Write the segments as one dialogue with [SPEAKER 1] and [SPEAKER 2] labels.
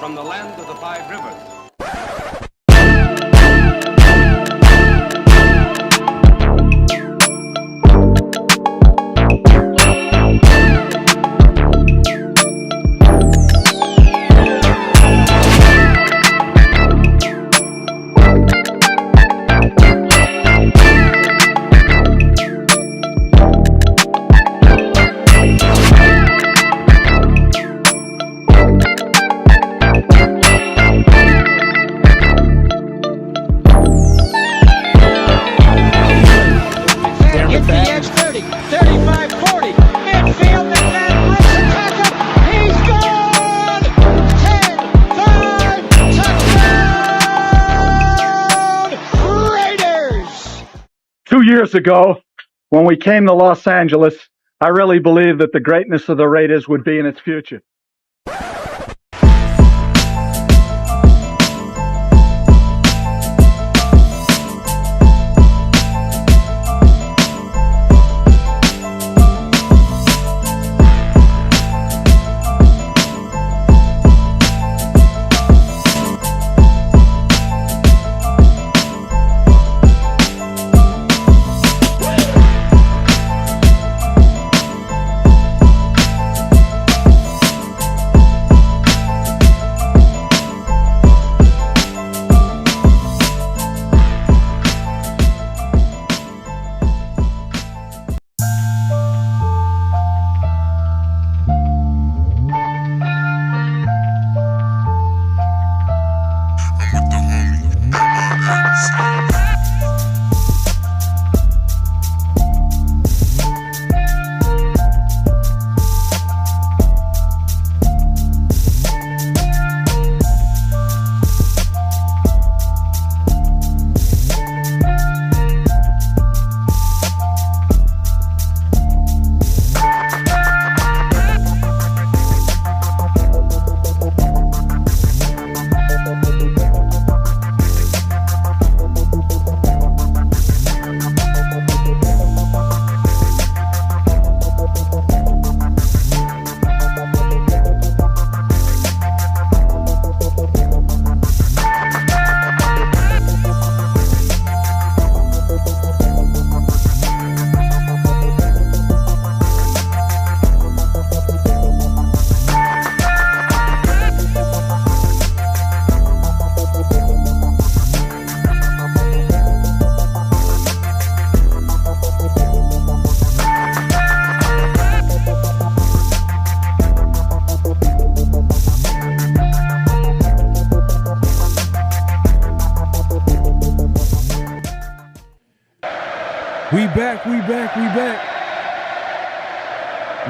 [SPEAKER 1] from the land of the five rivers.
[SPEAKER 2] Years ago, when we came to Los Angeles, I really believed that the greatness of the Raiders would be in its future.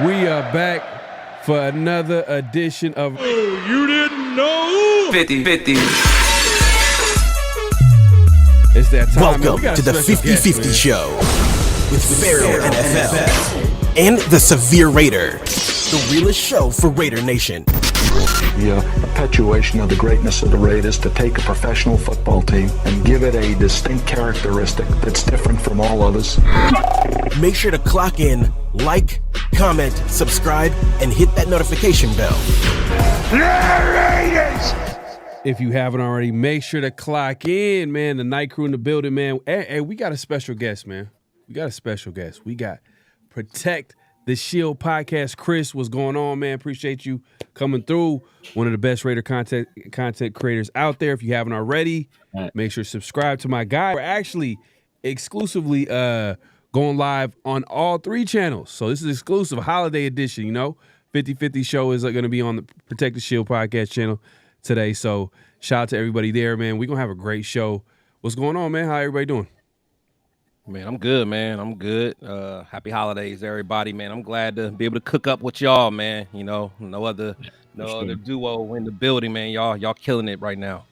[SPEAKER 3] We are back for another edition of
[SPEAKER 4] Oh, you didn't know?
[SPEAKER 5] 50-50.
[SPEAKER 3] It's that time.
[SPEAKER 6] Welcome to the 50-50 show with PharoahNFL and the Severe Raider, the realest show for Raider Nation.
[SPEAKER 7] The perpetuation of the greatness of the Raiders to take a professional football team and give it a distinct characteristic that's different from all others.
[SPEAKER 6] Make sure to clock in, like, comment, subscribe, and hit that notification bell.
[SPEAKER 3] If you haven't already, make sure to clock in, man. The night crew in the building, man. Hey, we got a special guest, man. We got Protect the Shield podcast. Chris, what's going on, man? Appreciate you coming through. One of the best Raider content creators out there. If you haven't already, make sure to subscribe to my guy. We're actually exclusively going live on all three channels. So this is exclusive holiday edition, 50-50 show is going to be on the Protect the Shield podcast channel today. So shout out to everybody there, man. We're going to have a great show. What's going on, man? How everybody doing?
[SPEAKER 8] Man, I'm good, man. I'm good. Happy holidays, everybody, man. I'm glad to be able to cook up with y'all, man. No other duo in the building, man. Y'all killing it right now.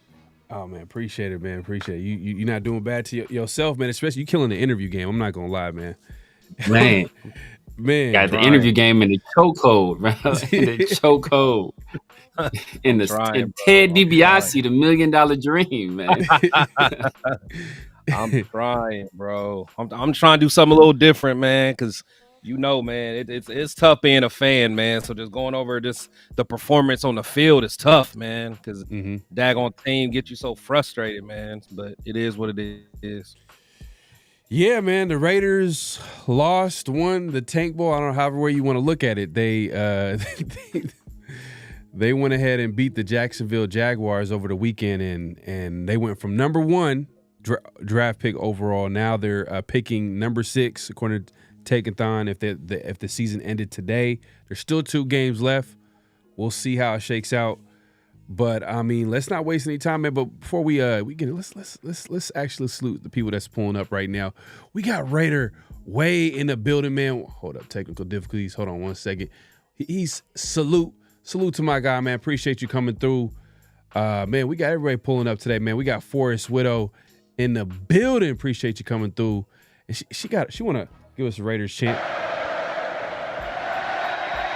[SPEAKER 3] Oh, man, appreciate it, man. Appreciate it. You're not doing bad to yourself, man, especially you killing the interview game. I'm not going to lie, man.
[SPEAKER 5] Man, got the interview game in the chokehold, bro. In the chokehold. In Ted DiBiase, the $1 Million Dream, man.
[SPEAKER 8] I'm trying, bro. I'm trying to do something a little different, man, because you know, man, it's tough being a fan, man. So just going over the performance on the field is tough, man, because daggone team get you so frustrated, man. But it is what it is.
[SPEAKER 3] Yeah, man, the Raiders won the Tank Bowl. I don't know however way you want to look at it. They they went ahead and beat the Jacksonville Jaguars over the weekend, and they went from number 1 draft pick overall. Now they're picking number 6 according to Take-a-thon. If the season ended today, there's still 2 games left. We'll see how it shakes out. But I mean, let's not waste any time, man. But before let's actually salute the people that's pulling up right now. We got Raider Way in the building, man. Hold up, technical difficulties. Hold on one second. He's salute to my guy, man. Appreciate you coming through. Man, we got everybody pulling up today, man. We got Forrest Widow in the building. Appreciate you coming through. And she want to give us a Raiders chant.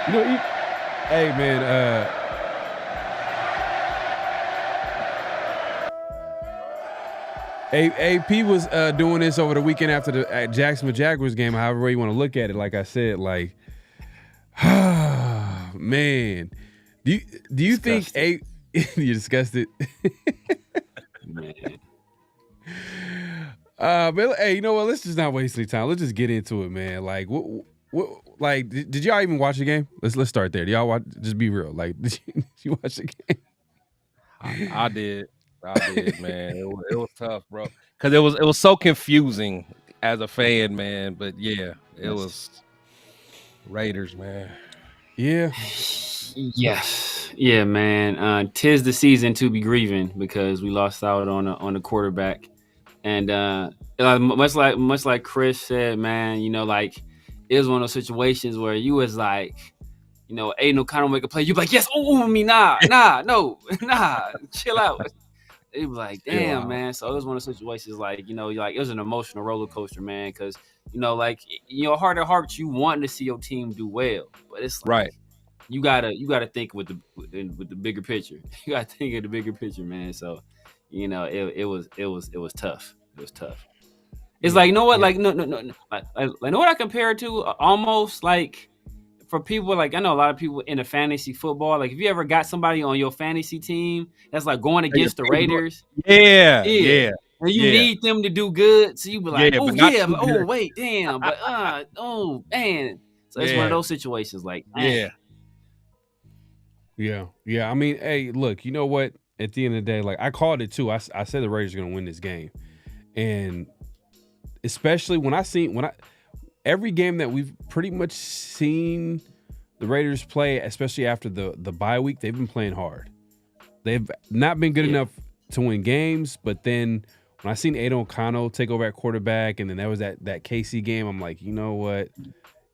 [SPEAKER 3] You know, hey, man, AP was doing this over the weekend after the Jacksonville Jaguars game. However way you want to look at it, like I said, like, man, do you think you disgusted?
[SPEAKER 5] Man.
[SPEAKER 3] But hey, you know what? Let's just not waste any time. Let's just get into it, man. Like, what? Like, did y'all even watch the game? Let's start there. Did y'all watch? Just be real. Like, did you watch the game?
[SPEAKER 8] I did, man. It was tough, bro, because it was so confusing as a fan, man. But yeah, it was Raiders, man.
[SPEAKER 3] Yeah.
[SPEAKER 5] Yeah, man. 'Tis the season to be grieving because we lost out on the quarterback, and much like Chris said, man. You know, like it was one of those situations where you was like, you know, Aiden O'Connell make a play, you be like, yes, no, chill out. It was like, damn, man. So it was one of those situations like, you know, like it was an emotional roller coaster, man, because, you know, like, you know, heart at heart, you want to see your team do well, but it's like,
[SPEAKER 8] right.
[SPEAKER 5] You gotta think with the bigger picture. You gotta think of the bigger picture, man. So, you know, it was tough. It was tough. It's like, you know what? Like, no. Like, know what I compare it to? Almost like for people, like I know a lot of people in the fantasy football. Like, if you ever got somebody on your fantasy team that's like going against the Raiders,
[SPEAKER 8] yeah.
[SPEAKER 5] And you need them to do good, so you be like, wait, damn, but oh man. So it's one of those situations, like, man.
[SPEAKER 3] Yeah. I mean, hey, look, you know what? At the end of the day, like I called it too. I said the Raiders are going to win this game, and especially when every game that we've pretty much seen the Raiders play, especially after the bye week, they've been playing hard. They've not been good enough to win games, but then when I seen Aiden O'Connell take over at quarterback, and then there was that KC game, I'm like, you know what?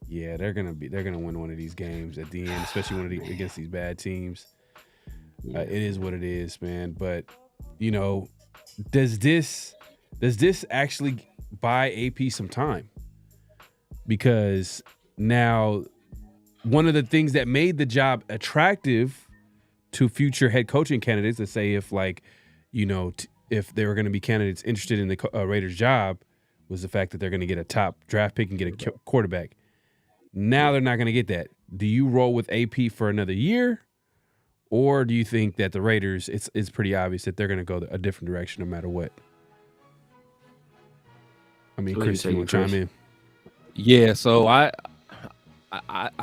[SPEAKER 3] Yeah, they're gonna win one of these games at the end, especially against these bad teams. It is what it is, man. But you know, does this actually buy AP some time? Because now one of the things that made the job attractive to future head coaching candidates, let's say if like, you know, if there were going to be candidates interested in the Raiders job, was the fact that they're going to get a top draft pick and get a quarterback. Now they're not going to get that. Do you roll with AP for another year? Or do you think that the Raiders, it's pretty obvious that they're going to go a different direction no matter what? I mean, Chris, you want to chime in?
[SPEAKER 8] Yeah, so I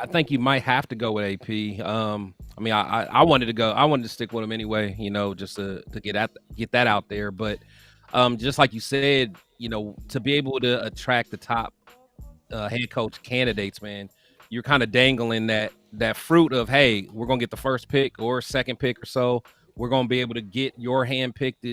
[SPEAKER 8] think you might have to go with AP. I mean, I wanted to go. I wanted to stick with him anyway, you know, just to get that out there. But just like you said, you know, to be able to attract the top head coach candidates, man, you're kind of dangling that fruit of, hey, we're gonna get the first pick or second pick or so. We're gonna be able to get your hand-picked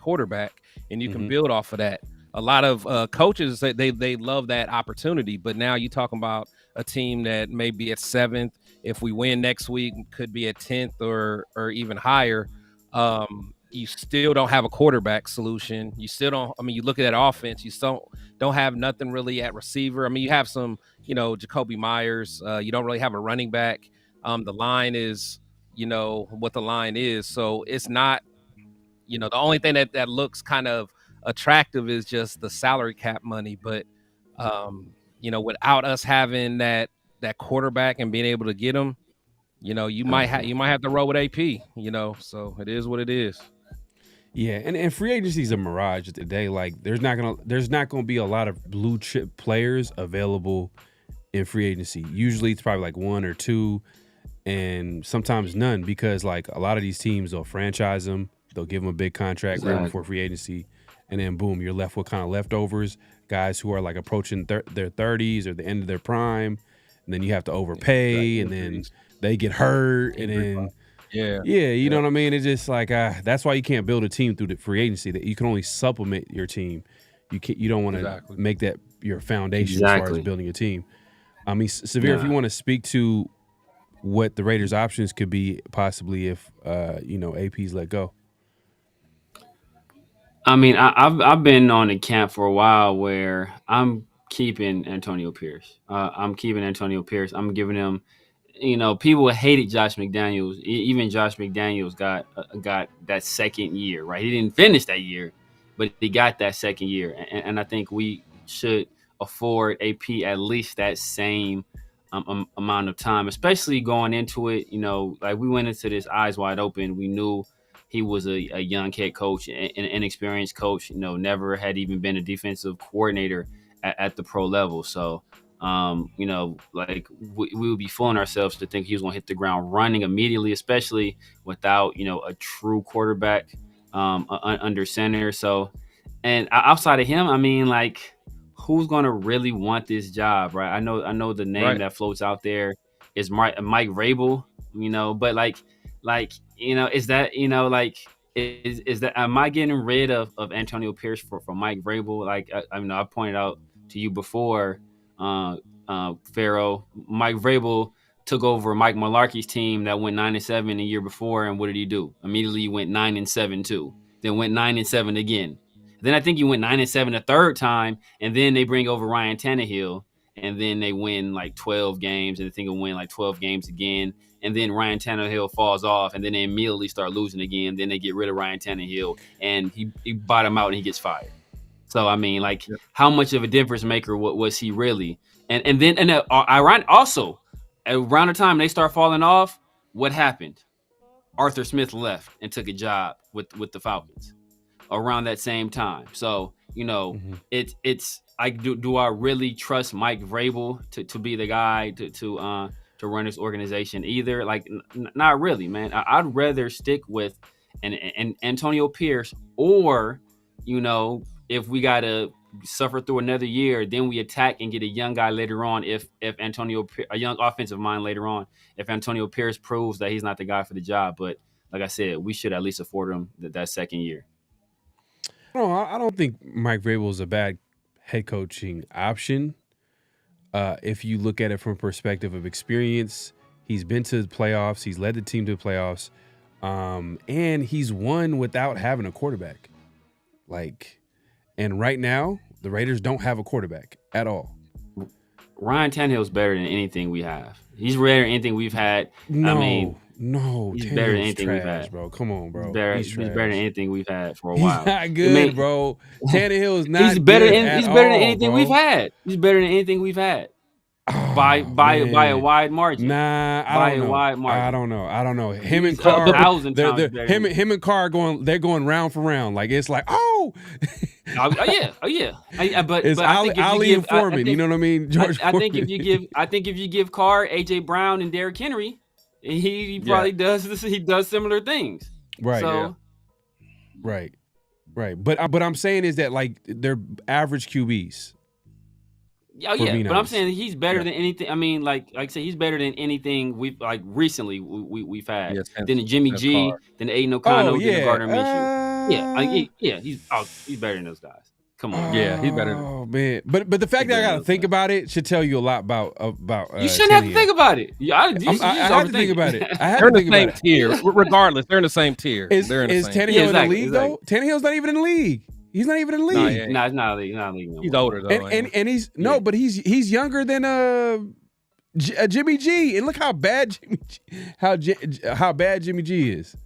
[SPEAKER 8] quarterback, and you can build off of that. A lot of coaches they love that opportunity, but now you're talking about a team that may be at 7th. If we win next week, could be at 10th or even higher. You still don't have a quarterback solution. You still don't. I mean, you look at that offense. You still don't have nothing really at receiver. I mean, you have some, you know, Jacoby Myers. You don't really have a running back. The line is, you know, what the line is. So it's not, you know, the only thing that looks kind of attractive is just the salary cap money. But without us having that quarterback and being able to get him, you might have to roll with AP. So it is what it is.
[SPEAKER 3] Yeah, and free agency is a mirage today. Like there's not gonna be a lot of blue chip players available in free agency. Usually it's probably like one or two, and sometimes none, because like a lot of these teams, they'll franchise them, they'll give them a big contract right before free agency, and then boom, you're left with kind of leftovers, guys who are like approaching their 30s or the end of their prime, and then you have to overpay, and then they get hurt, and then you know what I mean? It's just like that's why you can't build a team through the free agency. That you can only supplement your team. You don't want to make that your foundation as far as building a team. I mean, Severe, if you want to speak to what the Raiders' options could be possibly if AP's let go.
[SPEAKER 5] I mean, I've been on the camp for a while where I'm keeping Antonio Pierce. I'm giving him. People hated Josh McDaniels. Even Josh McDaniels got that second year, right? He didn't finish that year, but he got that second year. And I think we should afford AP at least that same amount of time, especially going into it. Like we went into this eyes wide open. We knew he was a young head coach, an inexperienced coach, never had even been a defensive coordinator at the pro level. So, like we would be fooling ourselves to think he was going to hit the ground running immediately, especially without, a true quarterback under center. So, and outside of him, I mean, like, who's going to really want this job, right? I know the name that floats out there is Mike Vrabel, but is that, is that, am I getting rid of Antonio Pierce for Mike Vrabel? Like, I pointed out to you before, Pharaoh, Mike Vrabel took over Mike Mularkey's team that went 9-7 the year before, and what did he do? Immediately he went 9-7 too, then went 9-7 again. Then I think he went 9-7 a third time, and then they bring over Ryan Tannehill, and then they win like 12 games, and I think he'll win like 12 games again, and then Ryan Tannehill falls off, and then they immediately start losing again. Then they get rid of Ryan Tannehill, and he bottom out and he gets fired. So I mean, like, how much of a difference maker was he really? And then ironic also, around the time they start falling off, what happened? Arthur Smith left and took a job with the Falcons around that same time. So it's like, do I really trust Mike Vrabel to be the guy to run this organization either? Like, not really, man. I'd rather stick with an Antonio Pierce, or if we gotta suffer through another year, then we attack and get a young guy later on. If a young offensive mind later on, if Antonio Pierce proves that he's not the guy for the job. But like I said, we should at least afford him that second year.
[SPEAKER 3] No, I don't think Mike Vrabel is a bad head coaching option. If you look at it from a perspective of experience, he's been to the playoffs, he's led the team to the playoffs, and he's won without having a quarterback. And right now, the Raiders don't have a quarterback at all.
[SPEAKER 5] Ryan Tannehill's better than anything we have. He's better than anything we've had.
[SPEAKER 3] No,
[SPEAKER 5] he's better than anything we've had,
[SPEAKER 3] bro. Come on, bro.
[SPEAKER 5] He's better than anything we've had for a while.
[SPEAKER 3] He's not good, bro. Tannehill is not.
[SPEAKER 5] He's better
[SPEAKER 3] good
[SPEAKER 5] than anything we've had. He's better than anything we've had. By a wide margin.
[SPEAKER 3] Nah, I don't know. Him and Carr, him and Carr they're going round for round. Like, it's like, oh yeah. But
[SPEAKER 5] it's
[SPEAKER 3] Ali and Foreman. You know what I mean?
[SPEAKER 5] I think if you give Carr, AJ Brown, and Derrick Henry, he probably does this. He does similar things.
[SPEAKER 3] Right. So, right. But I'm saying is that, like, they're average QBs.
[SPEAKER 5] Oh yeah, but I'm saying he's better than anything. I mean, like I said, he's better than anything we've recently we've had. Than Jimmy G, than Aiden O'Connell, than Gardner Minshew. He's better than those guys. Come on.
[SPEAKER 8] Yeah, he's better.
[SPEAKER 3] Oh man, but the fact that I got to think about it should tell you a lot about.
[SPEAKER 5] You shouldn't have to think about it.
[SPEAKER 3] I have to think about it.
[SPEAKER 8] They're in the same tier. Regardless, they're in the same tier.
[SPEAKER 3] Is Tannehill in the league though? Tannehill's not even in the league. He's not even in the league.
[SPEAKER 5] No, he's not in the league.
[SPEAKER 8] He's older though.
[SPEAKER 3] And he's but he's younger than Jimmy G. And look how bad how bad Jimmy G is.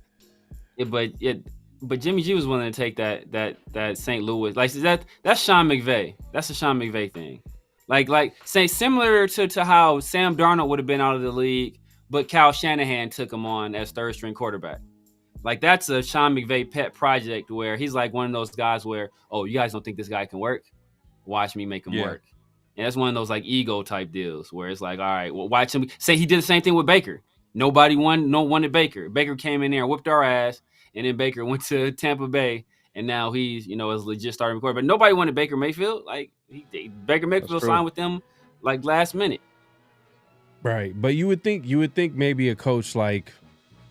[SPEAKER 5] But Jimmy G was willing to take that St. Louis, like that's Sean McVay. That's a Sean McVay thing. Like say similar to how Sam Darnold would have been out of the league, but Kyle Shanahan took him on as third string quarterback. Like that's a Sean McVay pet project where he's like one of those guys where, oh, you guys don't think this guy can work? Watch me make him work. And that's one of those like ego type deals where it's like, all right, well, watch him. Say he did the same thing with Baker. Nobody wanted Baker. Baker came in there and whipped our ass, and then Baker went to Tampa Bay, and now he's is legit starting quarterback. But nobody wanted Baker Mayfield. Like Baker Mayfield signed with them like last minute.
[SPEAKER 3] Right, but you would think maybe a coach like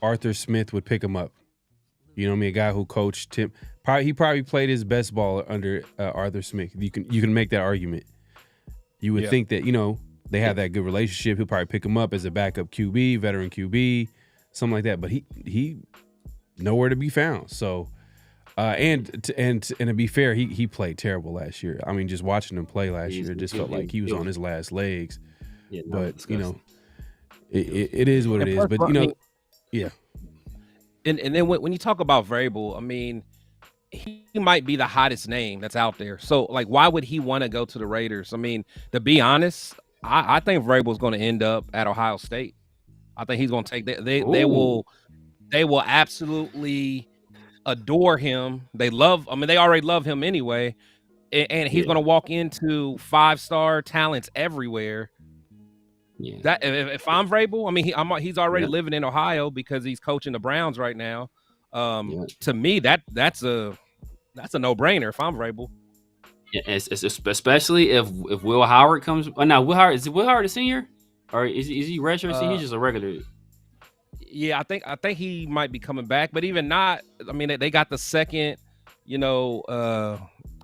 [SPEAKER 3] Arthur Smith would pick him up. You know what I mean? A guy who coached him. He probably played his best ball under Arthur Smith. You can make that argument. You would think that, they have that good relationship. He'll probably pick him up as a backup QB, veteran QB, something like that. But he nowhere to be found. So, and to be fair, he played terrible last year. I mean, just watching him play last year, it just felt like he was on his last legs. Yeah, but it is what it is. But yeah.
[SPEAKER 8] And then when you talk about Vrabel, I mean, he might be the hottest name that's out there. So, like, why would he want to go to the Raiders? I mean, to be honest, I think Vrabel's going to end up at Ohio State. I think he's going to take that. They will absolutely adore him. They already love him anyway. And he's going to walk into 5-star talents everywhere. Yeah. That if I'm Vrabel, I mean he's already living in Ohio because he's coaching the Browns right now. To me, that's a no-brainer if I'm Vrabel.
[SPEAKER 5] Yeah, it's especially if Will Howard comes. Now Will Howard, is Will Howard a senior, or is he redshirt senior? He's just a regular.
[SPEAKER 8] Yeah, I think he might be coming back, but even not. I mean, they got the second,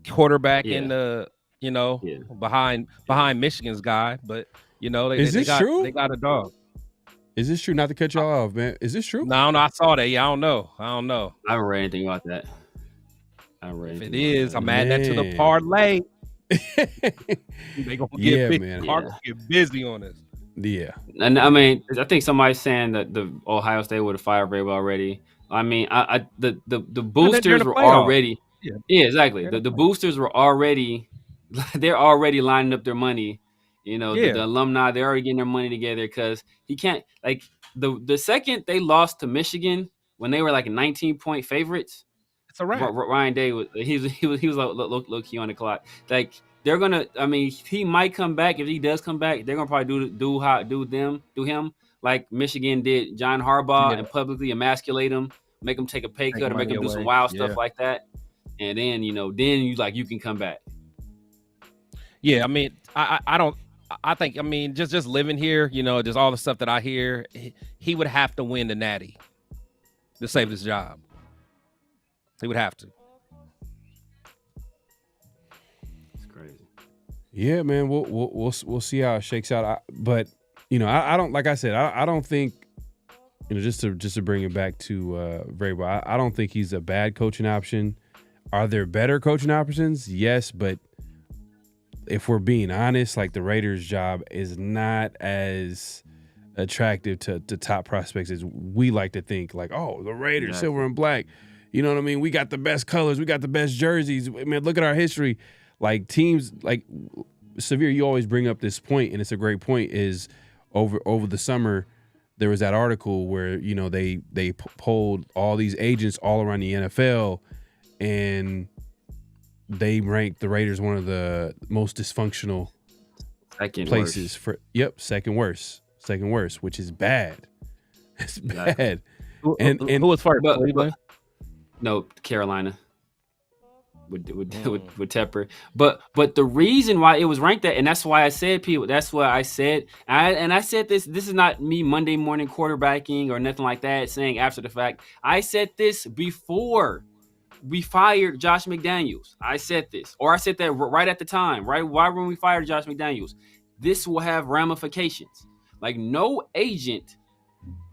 [SPEAKER 8] quarterback in the, behind Michigan's guy, but.
[SPEAKER 3] True?
[SPEAKER 8] They got a dog.
[SPEAKER 3] Is this true? Not to cut y'all off, man. Is this true?
[SPEAKER 8] No, I saw that. Yeah, I don't know.
[SPEAKER 5] I haven't read anything about that.
[SPEAKER 8] If it is, I'm adding that to the parlay. They gonna get busy on this.
[SPEAKER 3] Yeah.
[SPEAKER 5] And I mean, I think somebody's saying that the Ohio State would have fired Vrabel already. I mean, the boosters were already. Yeah, exactly. The boosters were already. They're already lining up their money. The alumni, they're already getting their money together because he can't, like, the second they lost to Michigan when they were like 19-point favorites.
[SPEAKER 8] It's a wrap.
[SPEAKER 5] Ryan Day was like look he on the clock. Like they're gonna, I mean, he might come back. If he does come back, they're gonna probably do him like Michigan did John Harbaugh and publicly emasculate him, make him take a pay cut, or make him do some wild stuff like that, and then you can come back.
[SPEAKER 8] Yeah, I mean, I think, just living here, just all the stuff that I hear, he would have to win the Natty to save his job. He would have to.
[SPEAKER 5] It's crazy.
[SPEAKER 3] Yeah, man. We'll see how it shakes out. But I don't, like I said, I don't think, just to bring it back to Vrabel, I don't think he's a bad coaching option. Are there better coaching options? Yes, but if we're being honest, like the Raiders' job is not as attractive to top prospects as we like to think. Like, oh, the Raiders, silver and black. You know what I mean? We got the best colors. We got the best jerseys. I mean, look at our history. Like teams, like Severe, you always bring up this point, and it's a great point, is over the summer, there was that article where, they polled all these agents all around the NFL, and they ranked the Raiders one of the most dysfunctional places second worst, which is bad. It's bad. And
[SPEAKER 8] who was first?
[SPEAKER 5] No, Carolina with Tepper. But the reason why it was ranked that, and that's why I said, people, that's what I said. I said this is not me Monday morning quarterbacking or nothing like that, saying after the fact. I said this before we fired Josh McDaniels. I said this, or I said that right at the time, right? Why when we fired Josh McDaniels? This will have ramifications. Like no agent,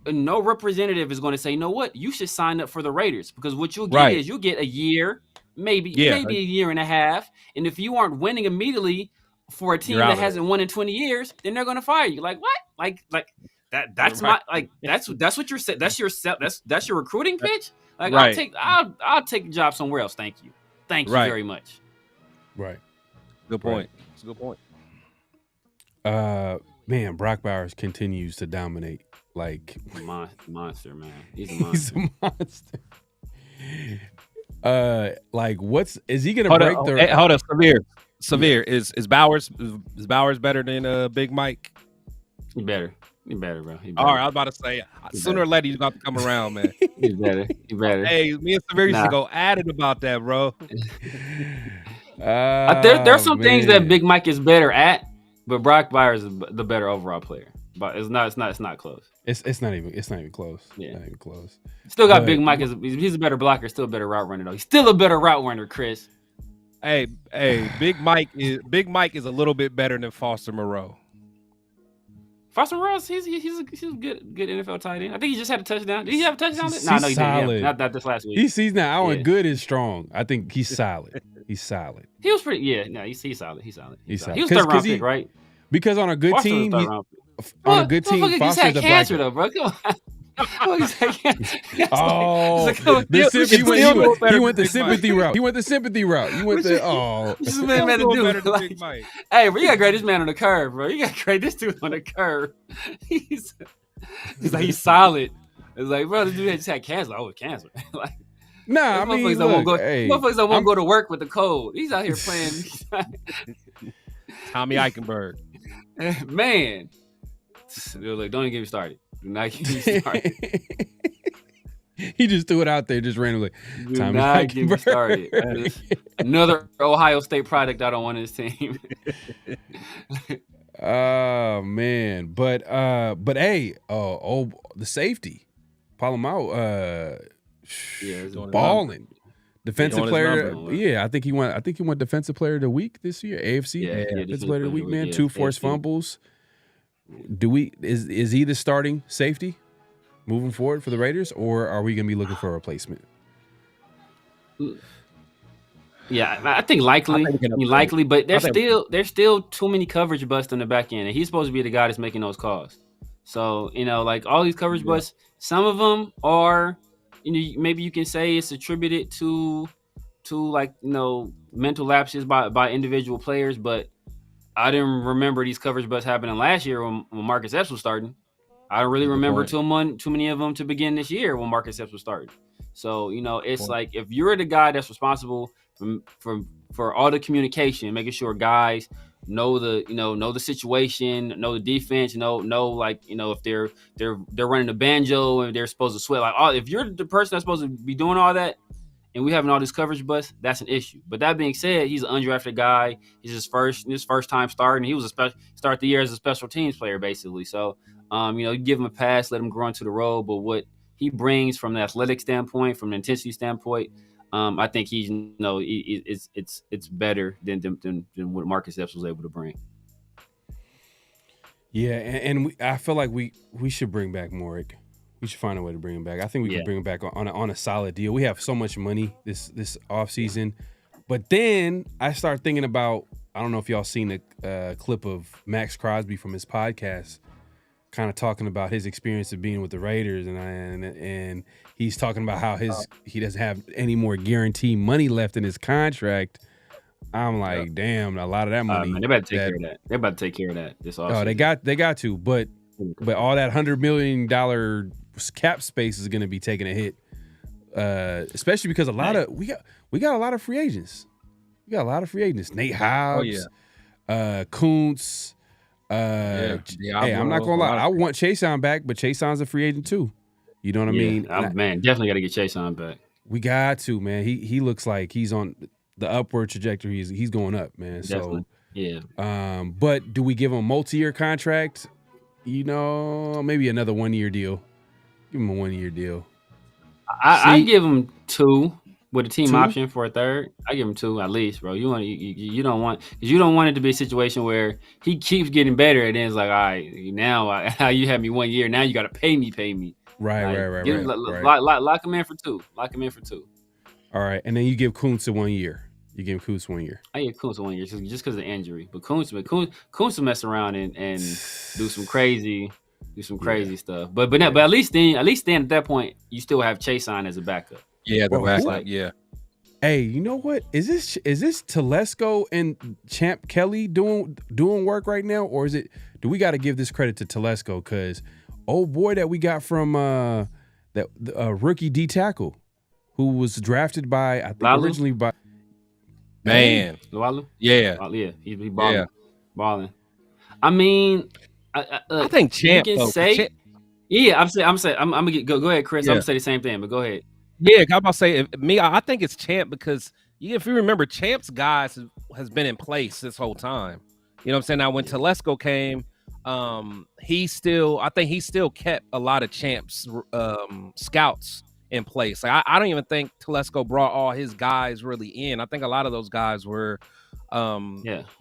[SPEAKER 5] no representative is going to say, you know what, you should sign up for the Raiders, because what you'll get is you'll get a year, maybe a year and a half, and if you aren't winning immediately for a team that hasn't won in 20 years, then they're going to fire you. Like what? Like that? That's my that's what you're saying. That's your recruiting pitch. Like I'll take a job somewhere else. Thank you very much.
[SPEAKER 3] Right.
[SPEAKER 8] Good point. It's a good point.
[SPEAKER 3] Man, Brock Bowers continues to dominate. Like
[SPEAKER 5] monster, man. He's a
[SPEAKER 3] he's
[SPEAKER 5] monster.
[SPEAKER 3] a monster. Like, is he gonna break the?
[SPEAKER 8] Hold up, Severe. Is Bowers better than Big Mike?
[SPEAKER 5] He better, bro. He better.
[SPEAKER 8] All right, I was about to say sooner or later he's got to come around, man.
[SPEAKER 5] He better.
[SPEAKER 8] Hey, me and Severe used to go at it about that, bro.
[SPEAKER 5] There's some things that Big Mike is better at, but Brock Bowers is the better overall player. But it's not close.
[SPEAKER 3] It's not even close.
[SPEAKER 5] Yeah.
[SPEAKER 3] Not even close.
[SPEAKER 5] Still got Big Mike he's a better blocker, still a better route runner though. He's still a better route runner, Chris.
[SPEAKER 8] Hey, Big Mike is a little bit better than Foster Moreau.
[SPEAKER 5] Foster Moreau, he's a good NFL tight end. I think he just had a touchdown. Did he have a touchdown?
[SPEAKER 3] He's
[SPEAKER 5] No, he
[SPEAKER 3] solid.
[SPEAKER 5] didn't. Not this last week.
[SPEAKER 3] He's now and good is strong. I think he's solid. He's solid.
[SPEAKER 5] He was pretty. Yeah, no, he's solid. He's solid.
[SPEAKER 3] He's solid.
[SPEAKER 5] He was third round pick, right?
[SPEAKER 3] Because on a good
[SPEAKER 5] Foster
[SPEAKER 3] team,
[SPEAKER 5] was
[SPEAKER 3] on a good team,
[SPEAKER 5] Foster's
[SPEAKER 3] Foster's
[SPEAKER 5] had cancer though, bro. Come on.
[SPEAKER 3] Oh, he went the sympathy route. He went the sympathy route. He went the
[SPEAKER 5] This man better do better than Big Mike. Hey, bro, you gotta grade this man on the curve, bro. You gotta grade this dude on the curve. He's solid. It's like, bro, this dude just had cancer. Oh, cancer. Like,
[SPEAKER 3] nah, I mean,
[SPEAKER 5] motherfuckers don't want to go to work with the cold. He's out here playing.
[SPEAKER 8] Tommy Eichenberg.
[SPEAKER 5] Man, like, don't even get me started. Do not get me started.
[SPEAKER 3] He just threw it out there, just randomly.
[SPEAKER 5] Do not get me started. Another Ohio State product I don't want on this team.
[SPEAKER 3] Oh man, but hey, the safety, Palomar, balling. Defensive player, I think he went defensive player of the week this year. AFC, defensive player of the week, man. 2 forced fumbles. Is he the starting safety moving forward for the Raiders, or are we going to be looking for a replacement?
[SPEAKER 5] Yeah, I think likely, but there's still too many coverage busts on the back end, and he's supposed to be the guy that's making those calls. So, like all these coverage busts, some of them are, maybe you can say it's attributed to like, mental lapses by individual players, but I didn't remember these coverage busts happening last year when Marcus Epps was starting. I don't really remember too many of them to begin this year when Marcus Epps was starting. So, it's like if you're the guy that's responsible for all the communication, making sure guys know the situation, know the defense, know like, if they're running the banjo and they're supposed to sweat, like, if you're the person that's supposed to be doing all that, and we having all this coverage bust, that's an issue. But that being said, he's an undrafted guy. He's his first time starting. He was start the year as a special teams player, basically. So, you give him a pass, let him grow into the role. But what he brings from the athletic standpoint, from the intensity standpoint, I think he's it's better than what Marcus Epps was able to bring.
[SPEAKER 3] Yeah, and I feel like we should bring back Morick. We should find a way to bring him back. I think we can bring him back on a solid deal. We have so much money this offseason. But then I start thinking about, I don't know if y'all seen the clip of Max Crosby from his podcast, kind of talking about his experience of being with the Raiders, and he's talking about how he doesn't have any more guaranteed money left in his contract. I'm like, damn, a lot of that money.
[SPEAKER 5] Man, they better take care of that. They about to take care of that this offseason.
[SPEAKER 3] Oh, they got to, but all that $100 million cap space is going to be taking a hit, especially because we got a lot of free agents. We got a lot of free agents. Nate Hobbs, Kuntz. Hey, I'm not gonna lie. I want Chason back, but Chason's a free agent too. You know what I mean?
[SPEAKER 5] Man, definitely got to get Chason back.
[SPEAKER 3] We got to, man. He looks like he's on the upward trajectory. He's going up, man.
[SPEAKER 5] Definitely. So
[SPEAKER 3] but do we give him a multi-year contract? Maybe another 1-year deal. Give him a 1-year deal.
[SPEAKER 5] I give him 2 with a team option for a third. I give him 2 at least, bro. You don't want it to be a situation where he keeps getting better and then it's like, all right, now you have me 1 year. Now you got to pay me.
[SPEAKER 3] Right.
[SPEAKER 5] Lock him in for 2.
[SPEAKER 3] All right, and then you give Kuntz 1 year. You give Kuntz 1 year.
[SPEAKER 5] I give Kuntz 1 year just because of the injury. But Kuntz will mess around and do some crazy stuff. But at least then at that point you still have Chason as a backup.
[SPEAKER 8] Yeah, the backup. Yeah.
[SPEAKER 3] Hey, you know what? Is this Telesco and Champ Kelly doing work right now, or is it? Do we got to give this credit to Telesco? Because old boy that we got from that rookie D tackle who was drafted by I think
[SPEAKER 5] Lalu?
[SPEAKER 3] originally by
[SPEAKER 8] Man,
[SPEAKER 5] Lalu?
[SPEAKER 8] yeah,
[SPEAKER 5] Yeah, he balling. Balling. I mean,
[SPEAKER 8] I think Champ.
[SPEAKER 5] You can
[SPEAKER 8] though,
[SPEAKER 5] say,
[SPEAKER 8] Champ,
[SPEAKER 5] yeah. I'm gonna go ahead, Chris.
[SPEAKER 8] Yeah.
[SPEAKER 5] I'm gonna say the same thing, but go ahead.
[SPEAKER 8] Yeah, I'm about to say I think it's Champ because if you remember, Champ's guys has been in place this whole time. You know what I'm saying? Now when Telesco came, I think he still kept a lot of Champ's scouts in place. Like I don't even think Telesco brought all his guys really in. I think a lot of those guys were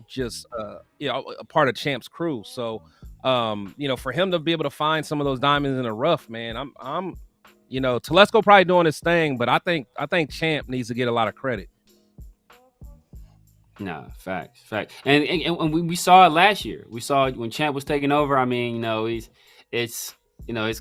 [SPEAKER 8] just a part of Champ's crew. So for him to be able to find some of those diamonds in the rough, man, I'm Telesco probably doing his thing, but I think Champ needs to get a lot of credit.
[SPEAKER 5] Nah, facts. And we saw it last year. We saw it when Champ was taking over. I mean, it's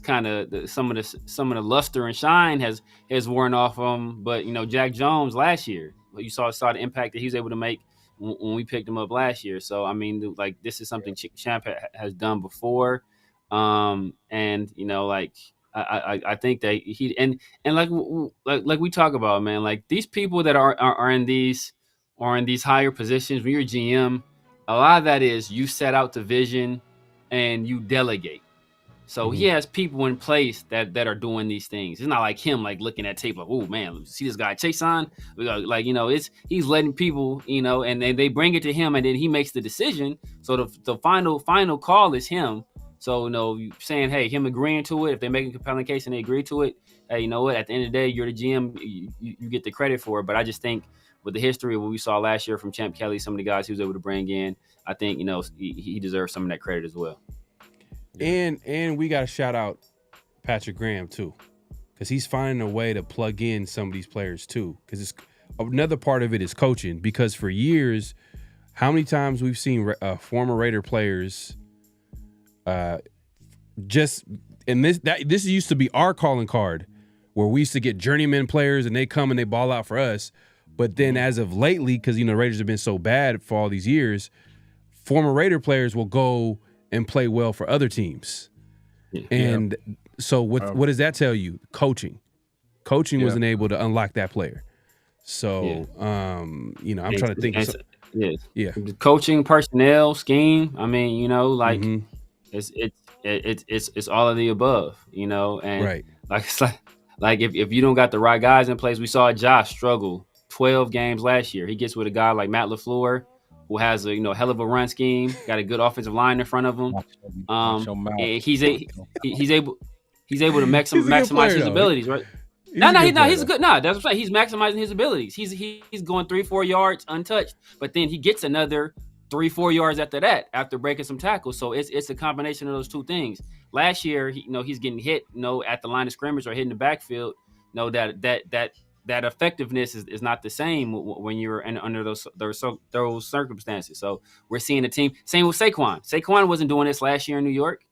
[SPEAKER 5] kind of some of the luster and shine has worn off him. But Jack Jones last year, you saw the impact that he was able to make when we picked him up last year. So I mean, like this is something Champ has done before, and I think that he and like we talk about, man, like these people that are in these higher positions when you're GM, a lot of that is you set out the vision and you delegate. So he has people in place that are doing these things. It's not like him like looking at tape like, oh man, see this guy Chase on? He's letting people, and they bring it to him and then he makes the decision. So the final call is him. So, saying, hey, him agreeing to it, if they make a compelling case and they agree to it, hey, you know what? At the end of the day, you're the GM, you get the credit for it. But I just think with the history of what we saw last year from Champ Kelly, some of the guys he was able to bring in, I think, he deserves some of that credit as well.
[SPEAKER 3] And we got to shout out Patrick Graham, too, because he's finding a way to plug in some of these players, too, because it's another part of it is coaching. Because for years, how many times we've seen former Raider players this used to be our calling card where we used to get journeyman players and they come and they ball out for us. But then as of lately, because Raiders have been so bad for all these years, former Raider players will go and play well for other teams. And so what does that tell you? Coaching wasn't able to unlock that player. So I'm trying to think of
[SPEAKER 5] the coaching, personnel, scheme. I mean, it's all of the above, and
[SPEAKER 3] right.
[SPEAKER 5] Like if you don't got the right guys in place, we saw Josh struggle 12 games last year. He gets with a guy like Matt LaFleur, who has a hell of a run scheme, got a good offensive line in front of him. He's able to maximize his abilities, right? He's a good. That's what I'm saying. He's maximizing his abilities. He's going 3-4 yards untouched, but then he gets another 3-4 yards after that, after breaking some tackles. So it's a combination of those two things. Last year, he's getting hit, at the line of scrimmage or hitting the backfield. That effectiveness is not the same when you're under those circumstances. So we're seeing a team. Same with Saquon. Saquon wasn't doing this last year in New York.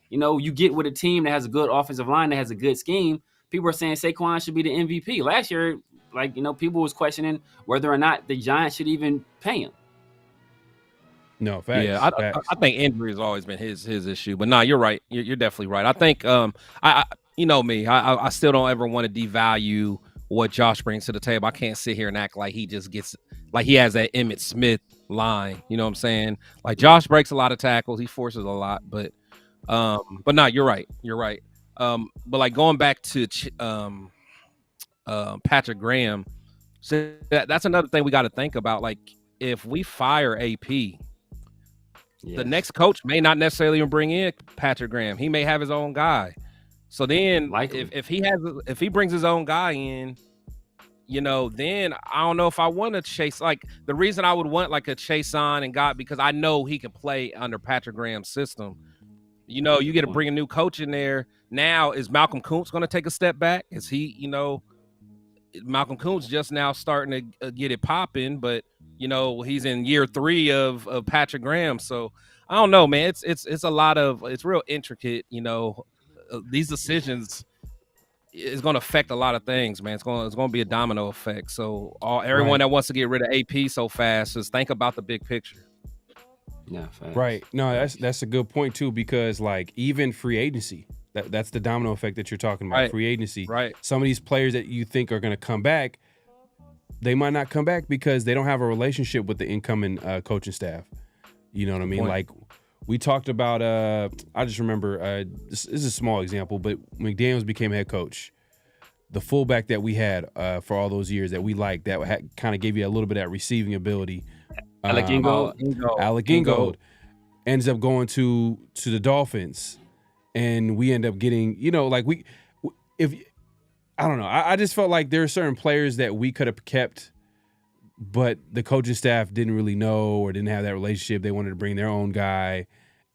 [SPEAKER 5] You get with a team that has a good offensive line, that has a good scheme. People are saying Saquon should be the MVP. Last year, people was questioning whether or not the Giants should even pay him.
[SPEAKER 3] No, facts.
[SPEAKER 8] Yeah, I think injury has always been his issue. But you're right. You're definitely right. I think I still don't ever want to devalue what Josh brings to the table. I can't sit here and act like he just gets like he has that Emmitt Smith line. You know what I'm saying? Like Josh breaks a lot of tackles, he forces a lot, but you're right. You're right. But like going back to Patrick Graham, so that's another thing we got to think about. Like if we fire AP, the next coach may not necessarily even bring in Patrick Graham. He may have his own guy. So then if he brings his own guy in, then I don't know if I want to chase. Like the reason I would want like a Chase on and God, because I know he can play under Patrick Graham's system. You get to bring a new coach in there. Now is Malcolm Kuntz going to take a step back? Is he, Malcolm Kuntz just now starting to get it popping, but he's in year 3 of Patrick Graham. So I don't know, man. It's a lot of, it's real intricate, these decisions, it's going to affect a lot of things, man. It's going to be a domino effect. So everyone that wants to get rid of AP so fast, just think about the big picture.
[SPEAKER 5] Yeah, facts.
[SPEAKER 3] Right. No, that's a good point too, because like even free agency, that's the domino effect that you're talking about.
[SPEAKER 8] Right.
[SPEAKER 3] Free agency.
[SPEAKER 8] Right.
[SPEAKER 3] Some of these players that you think are going to come back, they might not come back because they don't have a relationship with the incoming coaching staff. You know what I mean? Like we talked about. I just remember. This is a small example, but McDaniels became head coach. The fullback that we had for all those years that we liked, that kind of gave you a little bit of that receiving ability.
[SPEAKER 5] Alec
[SPEAKER 3] Ingold ends up going to the Dolphins, and we end up getting, like I don't know. I just felt like there are certain players that we could have kept, but the coaching staff didn't really know or didn't have that relationship. They wanted to bring their own guy,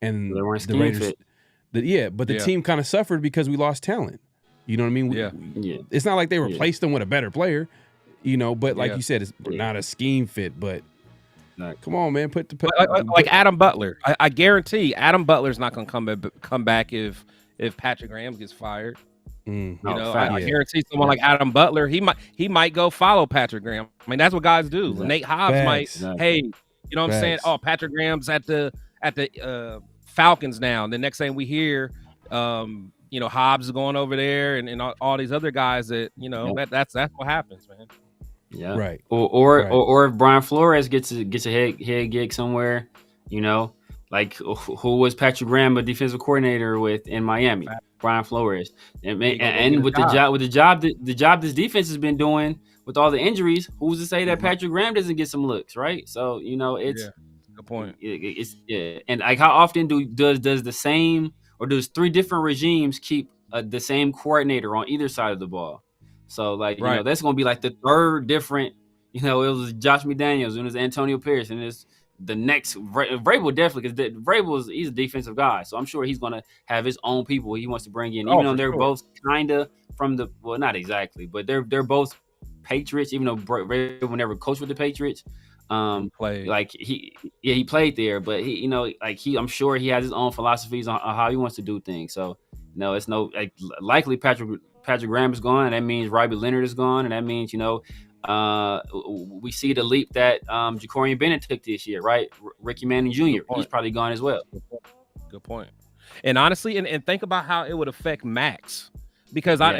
[SPEAKER 3] and
[SPEAKER 5] they weren't
[SPEAKER 3] the Raiders. The team kind of suffered because we lost talent. You know what I mean? It's not like they replaced them with a better player, But like you said, it's not a scheme fit. But come on, man,
[SPEAKER 8] like Adam Butler. I guarantee Adam Butler's not going to come back if Patrick Graham gets fired. I guarantee someone like Adam Butler, he might go follow Patrick Graham. I mean, that's what guys do. Exactly. Nate Hobbs might, hey, you know what I'm saying? Oh, Patrick Graham's at the Falcons now. And the next thing we hear, Hobbs is going over there, and all these other guys that that's what happens, man.
[SPEAKER 5] Yeah,
[SPEAKER 3] right.
[SPEAKER 5] Or if Brian Flores gets a head gig somewhere, like who was Patrick Graham a defensive coordinator with in Miami? Brian Flores, and with the job this defense has been doing with all the injuries, who's to say that Patrick Graham doesn't get some looks, right? So it's
[SPEAKER 8] good point.
[SPEAKER 5] And like how often does the same or does three different regimes keep the same coordinator on either side of the ball? So that's going to be like the third different. It was Josh McDaniels and it was Antonio Pierce, and it's the next Vrabel definitely, because Vrabel he's a defensive guy, so I'm sure he's going to have his own people he wants to bring in, even though they're both kind of from the not exactly, but they're both Patriots. Even though Vrabel never coached with the Patriots, like he played there, but I'm sure he has his own philosophies on how he wants to do things. So it's likely Patrick Graham is gone, and that means Robbie Leonard is gone, and that means we see the leap that Jacorian Bennett took this year, right? Ricky Manning Jr. He's probably gone as well.
[SPEAKER 8] Good point. And honestly, and think about how it would affect Max, because I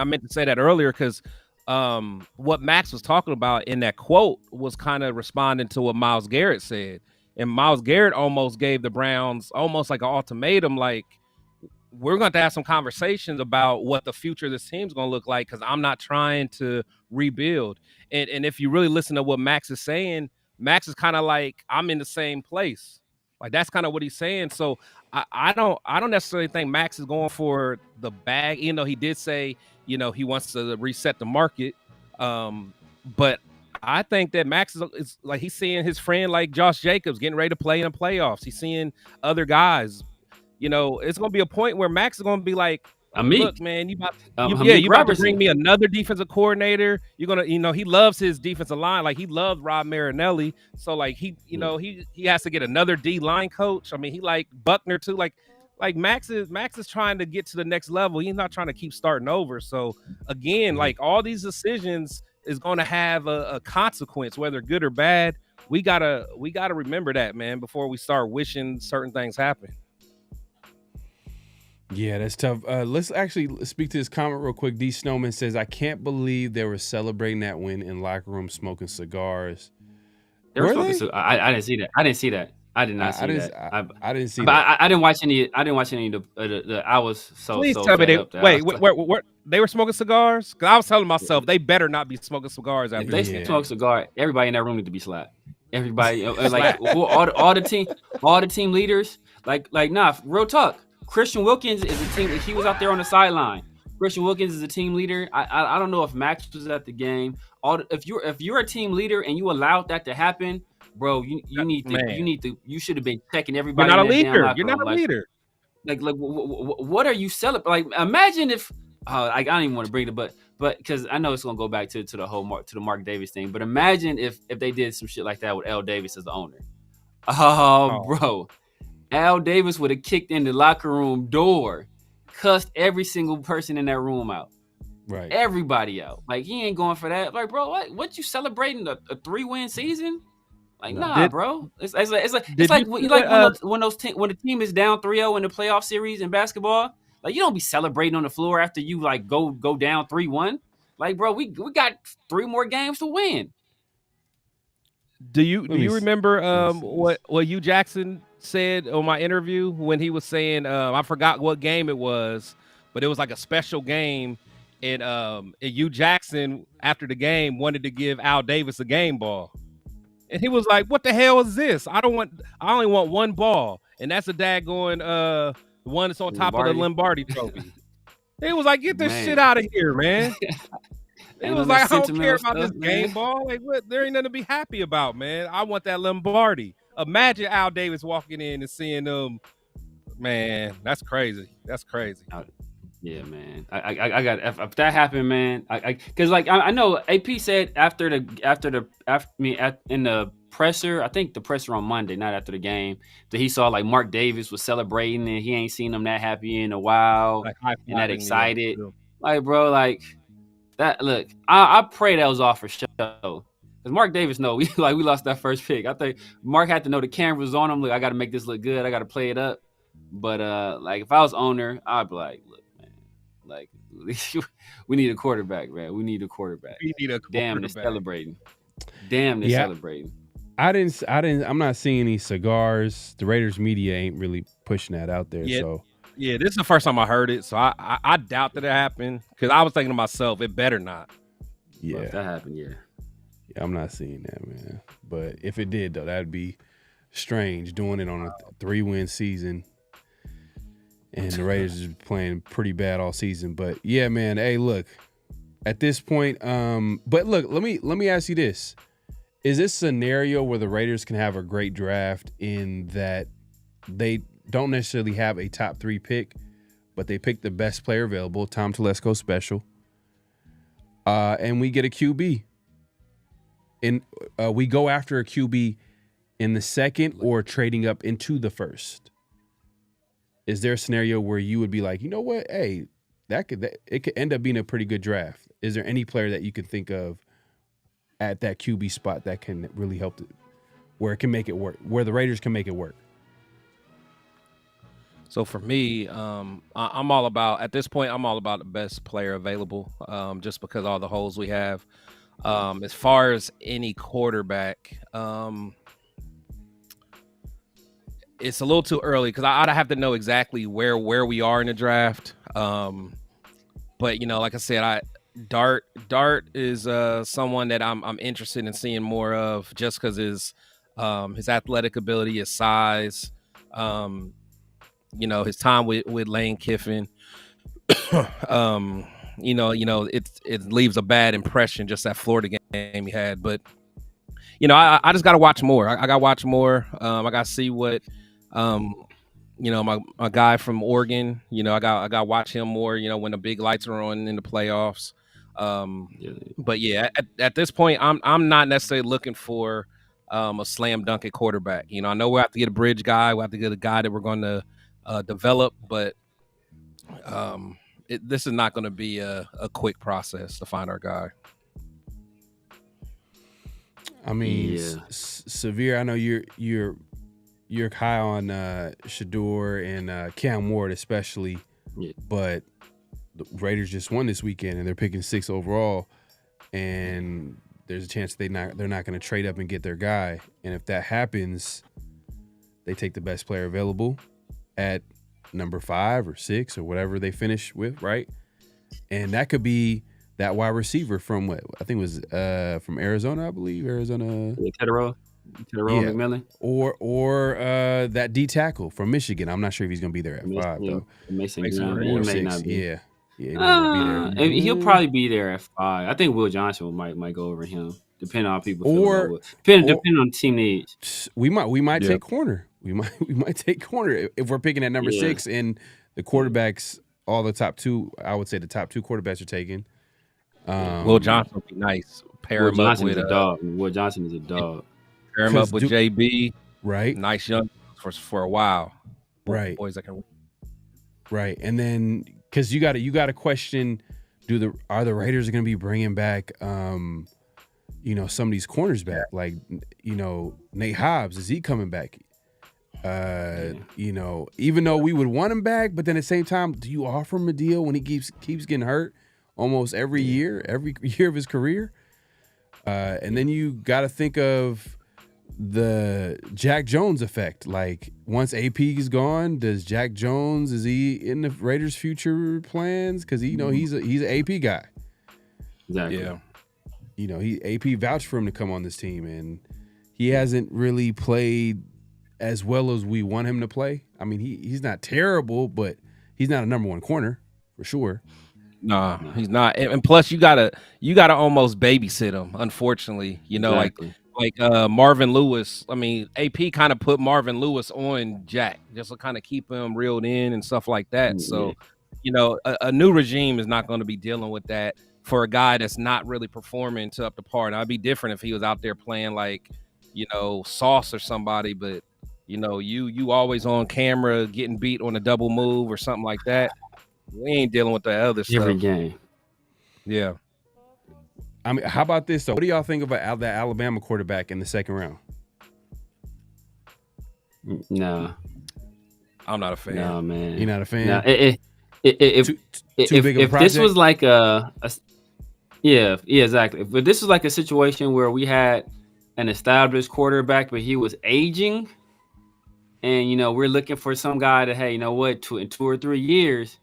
[SPEAKER 8] meant to say that earlier, because what Max was talking about in that quote was kind of responding to what Myles Garrett said, and Myles Garrett almost gave the Browns almost like an ultimatum, like, we're going to have some conversations about what the future of this team's going to look like, because I'm not trying to rebuild. And if you really listen to what Max is saying, Max is kind of like, I'm in the same place. Like, that's kind of what he's saying. So I don't necessarily think Max is going for the bag, even though he did say, he wants to reset the market. But I think that Max is like, he's seeing his friend like Josh Jacobs getting ready to play in the playoffs. He's seeing other guys. It's going to be a point where Max is going to be like, look, man, you about to bring me another defensive coordinator. You're going to, he loves his defensive line. Like, he loves Rob Marinelli. So, like, he has to get another D-line coach. I mean, he like Buckner, too. Like Max is trying to get to the next level. He's not trying to keep starting over. So, again, like, all these decisions is going to have a consequence, whether good or bad. We gotta remember that, man, before we start wishing certain things happen.
[SPEAKER 3] Yeah, that's tough. Let's actually speak to this comment real quick. D. Snowman says, I can't believe they were celebrating that win in locker room smoking cigars.
[SPEAKER 5] They were smoking. I didn't see that. I didn't see that. I did not see that.
[SPEAKER 3] I didn't see
[SPEAKER 5] but
[SPEAKER 3] that.
[SPEAKER 5] I didn't watch any. I didn't watch any of the. I was so.
[SPEAKER 8] Please
[SPEAKER 5] so
[SPEAKER 8] tell me
[SPEAKER 5] where
[SPEAKER 8] they were smoking cigars? Because I was telling myself they better not be smoking cigars after.
[SPEAKER 5] If they smoke cigar, everybody in that room need to be slapped. Everybody, like all the team leaders, like nah, real talk. Christian Wilkins is a team. He was out there on the sideline. Christian Wilkins is a team leader. I don't know if Max was at the game. If you're a team leader and you allowed that to happen, bro, you should have been checking everybody.
[SPEAKER 8] You're not a leader. You're not a leader.
[SPEAKER 5] Like what are you celebrating? Like, imagine if I don't even want to bring it, but because I know it's gonna go back to the Mark Davis thing. But imagine if they did some shit like that with L. Davis as the owner. Bro. Al Davis would have kicked in the locker room door, cussed every single person in that room out.
[SPEAKER 3] Right.
[SPEAKER 5] Everybody out. Like, he ain't going for that. Like, bro, what you celebrating a 3-win season? Like, nah, bro. It's like when the team is down 3-0 in the playoff series in basketball. Like, you don't be celebrating on the floor after you like go down 3-1. Like, bro, we got 3 more games to win.
[SPEAKER 8] Do you remember what Hugh Jackson said on my interview when he was saying I forgot what game it was, but it was like a special game, and Hugh Jackson after the game wanted to give Al Davis a game ball, and he was like, "What the hell is this? I only want one ball, and that's a daggone one that's on top of the Lombardi trophy." He was like, "Get this shit out of here, man." It was like, I don't care about this game ball. Like, what? There ain't nothing to be happy about, man. I want that Lombardi. Imagine Al Davis walking in and seeing them. Man, that's crazy. That's crazy.
[SPEAKER 5] Yeah, man. I got if that happened, man. Because like I know AP said in the presser. I think the presser on Monday, not after the game, that he saw like Mark Davis was celebrating and he ain't seen him that happy in a while and that excited. Like, bro, like. That look, I pray that was off for show. Because Mark Davis know we lost that first pick. I think Mark had to know the camera was on him. Look, I gotta make this look good. I gotta play it up. But like if I was owner, I'd be like, look, man, like we need a quarterback, man. We need a quarterback. Damn, they're celebrating. Celebrating.
[SPEAKER 3] I'm not seeing any cigars. The Raiders media ain't really pushing that out there.
[SPEAKER 8] Yeah.
[SPEAKER 3] So
[SPEAKER 8] yeah, this is the first time I heard it, so I doubt that it happened because I was thinking to myself, it better not.
[SPEAKER 3] Yeah,
[SPEAKER 5] well, if that happened, yeah,
[SPEAKER 3] I'm not seeing that, man. But if it did, though, that'd be strange doing it on a 3-win season, and the Raiders is playing pretty bad all season. But yeah, man. Hey, look, at this point, but look, let me ask you this: is this scenario where the Raiders can have a great draft in that they don't necessarily have a top 3 pick, but they pick the best player available, Tom Telesco special, and we get a QB. And we go after a QB in the second or trading up into the first. Is there a scenario where you would be like, you know what, hey, it could end up being a pretty good draft? Is there any player that you can think of at that QB spot that can really help where it can make it work, where the Raiders can make it work?
[SPEAKER 8] So for me, I'm all about, at this point, I'm all about the best player available, just because all the holes we have. As far as any quarterback, it's a little too early because I'd have to know exactly where we are in the draft. But, you know, like I said, Dart is someone that I'm interested in seeing more of just because his athletic ability, his size, you know, his time with Lane Kiffin, you know, it leaves a bad impression, just that Florida game he had. But, you know, I just got to watch more. I got to watch more. I got to see what, you know, my guy from Oregon, you know, I got to watch him more, you know, when the big lights are on in the playoffs. But yeah, at this point, I'm not necessarily looking for a slam dunk at quarterback. You know, I know we have to get a bridge guy. We have to get a guy that we're going to develop, but this is not going to be a quick process to find our guy.
[SPEAKER 3] I mean, Severe, I know you're high on Shador and Cam Ward especially, but the Raiders just won this weekend and they're picking 6 overall, and there's a chance they're not going to trade up and get their guy. And if that happens, they take the best player available at number 5 or 6 or whatever they finish with, right? And that could be that wide receiver from what I think was from Arizona, I believe. Arizona.
[SPEAKER 5] Tedero McMillan.
[SPEAKER 3] Or that D tackle from Michigan. I'm not sure if he's going to be there at 5 though.
[SPEAKER 5] Mason
[SPEAKER 3] Graham or 6. Yeah.
[SPEAKER 5] He might not be there. He'll probably be there at 5. I think Will Johnson might go over him, depending on how people feel. Depending on team needs.
[SPEAKER 3] We might take corner. We might take corner if we're picking at number 6 and the quarterbacks, all the top 2. I would say the top 2 quarterbacks are taken.
[SPEAKER 8] Will Johnson would be nice.
[SPEAKER 5] Will Johnson is a dog. Will Johnson is a dog.
[SPEAKER 8] Pair him up with JB.
[SPEAKER 3] Right.
[SPEAKER 8] Nice young for a while.
[SPEAKER 3] Right.
[SPEAKER 8] Boys that can.
[SPEAKER 3] Right, and then because you got to question are the Raiders going to be bringing back some of these corners back? Like, Nate Hobbs, is he coming back? Even though we would want him back, but then at the same time, do you offer him a deal when he keeps getting hurt almost every year of his career? And then you got to think of the Jack Jones effect. Like, once AP is gone, does Jack Jones, is he in the Raiders' future plans? Because he's an AP guy.
[SPEAKER 5] Exactly.
[SPEAKER 3] Yeah. AP vouched for him to come on this team, and he hasn't really played as well as we want him to play. I mean, he's not terrible, but he's not a number one corner for sure.
[SPEAKER 8] Nah, he's not. And plus, you gotta almost babysit him. Unfortunately,
[SPEAKER 5] Exactly.
[SPEAKER 8] like Marvin Lewis. I mean, AP kind of put Marvin Lewis on Jack just to kind of keep him reeled in and stuff like that. So, a new regime is not going to be dealing with that for a guy that's not really performing to up to par. Now, it'd be different if he was out there playing like, Sauce or somebody, but you always on camera getting beat on a double move or something like that. We ain't dealing with that other stuff.
[SPEAKER 5] Every game.
[SPEAKER 8] Yeah.
[SPEAKER 3] I mean, how about this, though? What do y'all think about that Alabama quarterback in the second round?
[SPEAKER 5] No.
[SPEAKER 8] I'm not a fan.
[SPEAKER 5] No, man.
[SPEAKER 3] You're not a fan?
[SPEAKER 5] No. If
[SPEAKER 3] too big of a
[SPEAKER 5] if this was like exactly. But this was like a situation where we had an established quarterback, but he was aging, and we're looking for some guy that, hey, in 2 or 3 years,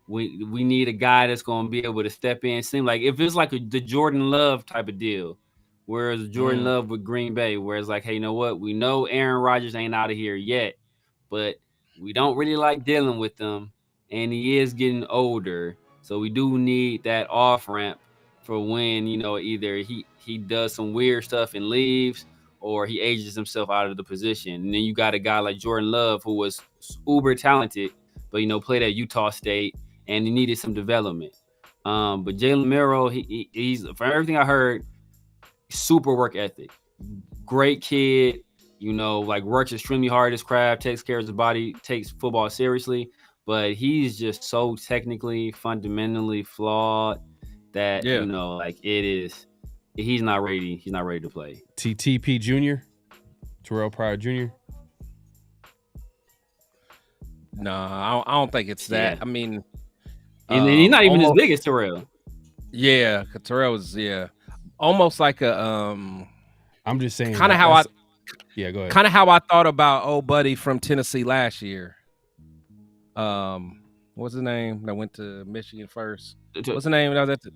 [SPEAKER 5] we need a guy that's going to be able to step in. Seem like if it's like the Jordan Love type of deal, whereas Jordan Love with Green Bay, where it's like, hey, we know Aaron Rodgers ain't out of here yet, but we don't really like dealing with him, and he is getting older, so we do need that off ramp for when either he does some weird stuff and leaves, or he ages himself out of the position. And then you got a guy like Jordan Love, who was uber talented, but played at Utah State, and he needed some development. But Jalen Milroe, he's, from everything I heard, super work ethic, great kid. Works extremely hard at his craft, takes care of his body, takes football seriously. But he's just so technically, fundamentally flawed that it is. He's not ready. He's not ready to play.
[SPEAKER 3] TP Jr., Terrell Pryor Jr.
[SPEAKER 8] No, I don't think it's that.
[SPEAKER 5] Yeah.
[SPEAKER 8] I mean,
[SPEAKER 5] and he's not even as big as Terrell.
[SPEAKER 8] Yeah, Terrell was almost like a
[SPEAKER 3] I'm just saying,
[SPEAKER 8] kind of
[SPEAKER 3] go ahead.
[SPEAKER 8] Kind of how I thought about old buddy from Tennessee last year. What's his name? That went to Michigan first. What's the name? That was at the...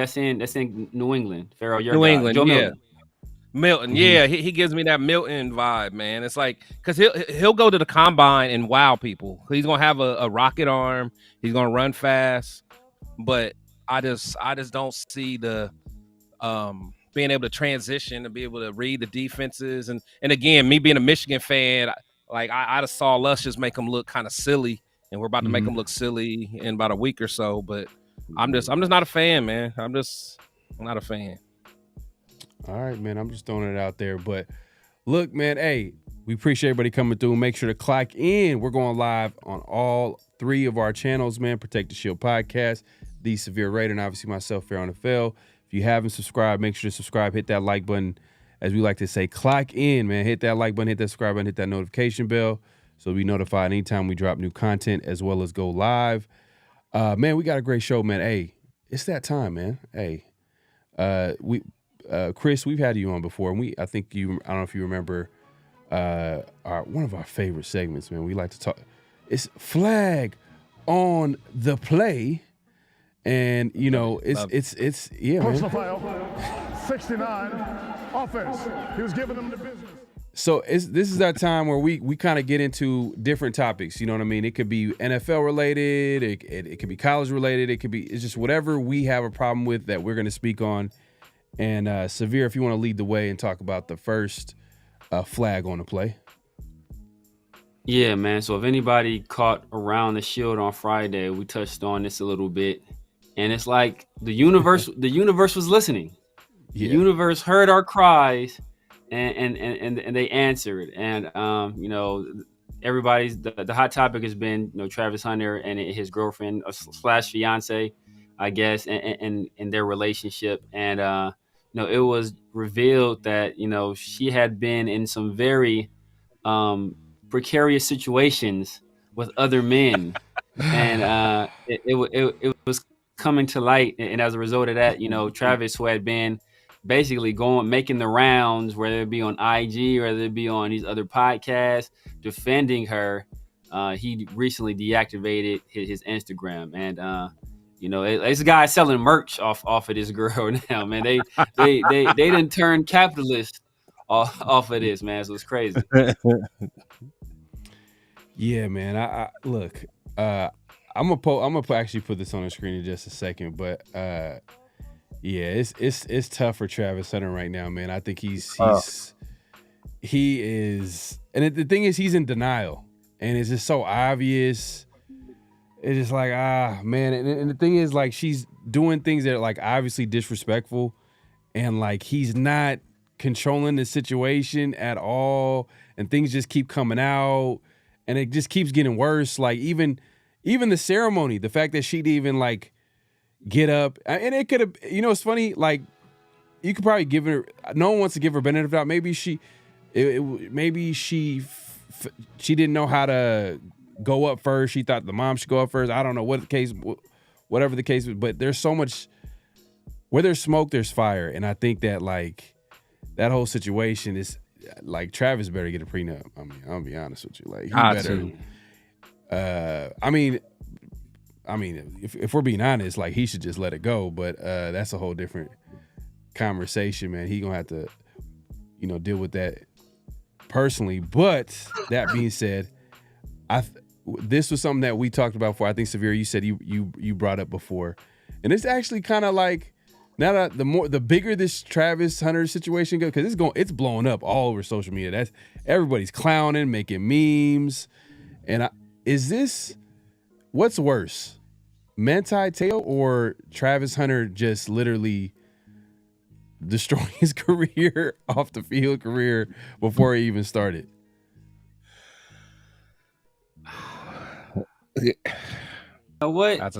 [SPEAKER 5] That's in New England. Pharaoh,
[SPEAKER 8] New England,
[SPEAKER 5] Joe
[SPEAKER 8] yeah.
[SPEAKER 5] Milton.
[SPEAKER 8] Milton, yeah, he gives me that Milton vibe, man. It's like, because he'll go to the combine and wow people. He's gonna have a rocket arm. He's gonna run fast, but I just don't see the being able to transition and be able to read the defenses. And again, me being a Michigan fan, I just saw us just make them look kind of silly, and we're about to make them look silly in about a week or so. But I'm just not a fan, man. I'm not a fan.
[SPEAKER 3] All right, man. I'm just throwing it out there. But look, man, hey, we appreciate everybody coming through. Make sure to clock in. We're going live on all 3 of our channels, man. Protect the Shield Podcast, The Severe Raider, and obviously myself, PharoahNFL. If you haven't subscribed, make sure to subscribe. Hit that like button. As we like to say, clock in, man. Hit that like button, hit that subscribe button, hit that notification bell so be notified anytime we drop new content as well as go live. Man, we got a great show, man. Hey, it's that time, man. Hey, Chris, we've had you on before, and I don't know if you remember one of our favorite segments, man. We like to talk. It's Flag on the Play, and it's yeah, man.
[SPEAKER 9] Personal foul, 69, offense. He was giving them the business.
[SPEAKER 3] So this is our time where we kind of get into different topics. You know what I mean? It could be NFL related. It could be college related. It's just whatever we have a problem with that we're going to speak on. And Severe, if you want to lead the way and talk about the first flag on the play.
[SPEAKER 5] Yeah, man. So if anybody caught Around the Shield on Friday, we touched on this a little bit, and it's like the universe was listening.
[SPEAKER 3] Yeah.
[SPEAKER 5] The universe heard our cries, and they answered. And everybody's the hot topic has been Travis Hunter and his girlfriend / fiance, I guess, and their relationship. And it was revealed that she had been in some very precarious situations with other men, and it was coming to light. And as a result of that, Travis, who had been basically making the rounds, whether it be on IG, whether it be on these other podcasts, defending her, he recently deactivated his Instagram. And it's a guy selling merch off of this girl now, man. They didn't turn capitalist off of this, man. So it's crazy.
[SPEAKER 3] Yeah, man. I look. I'm gonna actually put this on the screen in just a second, but yeah, it's tough for Travis Hunter right now, man. I think he is, and the thing is, he's in denial, and it's just so obvious. It's just like, man, and the thing is, like, she's doing things that are like obviously disrespectful, and like he's not controlling the situation at all, and things just keep coming out, and it just keeps getting worse. Like even the ceremony, the fact that she'd even like get up, and it could have, it's funny, like you could probably give her, no one wants to give her benefit of the doubt. Maybe she didn't know how to go up first. She thought the mom should go up first. I don't know whatever the case was, but there's so much, where there's smoke, there's fire. And I think that like that whole situation is like, Travis better get a prenup. I mean, I'll be honest with you. Like he better. I mean, if we're being honest, like he should just let it go. But that's a whole different conversation, man. He gonna have to, deal with that personally. But that being said, this was something that we talked about before. I think, Severe, you said you brought up before, and it's actually kind of like, now that the bigger this Travis Hunter situation goes, because it's blowing up all over social media. That's everybody's clowning, making memes, and what's worse, Manti Te'o or Travis Hunter just literally destroying his career, off the field career, before he even started?
[SPEAKER 5] What?
[SPEAKER 8] That's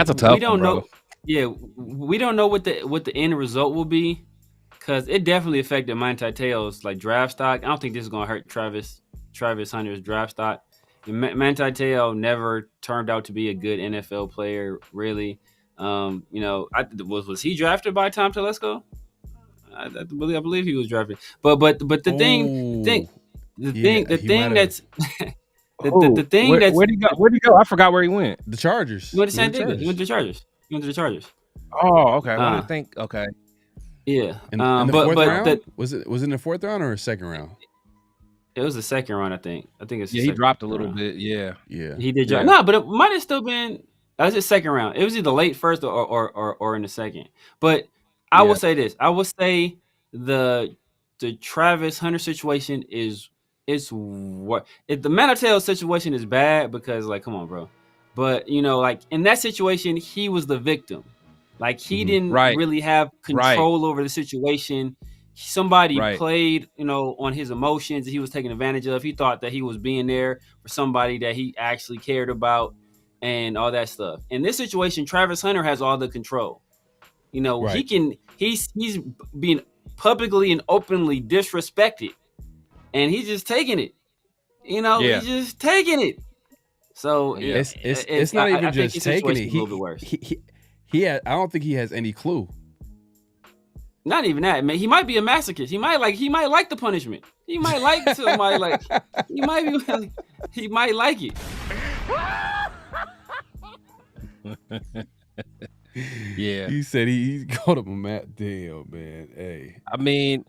[SPEAKER 8] a tough.
[SPEAKER 5] We don't
[SPEAKER 8] one, bro.
[SPEAKER 5] know. Yeah, we don't know what the end result will be, because it definitely affected Manti Te'o's like draft stock. I don't think this is gonna hurt Travis Hunter's draft stock. Manti Te'o never turned out to be a good NFL player, really. Was he drafted by Tom Telesco? I believe he was drafted. But the thing that's
[SPEAKER 8] where'd he go? Where'd he go? I forgot where he went.
[SPEAKER 3] The Chargers.
[SPEAKER 5] He went to San Diego. He went to the Chargers.
[SPEAKER 8] Oh, okay. I think okay.
[SPEAKER 5] Yeah.
[SPEAKER 3] In the fourth round? Was it in the fourth round or a second round?
[SPEAKER 5] It was the second round, I think.
[SPEAKER 8] He dropped a little bit. Yeah.
[SPEAKER 5] He did drop. No, but it might have still been. That was his second round. It was either late first or in the second. But I will say this. I will say the Travis Hunter situation is what the Manti Te'o situation is bad, because like, come on, bro. But like in that situation, he was the victim. Like he didn't really have control over the situation. Somebody played, on his emotions that he was taking advantage of. He thought that he was being there for somebody that he actually cared about and all that stuff. In this situation, Travis Hunter has all the control. He's being publicly and openly disrespected, and he's just taking it. He's just taking it. So
[SPEAKER 3] it's not even just taking it.
[SPEAKER 5] A little bit worse.
[SPEAKER 3] I don't think he has any clue.
[SPEAKER 5] Not even that, man. He might be a masochist. He might like the punishment. He might like somebody like. He might like it.
[SPEAKER 8] Yeah.
[SPEAKER 3] He said he called him a Matt. Damn, man. Hey.
[SPEAKER 8] I mean,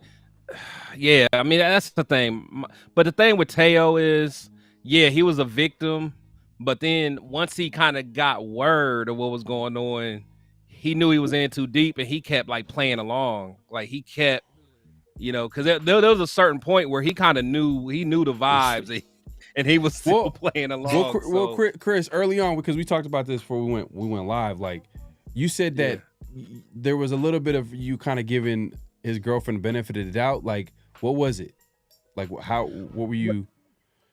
[SPEAKER 8] that's the thing. But the thing with Te'o is, he was a victim. But then once he kind of got word of what was going on, he knew he was in too deep, and he kept like playing along. Like he kept, because there was a certain point where he kind of knew the vibes, and he was still playing along.
[SPEAKER 3] Well, Chris, early on, because we talked about this before we went live. Like you said that there was a little bit of you kind of giving his girlfriend benefit of the doubt? Like, what was it? Like, what were you?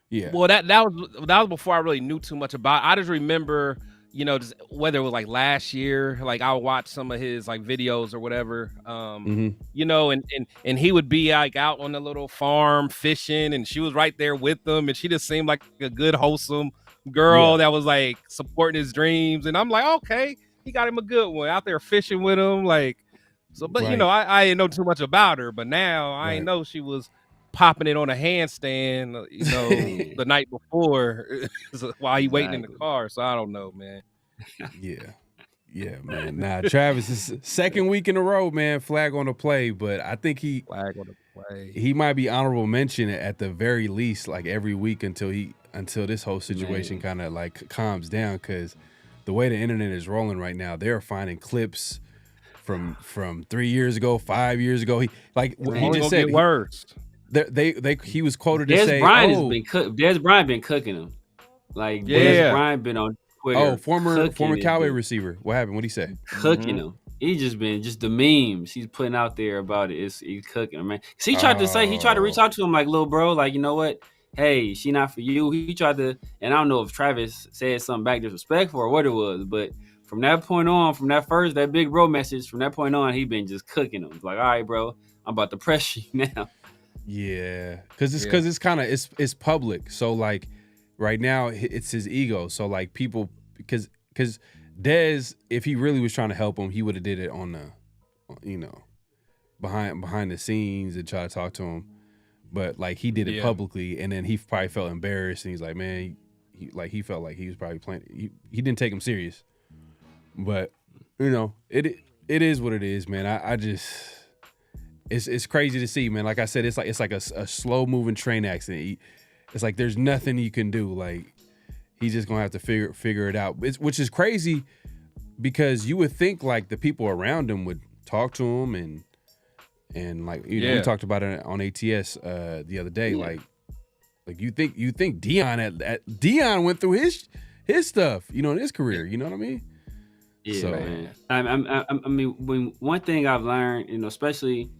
[SPEAKER 3] Yeah.
[SPEAKER 8] Well, that was before I really knew too much about it. I just remember, just whether it was like last year, like I would watch some of his like videos or whatever, and he would be like out on the little farm fishing, and she was right there with them, and she just seemed like a good, wholesome girl that was like supporting his dreams. And I'm like, okay, he got him a good one out there fishing with him, like. So, but I didn't know too much about her, but now I didn't know she was popping it on a handstand, the night before while he waiting in the car. So I don't know, man.
[SPEAKER 3] Yeah, man. Nah, Travis is second week in a row, man. Flag on the play, but I think he might be honorable mention at the very least, like every week until this whole situation kind of like calms down. Because the way the internet is rolling right now, they're finding clips from 3 years ago, 5 years ago. He just said
[SPEAKER 8] worse.
[SPEAKER 3] He was quoted
[SPEAKER 5] to
[SPEAKER 3] say,
[SPEAKER 5] Dez Bryant been cooking him. Like Dez Bryant been on Twitter.
[SPEAKER 3] Oh, former Cowboy receiver. What happened? What'd he say?
[SPEAKER 5] Cooking him. He just been the memes he's putting out there about it. He's cooking him, man. Cause he tried to reach out to him like, little bro, like, you know what? Hey, she not for you. He tried to, and I don't know if Travis said something back disrespectful or what it was, but from that point on, that big bro message, from that point on, he been just cooking him. Like, all right, bro, I'm about to press you now.
[SPEAKER 3] Yeah, because it's kind of it's public. So like right now it's his ego. So like people because Dez, if he really was trying to help him, he would have did it on the behind the scenes and try to talk to him. But like he did it publicly, and then he probably felt embarrassed, and he's like, man, he felt like he was probably playing. He didn't take him serious. But it is what it is, man. I just. It's crazy to see, man. Like I said, it's like a slow moving train accident. It's like there's nothing you can do. Like he's just gonna have to figure it out. Which is crazy because you would think like the people around him would talk to him and like we talked about it on ATS the other day. Yeah. Like you think Dion went through his stuff, in his career. You know what I mean?
[SPEAKER 5] Yeah, so, man. I mean, when one thing I've learned, especially.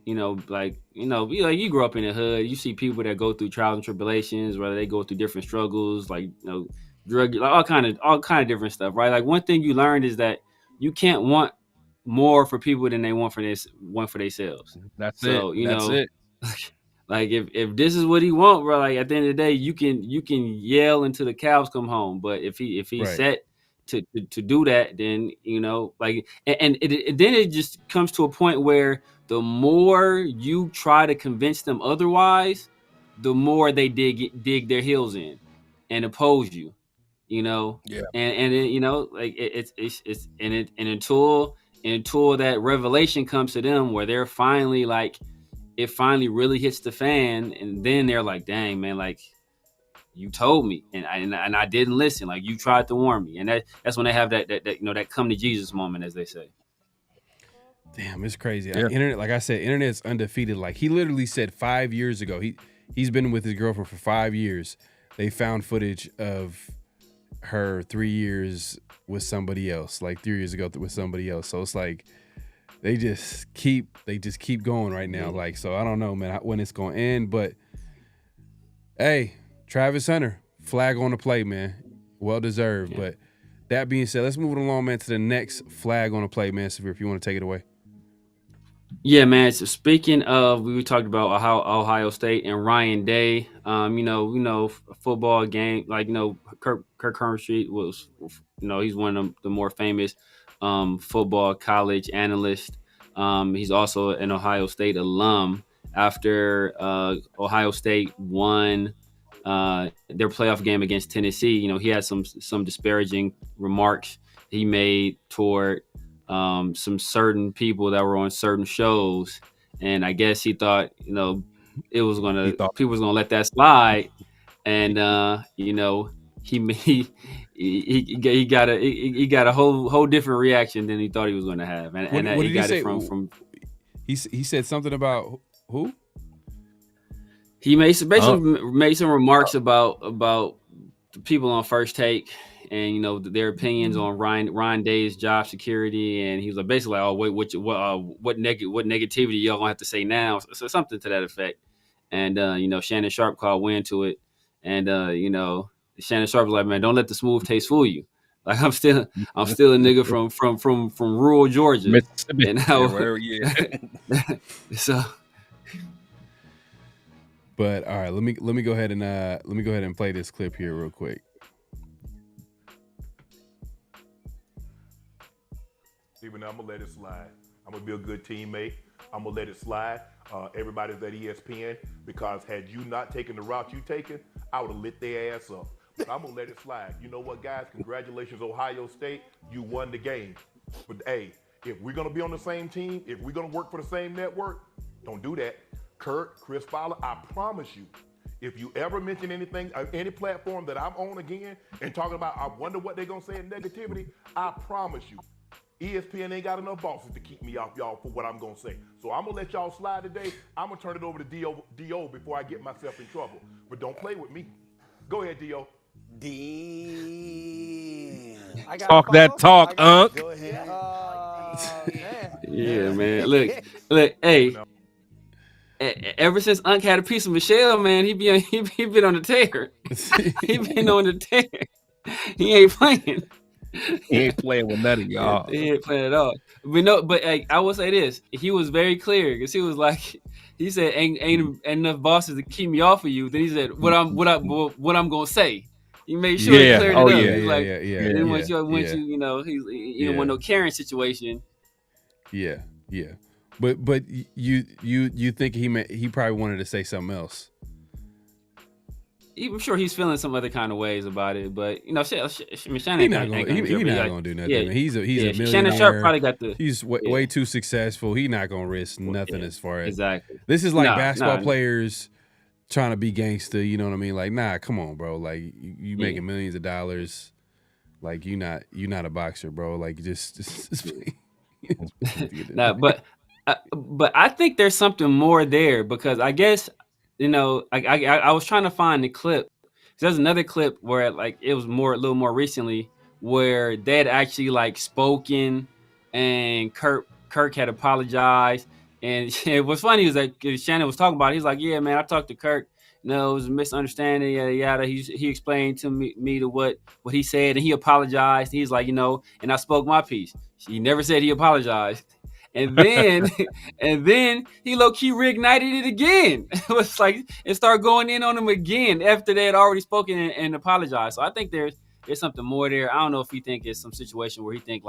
[SPEAKER 5] You grow up in the hood, you see people that go through trials and tribulations, whether they go through different struggles, like, drug, like all kind of different stuff, right? Like one thing you learned is that you can't want more for people than they want for themselves.
[SPEAKER 8] That's it.
[SPEAKER 5] Like if this is what he want, bro, like at the end of the day, you can yell until the cows come home, but if he's set to do that, then then it just comes to a point where the more you try to convince them otherwise, the more they dig their heels in and oppose you, and until that revelation comes to them where they're finally like, it finally really hits the fan, and then they're like, dang, man, like you told me and I didn't listen. Like you tried to warn me, and that's when they have that come to Jesus moment, as they say.
[SPEAKER 3] Damn, it's crazy. Yeah. Internet, like I said, internet's undefeated. Like he literally said 5 years ago, he's been with his girlfriend for 5 years. They found footage of her 3 years with somebody else, like 3 years ago with somebody else. So it's like they just keep going right now. Like, so I don't know, man, when it's gonna end. But hey, Travis Hunter, flag on the play, man. Well deserved. Yeah. But that being said, let's move it along, man, to the next flag on the play, man. Severe, if you want to take it away.
[SPEAKER 5] Yeah, man. So speaking of, we talked about Ohio State and Ryan Day. A football game, like Kirk Herbstreit was, he's one of the more famous football college analysts. He's also an Ohio State alum. After Ohio State won their playoff game against Tennessee, he had some disparaging remarks he made toward some certain people that were on certain shows, and I guess he thought people was gonna let that slide, and he got a whole different reaction than he thought he was going to have, and
[SPEAKER 3] what
[SPEAKER 5] he got it from.
[SPEAKER 3] He said something about who?
[SPEAKER 5] He made some remarks about the people on First Take. and their opinions on Ryan Day's job security, and he was like basically like, oh wait, what negativity y'all gonna have to say now, so something to that effect. And Shannon Sharpe called Win to it, and Shannon Sharpe was like, man, don't let the smooth taste fool you. Like I'm still a nigga from rural Georgia,
[SPEAKER 8] Mississippi.
[SPEAKER 5] and how so.
[SPEAKER 3] But all right, let me go ahead and play this clip here real quick.
[SPEAKER 10] Even though I'm gonna let it slide. I'm gonna be a good teammate. I'm gonna let it slide. Everybody's at ESPN because had you not taken the route you taken, I would have lit their ass up. But I'm gonna let it slide. You know what, guys? Congratulations, Ohio State. You won the game. But hey, if we're gonna be on the same team, if we're gonna work for the same network, don't do that. Kurt, Chris Fowler, I promise you, if you ever mention anything, any platform that I'm on again and talking about, I wonder what they're gonna say in negativity, I promise you, ESPN ain't got enough bosses to keep me off y'all for what I'm gonna say. So I'm gonna let y'all slide today. I'm gonna turn it over to D.O. before I get myself in trouble. But don't play with me. Go ahead, D.O.
[SPEAKER 8] Talk that talk, Unc.
[SPEAKER 11] Go ahead.
[SPEAKER 5] Yeah, man. Look, hey. Ever since Unc had a piece of Michelle, man, he been on the tear. He been on the tear. He ain't playing.
[SPEAKER 8] He ain't playing with none of y'all.
[SPEAKER 5] He ain't playing at all. But I will say this: he was very clear because he was like, he said, "Ain't enough bosses to keep me off of you." Then he said, "What I'm gonna say." He made sure he cleared it up. He's like, didn't want you, he didn't want no Karen situation.
[SPEAKER 3] Yeah. But you think he probably wanted to say something else?
[SPEAKER 5] I'm sure he's feeling some other kind of ways about it, but Shannon.
[SPEAKER 3] He's not gonna do nothing.
[SPEAKER 5] Yeah,
[SPEAKER 3] He's a millionaire.
[SPEAKER 5] Shannon Sharpe probably got the.
[SPEAKER 3] He's way too successful. He's not gonna risk nothing as far as
[SPEAKER 5] exactly.
[SPEAKER 3] This is like basketball players trying to be gangster. You know what I mean? Like, nah, come on, bro. Like you making millions of dollars. Like you're not a boxer, bro. Like just
[SPEAKER 5] nah, but I think there's something more there because I guess. I was trying to find the clip. There's another clip where it was a little more recently where they had actually spoken and Kirk had apologized. And what's funny is that Shannon was talking about it. He's like, yeah, man, I talked to Kirk. No, it was a misunderstanding, yada, yada. He explained to me to what he said and he apologized. He's like, and I spoke my piece. He never said he apologized. And then he low-key reignited it again. It was like it started going in on him again after they had already spoken and apologized. So I think there's something more there. I don't know if he think it's some situation where he think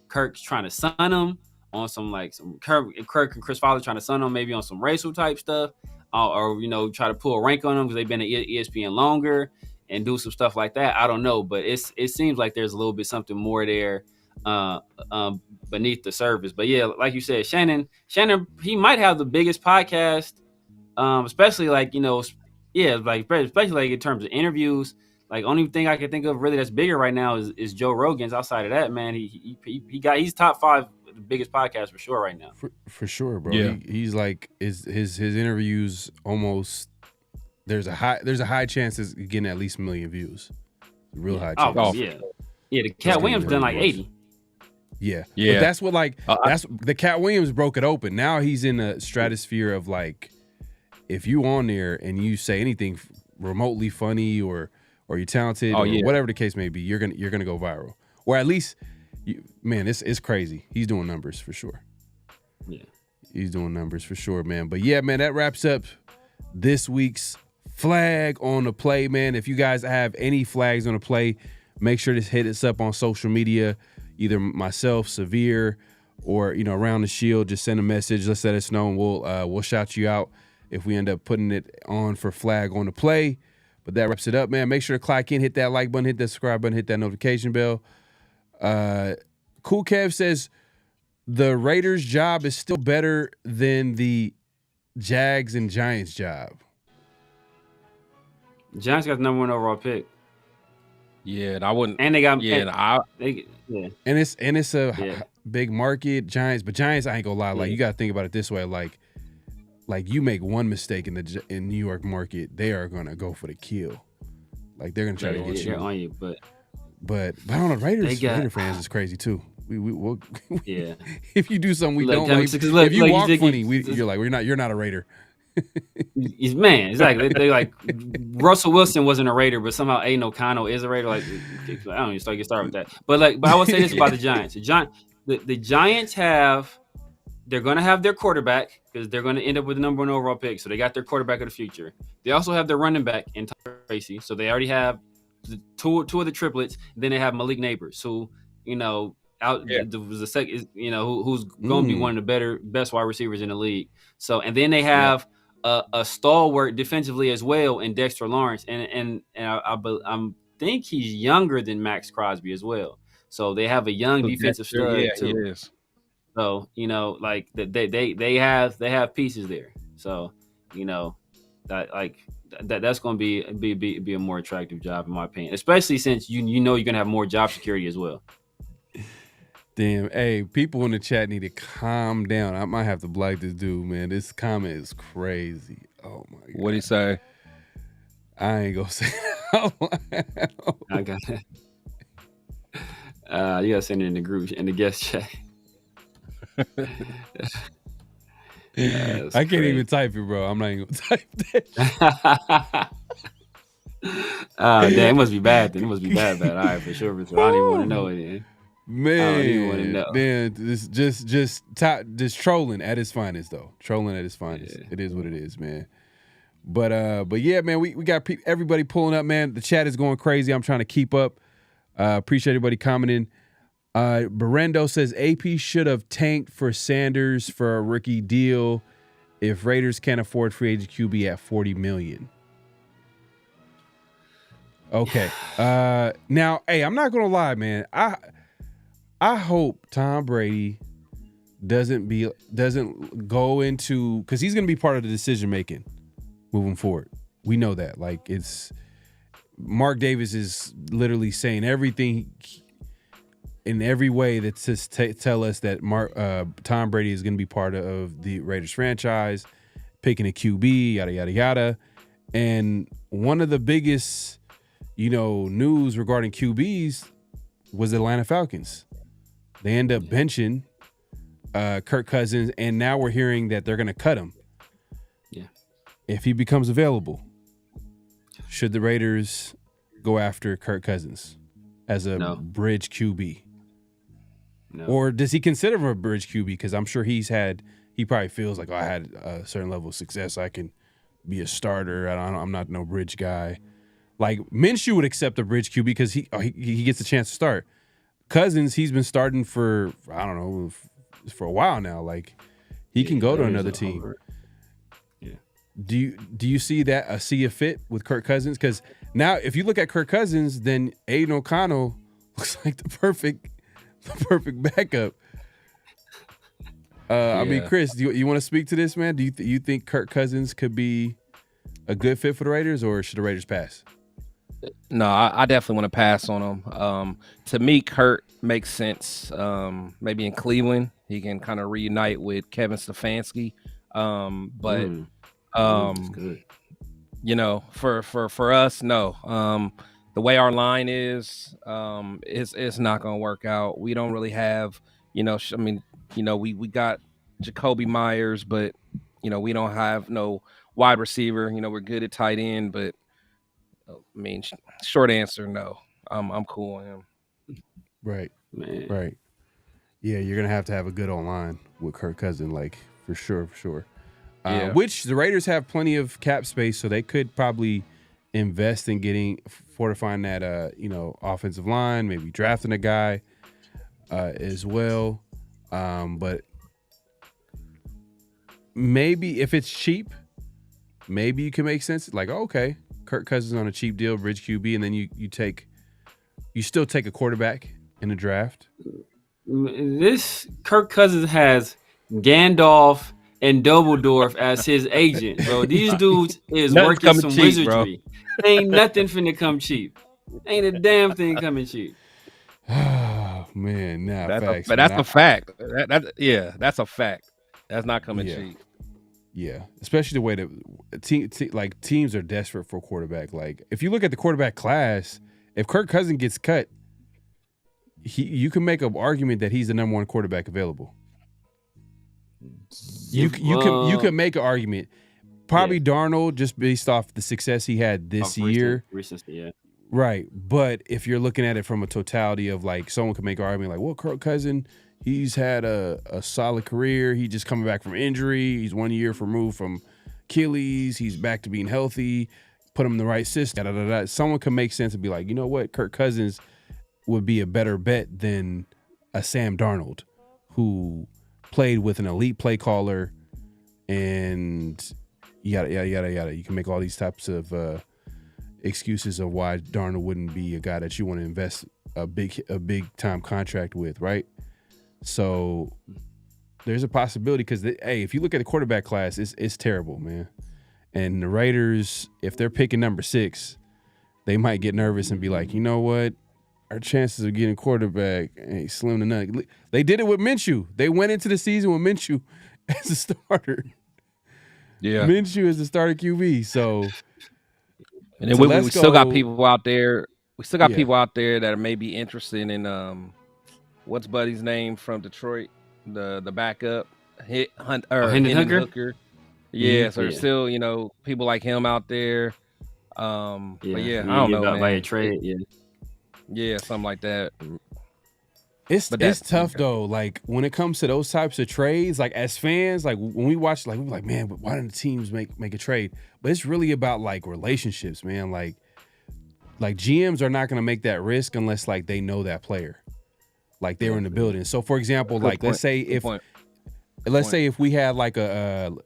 [SPEAKER 5] Kirk's trying to sun him on some Kirk and Chris Fowler trying to sun him maybe on some racial type stuff, or try to pull a rank on him because they've been at ESPN longer and do some stuff like that. I don't know, but it seems like there's a little bit something more there. Beneath the surface, but yeah, like you said, Shannon, he might have the biggest podcast, especially especially in terms of interviews. Only thing I can think of really that's bigger right now is Joe Rogan's. Outside of that, man, he's top 5 biggest podcast for sure right now.
[SPEAKER 3] For sure, bro.
[SPEAKER 8] Yeah.
[SPEAKER 3] He's like his interviews almost. There's a high chance it's getting at least 1 million views. Real high chance.
[SPEAKER 5] Oh yeah. The Cat Williams done 80.
[SPEAKER 3] Yeah. But that's what that's the Cat Williams broke it open. Now he's in a stratosphere of if you on there and you say anything remotely funny or you're talented or whatever the case may be, you're gonna go viral. Or at least, it's crazy. He's doing numbers for sure.
[SPEAKER 5] Yeah.
[SPEAKER 3] He's doing numbers for sure, man. But yeah, man, that wraps up this week's Flag on the Play, man. If you guys have any flags on the play, make sure to hit us up on social media. Either myself, Severe, or around the shield. Just send a message. Let's let us know, and we'll shout you out if we end up putting it on for Flag on the Play. But that wraps it up, man. Make sure to click in, hit that like button, hit that subscribe button, hit that notification bell. Cool Kev says the Raiders' job is still better than the Jags and Giants' job.
[SPEAKER 5] Giants got the number 1 overall pick.
[SPEAKER 8] Yeah, and I wouldn't.
[SPEAKER 5] And they got
[SPEAKER 3] And it's a big market, Giants. But Giants, I ain't gonna lie. You gotta think about it this way. You make one mistake in New York market, they are gonna go for the kill. They're gonna try to get you
[SPEAKER 5] on you. But
[SPEAKER 3] But I don't know. Raider fans is crazy too. We'll
[SPEAKER 5] Yeah.
[SPEAKER 3] If you do something we don't like, if you walk funny, you're like, you're not a Raider.
[SPEAKER 5] Man, exactly. They like Russell Wilson wasn't a Raider, but somehow Aiden O'Connell is a Raider. Like, I don't even get started with that. But I would say this about the Giants. The Giants they're going to have their quarterback because they're going to end up with the number 1 overall pick. So they got their quarterback of the future. They also have their running back in Tom Brady. So they already have two of the triplets. Then they have Malik Neighbors, who was the second, who's going to be one of the best wide receivers in the league. So and then they have a stalwart defensively as well in Dexter Lawrence, and I think he's younger than Max Crosby as well. So they have a young defensive stud too.
[SPEAKER 8] He is.
[SPEAKER 5] So they have pieces there. So that's going to be a more attractive job in my opinion, especially since you're going to have more job security as well.
[SPEAKER 3] Damn, hey, people in the chat need to calm down. I might have to block this dude, man. This comment is crazy. Oh my god.
[SPEAKER 8] What'd he say?
[SPEAKER 3] I ain't gonna say that.
[SPEAKER 5] I got it. You gotta send it in the group in the guest chat.
[SPEAKER 3] I can't even type it, bro. I'm not even gonna type that.
[SPEAKER 5] Damn, it must be bad then. It must be bad. All right, for sure. So I don't even want to know it then.
[SPEAKER 3] Man, this just trolling at its finest, though. Trolling at its finest. Yeah. It is what it is, man. But yeah, man, we got everybody pulling up, man. The chat is going crazy. I'm trying to keep up. Appreciate everybody commenting. Berendo says AP should have tanked for Sanders for a rookie deal if Raiders can't afford free agent QB at $40 million. Okay. Now, hey, I'm not gonna lie, man. I hope Tom Brady doesn't go into, because he's going to be part of the decision making moving forward. We know that. Like, it's Mark Davis is literally saying everything in every way that just tell us that Tom Brady is going to be part of the Raiders franchise, picking a QB, yada yada yada. And one of the biggest, news regarding QBs was the Atlanta Falcons. They end up benching Kirk Cousins, and now we're hearing that they're going to cut him.
[SPEAKER 5] Yeah.
[SPEAKER 3] If he becomes available, should the Raiders go after Kirk Cousins as a bridge QB?
[SPEAKER 5] No.
[SPEAKER 3] Or does he consider him a bridge QB? Because I'm sure he probably feels like, I had a certain level of success. I can be a starter. I'm not no bridge guy. Like Minshew would accept a bridge QB because he gets a chance to start. Cousins, he's been starting for, I don't know, for a while now. Like, he can go to another team.
[SPEAKER 5] Yeah.
[SPEAKER 3] Do you see a fit with Kirk Cousins? Because now, if you look at Kirk Cousins, then Aiden O'Connell looks like the perfect backup. I mean, Chris, do you want to speak to this, man? Do you think Kirk Cousins could be a good fit for the Raiders, or should the Raiders pass?
[SPEAKER 8] No, I definitely want to pass on him. To me, Kurt makes sense. Maybe in Cleveland, he can kind of reunite with Kevin Stefanski. But
[SPEAKER 5] good.
[SPEAKER 8] For us, no. The way our line is, it's not going to work out. We don't really have, we got Jacoby Myers, but we don't have no wide receiver. We're good at tight end, but short answer, no. I'm cool on him.
[SPEAKER 3] Right.
[SPEAKER 5] Man.
[SPEAKER 3] Right. Yeah, you're gonna have to have a good online with Kirk Cousins, like for sure.
[SPEAKER 8] Yeah.
[SPEAKER 3] Which the Raiders have plenty of cap space, so they could probably invest in fortifying that offensive line, maybe drafting a guy as well. But maybe if it's cheap, maybe you can make sense. Like, okay, Kirk Cousins on a cheap deal, bridge QB, and then you still take a quarterback in the draft.
[SPEAKER 5] This Kirk Cousins has Gandalf and Dumbledore as his agent, bro. These dudes is working some cheap, wizardry. Ain't nothing finna come cheap. Ain't a damn thing coming cheap.
[SPEAKER 3] Oh man, facts.
[SPEAKER 8] But that's a fact. That's a fact. That's not coming cheap.
[SPEAKER 3] Yeah, especially the way that teams are desperate for a quarterback. Like, if you look at the quarterback class, if Kirk Cousins gets cut, you can make an argument that he's the number one quarterback available. You can make an argument. Probably Darnold, just based off the success he had this year.
[SPEAKER 5] Recency, yeah.
[SPEAKER 3] Right. But if you're looking at it from a totality of like someone could make an argument like, well, Kirk Cousins, he's had a solid career. He just coming back from injury. He's 1 year removed from Achilles. He's back to being healthy. Put him in the right system. Someone can make sense and be like, you know what? Kirk Cousins would be a better bet than a Sam Darnold who played with an elite play caller and yada, yada, yada, yada. You can make all these types of excuses of why Darnold wouldn't be a guy that you want to invest a big time contract with, right? So there's a possibility because, hey, if you look at the quarterback class, it's terrible, man. And the Raiders, if they're picking number 6, they might get nervous and be like, you know what? Our chances of getting quarterback ain't slim to none. They did it with Minshew. They went into the season with Minshew as a starter.
[SPEAKER 8] Yeah,
[SPEAKER 3] Minshew is the starter QB. So,
[SPEAKER 8] and then we still got people out there. We still got people out there that are maybe interested in what's Buddy's name from Detroit, the backup, Hendon Hooker. Yeah, so there's still people like him out there. But I don't know, man.
[SPEAKER 5] By a trade,
[SPEAKER 8] yeah, something like that.
[SPEAKER 3] It's tough though. Like when it comes to those types of trades, like as fans, like when we watch, like we're like, man, but why don't the teams make a trade? But it's really about like relationships, man. Like GMs are not going to make that risk unless like they know that player, like they were in the building. So for example, like let's say if we had like a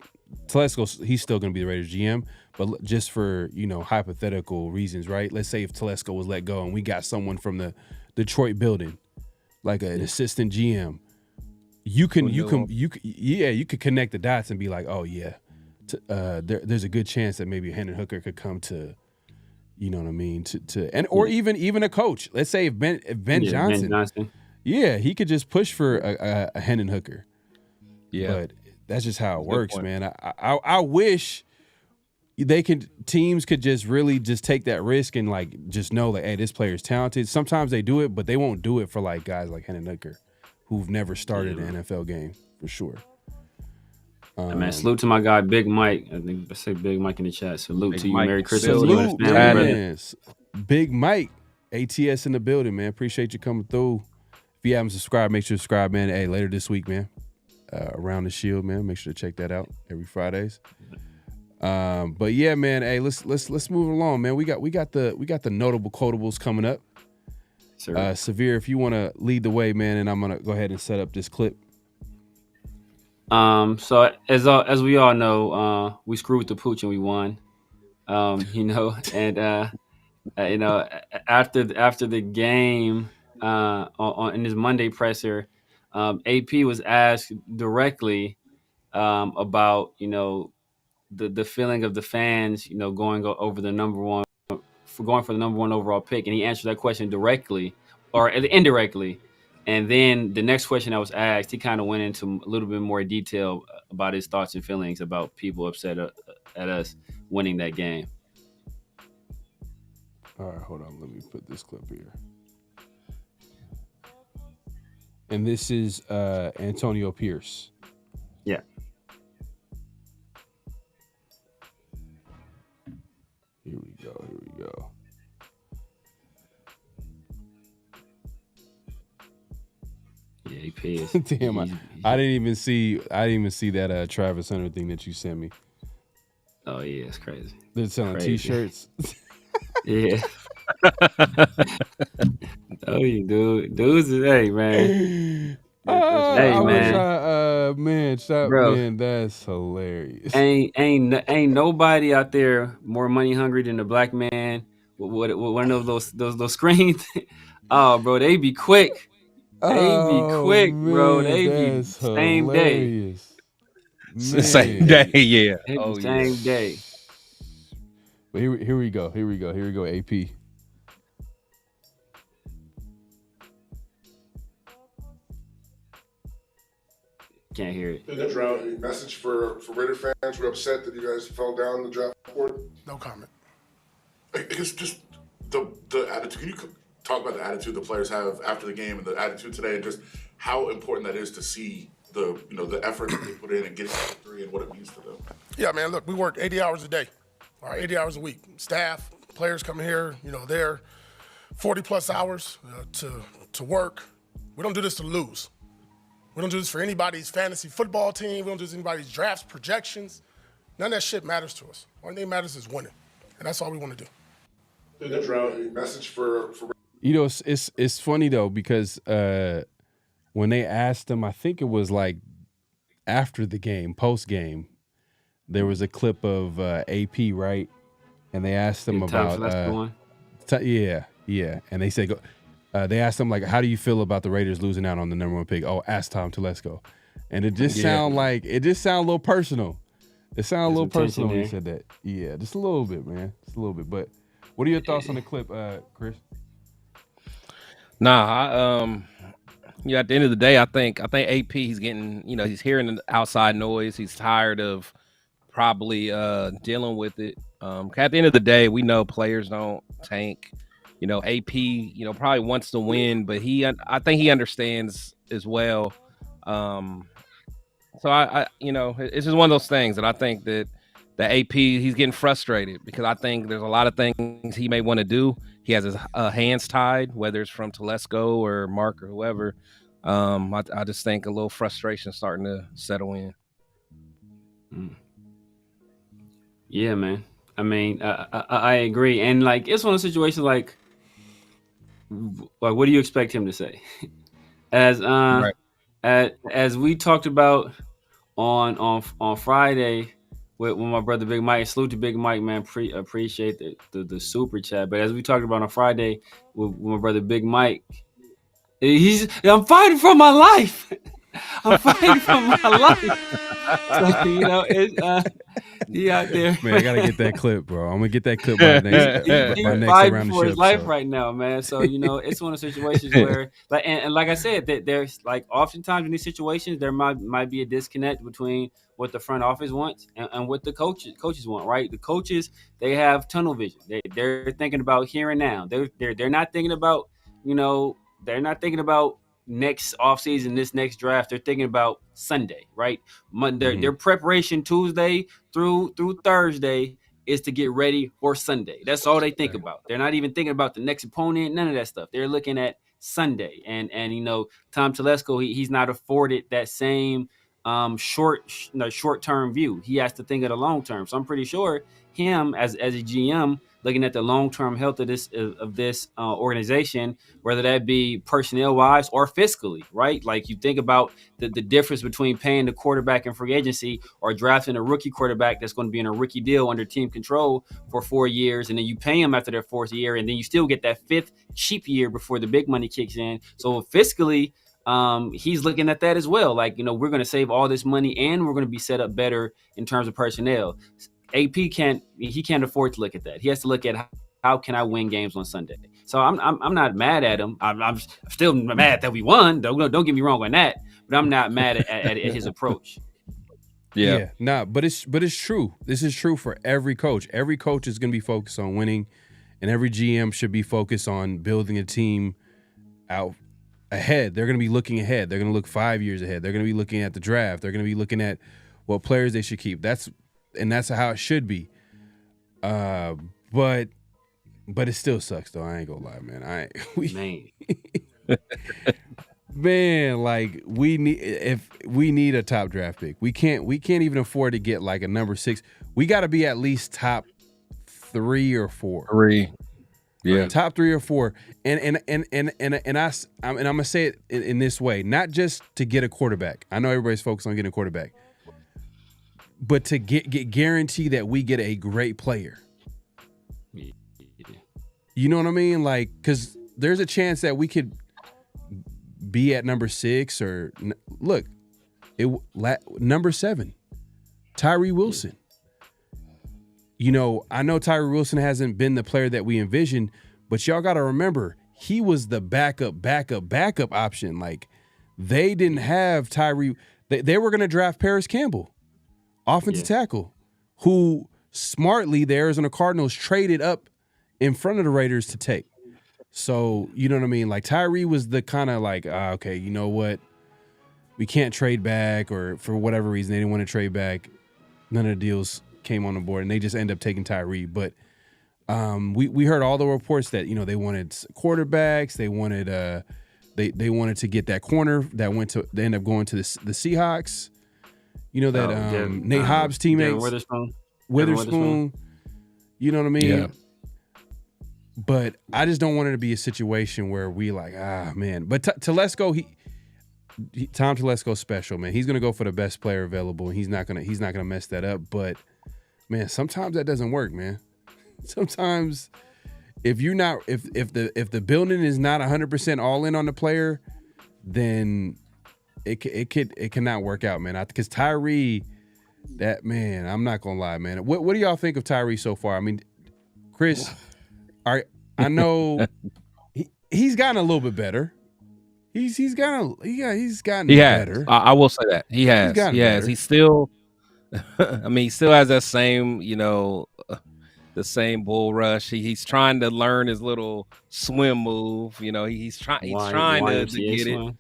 [SPEAKER 3] Telesco, he's still going to be the Raiders GM, but just for hypothetical reasons, right? Let's say if Telesco was let go and we got someone from the Detroit building, like an assistant GM, you could connect the dots and be like, oh yeah, there's a good chance that maybe Hendon Hooker could come to, you know what I mean, or even a coach. Let's say if Ben Johnson, he could just push for a Hendon Hooker. Yeah, but that's just how it works, man. I wish teams could just really just take that risk and like just know like, hey, this player is talented. Sometimes they do it, but they won't do it for like guys like Hendon Hooker who've never started an NFL game for sure.
[SPEAKER 5] Man, salute to my guy Big Mike. I think I say Big Mike in the chat. Salute to you,
[SPEAKER 8] Mike.
[SPEAKER 5] Merry Christmas.
[SPEAKER 3] Salute, man. Big Mike, ATS in the building, man. Appreciate you coming through. If you haven't subscribed, make sure to subscribe, man. Hey, later this week, man. Around the Shield, man. Make sure to check that out every Fridays. But yeah, man. Hey, let's move along, man. We got the notable quotables coming up. Sure. Severe, if you want to lead the way, man, and I'm gonna go ahead and set up this clip.
[SPEAKER 5] So as we all know, we screwed the pooch and we won. And after the game, in his Monday presser. AP was asked directly about the feeling of the fans going over the number one overall pick, and he answered that question directly or indirectly. And then the next question I was asked, he kind of went into a little bit more detail about his thoughts and feelings about people upset at us winning that game.
[SPEAKER 3] All right, hold on, let me put this clip here. And this is Antonio Pierce.
[SPEAKER 5] Yeah.
[SPEAKER 3] Here we go.
[SPEAKER 5] Yeah, he pays.
[SPEAKER 3] Damn, I didn't even see that Travis Hunter thing that you sent me.
[SPEAKER 5] Oh yeah, it's crazy.
[SPEAKER 3] They're selling T-shirts.
[SPEAKER 5] Yeah. Oh, you dudes, hey man.
[SPEAKER 3] Man, that's hilarious.
[SPEAKER 5] Ain't nobody out there more money hungry than the black man. What one of those screens? Oh, bro, they be quick. Bro. They be same day.
[SPEAKER 8] Same day, yeah.
[SPEAKER 5] Same day.
[SPEAKER 3] But here we go, AP.
[SPEAKER 5] Can't hear it.
[SPEAKER 11] The draft message for Raider fans who are upset that you guys fell down the draft board.
[SPEAKER 9] No comment.
[SPEAKER 11] I guess just the attitude. talk about the attitude the players have after the game and the attitude today, and just how important that is to see the effort that they put in and getting to 3 and what it means to them.
[SPEAKER 9] Yeah, man, look, we work 80 hours a day, or 80 hours a week. Staff, players come here, they're 40-plus hours to work. We don't do this to lose. We don't do this for anybody's fantasy football team. We don't do this for anybody's drafts, projections. None of that shit matters to us. Only thing that matters is winning, and that's all we want to do.
[SPEAKER 11] That's right. Message for
[SPEAKER 3] it's funny though, because when they asked him, I think it was like after the game, post game, there was a clip of AP, right? And they asked him about and they said they asked him like, how do you feel about the Raiders losing out on the number 1 pick? Oh, ask Tom Telesco. And it just sound a little personal. It sounded a little personal when he said that. Yeah, just a little bit, man. Just a little bit. But what are your thoughts on the clip, Chris?
[SPEAKER 8] Nah, at the end of the day, I think AP, he's getting, he's hearing the outside noise. He's tired of probably dealing with it. At the end of the day, we know players don't tank. AP, probably wants to win, but I think he understands as well. So I it's just one of those things that I think that the AP, he's getting frustrated because I think there's a lot of things he may want to do. He has his hands tied, whether it's from Telesco or Mark or whoever. I just think a little frustration starting to settle in.
[SPEAKER 5] Yeah, man. I mean, I agree. And like, it's one of those situations like what do you expect him to say? As we talked about on Friday with my brother Big Mike, salute to Big Mike, man. Appreciate the super chat. But as we talked about on Friday with my brother Big Mike, I'm fighting for my life. I'm fighting for my life. So, he out there.
[SPEAKER 3] Man, I gotta get that clip, bro. I'm gonna get that clip by next
[SPEAKER 5] fighting for his life right now, man. So it's one of the situations where, like I said, that there's like oftentimes in these situations there might be a disconnect between what the front office wants and what the coaches want, right? The coaches, they have tunnel vision. They're thinking about here and now. They're not thinking about they're not thinking about next offseason, this next draft. They're thinking about Sunday, right? Their preparation Tuesday through Thursday is to get ready for Sunday. That's all they think about. They're not even thinking about the next opponent, none of that stuff. They're looking at Sunday. And Tom Telesco, he's not afforded that same short-term view. He has to think of the long term. So I'm pretty sure him as a GM looking at the long-term health of this organization, whether that be personnel-wise or fiscally, right? Like you think about the difference between paying the quarterback in free agency or drafting a rookie quarterback that's going to be in a rookie deal under team control for 4 years, and then you pay him after their 4th year, and then you still get that 5th cheap year before the big money kicks in. So fiscally, he's looking at that as well. Like, we're going to save all this money and we're going to be set up better in terms of personnel. AP can't afford to look at that. He has to look at how can I win games on Sunday. So I'm not mad at him. I'm still mad that we won. Don't get me wrong on that, but I'm not mad at his approach.
[SPEAKER 3] Yeah. But it's true. This is true for every coach. Every coach is going to be focused on winning, and every GM should be focused on building a team out ahead. They're going to be looking ahead. They're going to look 5 years ahead. They're going to be looking at the draft. They're going to be looking at what players they should keep. That's how it should be. But it still sucks though. I ain't gonna lie, man. Man, like we need a top draft pick. We can't even afford to get like a number 6. We got to be at least top 3 or 4.
[SPEAKER 8] 3. Yeah.
[SPEAKER 3] Top 3 or 4. And I'm gonna say it in this way, not just to get a quarterback. I know everybody's focused on getting a quarterback, but to get guarantee that we get a great player. You know what I mean? Like, because there's a chance that we could be at number 6 or look, number 7, Tyree Wilson. I know Tyree Wilson hasn't been the player that we envisioned, but y'all got to remember he was the backup option. Like, they didn't have Tyree. They were going to draft Paris Campbell, offensive tackle, who smartly the Arizona Cardinals traded up in front of the Raiders to take. So, you know what I mean? Like Tyree was the kind of like, okay, you know what? We can't trade back, or for whatever reason, they didn't want to trade back. None of the deals came on the board, and they just end up taking Tyree. But we heard all the reports that, you know, they wanted quarterbacks. They wanted they wanted to get that corner that they ended up going to the Seahawks. You know, that Nate Hobbs teammates. Witherspoon. You know what I mean?
[SPEAKER 8] Yeah.
[SPEAKER 3] But I just don't want it to be a situation where we like, man. But Telesco, Tom Telesco's special, man. He's gonna go for the best player available, and he's not gonna mess that up. But man, sometimes that doesn't work, man. Sometimes if the building is not 100% all in on the player, then it cannot work out, man. Because Tyree, that man, I'm not gonna lie, man. What do y'all think of Tyree so far? I mean, Chris, I know he's gotten a little bit better. He's gotten better.
[SPEAKER 8] I will say that he has. He's still. I mean, he still has that same, you know, the same bull rush. He's trying to learn his little swim move. You know, he's trying to get it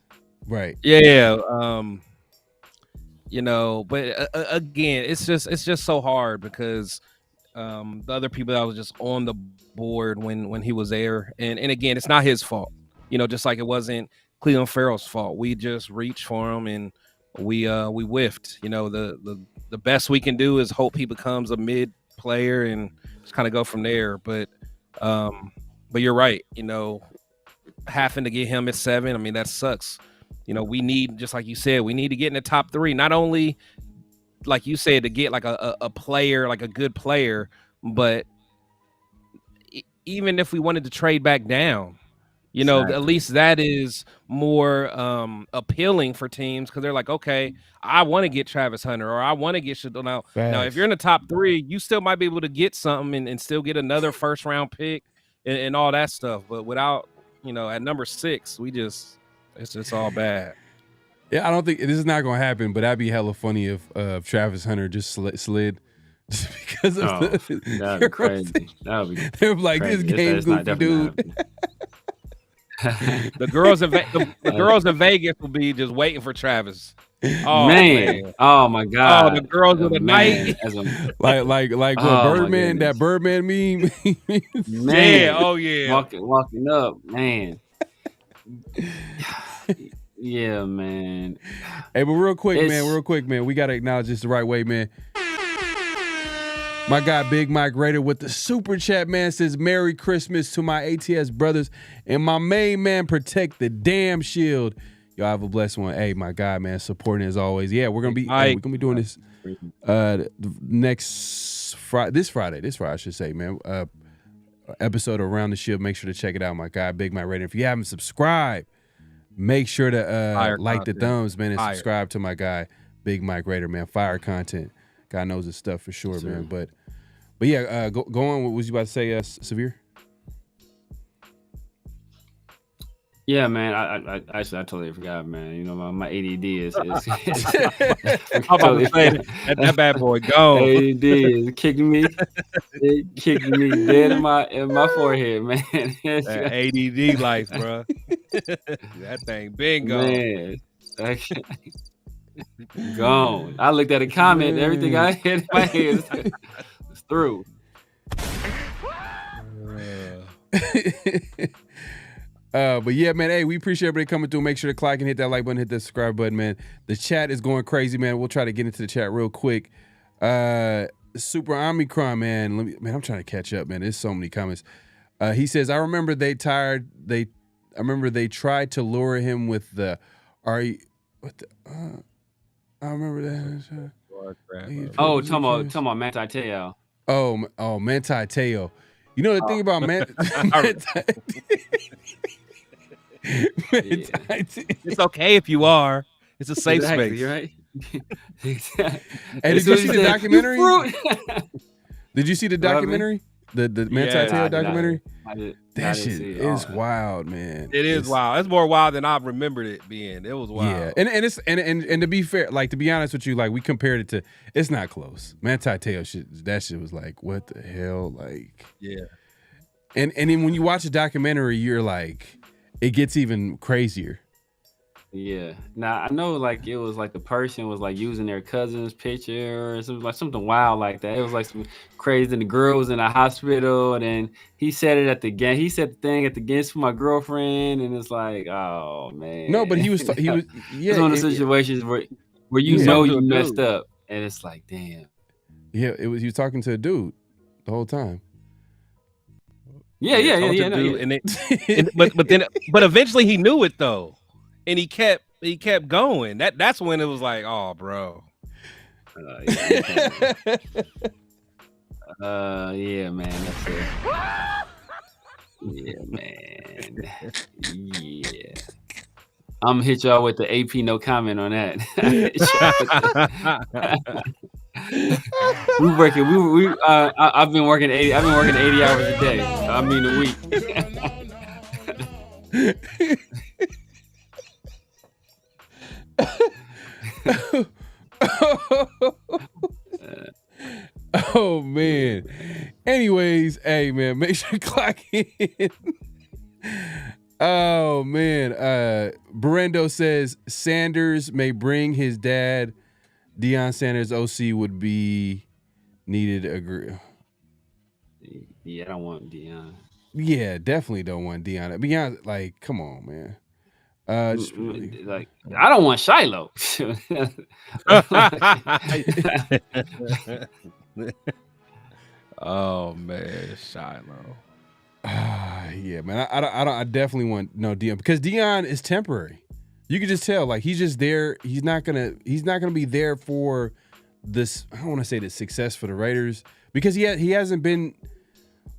[SPEAKER 3] right.
[SPEAKER 8] Yeah. You know, but again, it's just so hard because the other people that was just on the board when he was there, and again, it's not his fault. You know, just like it wasn't Cleveland Farrell's fault. We just reached for him and we whiffed. You know, the best we can do is hope he becomes a mid player and just kind of go from there. But you're right. You know, having to get him at 7, I mean, that sucks. You know, we need, just like you said, we need to get in the top 3. Not only, like you said, to get like a player, like a good player, but even if we wanted to trade back down, you know, at least that is more appealing for teams because they're like, okay, I want to get Travis Hunter or I want to get Shadon. Now, if you're in the top 3, you still might be able to get something and still get another first-round pick and all that stuff. But without, you know, at number 6, it's just all bad.
[SPEAKER 3] Yeah, I don't think this is not going to happen, but that'd be hella funny if Travis Hunter just slid. Just because of
[SPEAKER 5] that'd be crazy. That would be
[SPEAKER 3] they're like, crazy. This game goofy dude.
[SPEAKER 8] The girls in Vegas will be just waiting for Travis.
[SPEAKER 5] Oh man! Oh my God!
[SPEAKER 8] Oh, the girls of the night.
[SPEAKER 3] like what Birdman? That Birdman meme.
[SPEAKER 5] Man!
[SPEAKER 8] Yeah, oh yeah.
[SPEAKER 5] Walking up, man. Yeah, man.
[SPEAKER 3] Hey, but real quick, man, we gotta acknowledge this the right way, man. My guy Big Mike Raider with the super chat, man, says Merry Christmas to my ATS brothers and my main man Protect the Damn Shield. Y'all have a blessed one. Hey, my guy, man, supporting as always. Yeah, we're gonna be doing this this Friday, I should say, man. Episode Around the Shield. Make sure to check it out, my guy Big Mike Raider. If you haven't subscribed, make sure to like the thumbs, man, and subscribe to my guy Big Mike Raider, man. Fire content. God knows his stuff for sure, man. But yeah, go on. What was you about to say, Severe?
[SPEAKER 5] Yeah, man. I totally forgot, man. You know, my ADD is
[SPEAKER 8] I'm about to say that bad boy gone.
[SPEAKER 5] ADD is kicking me. It kicked me dead in my forehead, man.
[SPEAKER 8] That ADD life, bro. That thing been gone.
[SPEAKER 5] Man, gone. I looked at a comment, everything I had in my head is through.
[SPEAKER 3] But yeah, man, hey, we appreciate everybody coming through. Make sure to click and hit that like button, hit that subscribe button, man. The chat is going crazy, man. We'll try to get into the chat real quick. Super Omicron, man. I'm trying to catch up, man. There's so many comments. He says, I remember they tried to lure him with the I remember that.
[SPEAKER 5] Oh, talking about Manti Te'o.
[SPEAKER 3] Oh, Manti Te'o. You know the thing about Manti.
[SPEAKER 8] It's okay if you are. It's a safe space.
[SPEAKER 5] You're right.
[SPEAKER 3] Hey, did you see the documentary? Did you see the documentary? The Manti Te'o documentary? That shit is wild, man.
[SPEAKER 8] It is wild. It's more wild than I remembered it being. It was wild.
[SPEAKER 3] Yeah, and to be fair, like to be honest with you, like we compared it to, it's not close. Manti Te'o shit, that shit was like, what the hell, like.
[SPEAKER 8] Yeah.
[SPEAKER 3] And then when you watch a documentary, you're like, it gets even crazier.
[SPEAKER 5] Yeah. Now I know like it was like the person was like using their cousin's picture or something wild like that. It was like some crazy, and the girl was in a hospital, and then he said it at the game. He said the thing at the game for my girlfriend, and it's like, oh man.
[SPEAKER 3] No, but he was yeah.
[SPEAKER 5] It's one of the situations where you know you messed up, and it's like, damn.
[SPEAKER 3] Yeah, he was talking to a dude the whole time.
[SPEAKER 5] Yeah.
[SPEAKER 8] And but eventually he knew it though. And he kept going. That's when it was like, oh, bro.
[SPEAKER 5] Yeah, man. That's it. Yeah, man. Yeah. I'm gonna hit y'all with the AP no comment on that. I've been working 80 hours a day. I mean a week.
[SPEAKER 3] Oh man. Anyways, hey man, make sure you clock in. Oh man. Brendo says Sanders may bring his dad. Deion Sanders OC would be needed. Agree.
[SPEAKER 5] Yeah, I don't want Deion.
[SPEAKER 3] Yeah, definitely don't want Deion. Deion, like, come on, man. Just really...
[SPEAKER 5] like, I don't want Shiloh.
[SPEAKER 8] Oh man, Shiloh.
[SPEAKER 3] Yeah, man. I definitely want no Deion, because Deion is temporary. You can just tell, like, he's just there. He's not gonna be there for this. I don't want to say the success for the Raiders, because he hasn't been.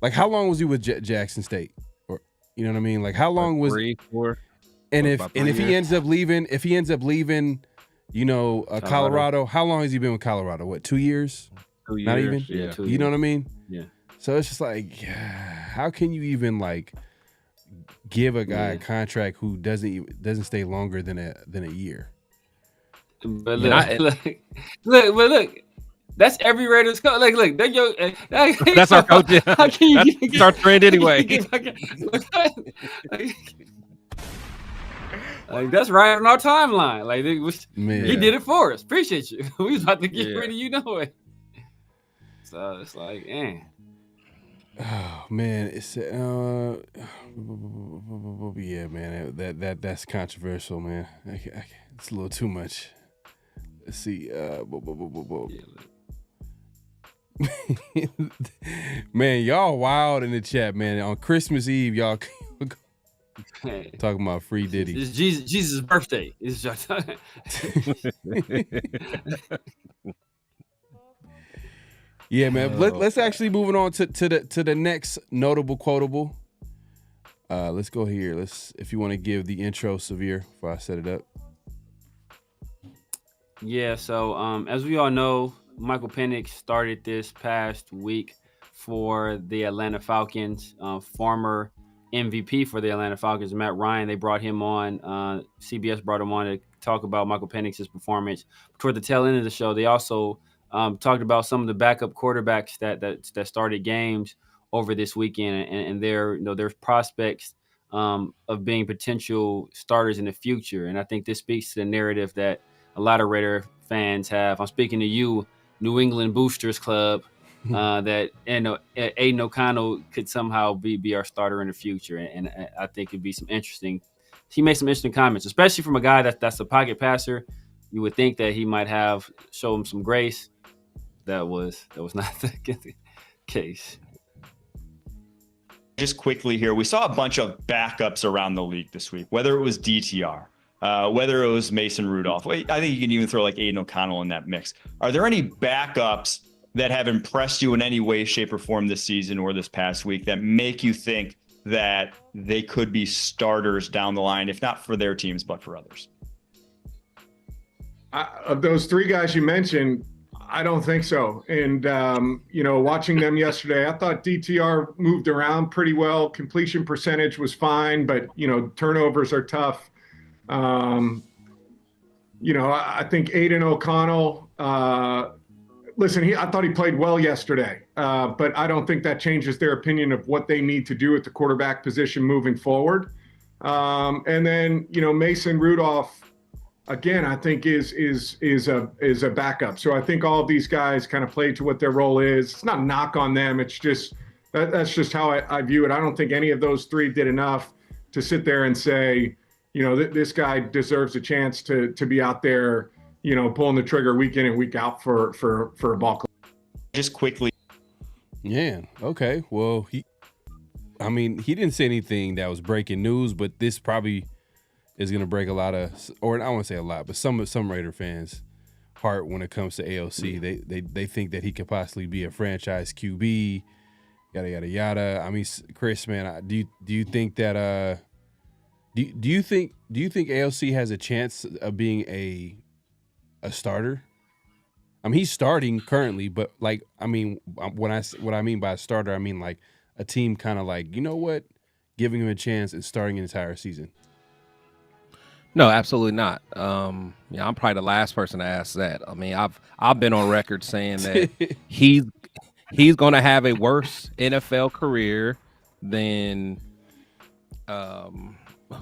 [SPEAKER 3] Like, how long was he with Jackson State? Or, you know what I mean? Like, how long was
[SPEAKER 8] 3, 4?
[SPEAKER 3] And if he ends up leaving, you know, Colorado, how long has he been with Colorado? What, 2 years?
[SPEAKER 8] 2 years.
[SPEAKER 3] Not even?
[SPEAKER 8] Yeah.
[SPEAKER 5] 2
[SPEAKER 3] You
[SPEAKER 5] years.
[SPEAKER 3] know what I mean?
[SPEAKER 5] Yeah.
[SPEAKER 3] So it's just like, how can you even like give a guy a contract who doesn't stay longer than a year?
[SPEAKER 5] But look. That's every Raiders coach. Like, look,
[SPEAKER 8] that's our coach. That's our trend anyway.
[SPEAKER 5] Like, that's right on our timeline. Like, he did it for us. Appreciate you. We was about to get rid of you, know it. So it's like,
[SPEAKER 3] oh man, it's yeah, man. That's controversial, man. It's a little too much. Let's see. Man, y'all wild in the chat, man. On Christmas Eve, y'all talking about free Diddy.
[SPEAKER 5] It's Jesus' birthday. It's just
[SPEAKER 3] yeah, man. Let's actually moving on to the next notable quotable. Let's go here. If you want to give the intro, Severe, before I set it up.
[SPEAKER 5] Yeah. So as we all know, Michael Penix started this past week for the Atlanta Falcons. Former MVP for the Atlanta Falcons, Matt Ryan. They brought him on. CBS brought him on to talk about Michael Penix's performance. Toward the tail end of the show, they also talked about some of the backup quarterbacks that started games over this weekend, and their prospects of being potential starters in the future. And I think this speaks to the narrative that a lot of Raider fans have. I'm speaking to you, New England Boosters Club, that Aiden O'Connell could somehow be our starter in the future, and I think it'd be some interesting. He made some interesting comments, especially from a guy that's a pocket passer. You would think that he might show him some grace. That was not the case.
[SPEAKER 12] Just quickly here, we saw a bunch of backups around the league this week, whether it was DTR, whether it was Mason Rudolph. I think you can even throw like Aiden O'Connell in that mix. Are there any backups that have impressed you in any way, shape, or form this season or this past week that make you think that they could be starters down the line, if not for their teams, but for others?
[SPEAKER 13] Of those three guys you mentioned, I don't think so. And, watching them yesterday, I thought DTR moved around pretty well. Completion percentage was fine, but, turnovers are tough. I think Aiden O'Connell listen, I thought he played well yesterday, but I don't think that changes their opinion of what they need to do at the quarterback position moving forward. And then, Mason Rudolph, again, I think is a backup. So I think all of these guys kind of play to what their role is. It's not a knock on them. It's just that's just how I view it. I don't think any of those three did enough to sit there and say, this guy deserves a chance to be out there, pulling the trigger week in and week out for a ball club.
[SPEAKER 12] Just quickly.
[SPEAKER 3] Yeah. Okay. Well, he didn't say anything that was breaking news, but this probably is going to break a lot of, or I won't say a lot, but some Raider fans' heart when it comes to AOC. They think that he could possibly be a franchise QB, yada yada yada. I mean, Chris, man, do you think that do you think AOC has a chance of being a starter? I mean, he's starting currently, but what I mean by a starter, I mean like a team kind of like, giving him a chance and starting an entire season.
[SPEAKER 8] No, absolutely not. I'm probably the last person to ask that. I mean, I've been on record saying that he's going to have a worse NFL career than who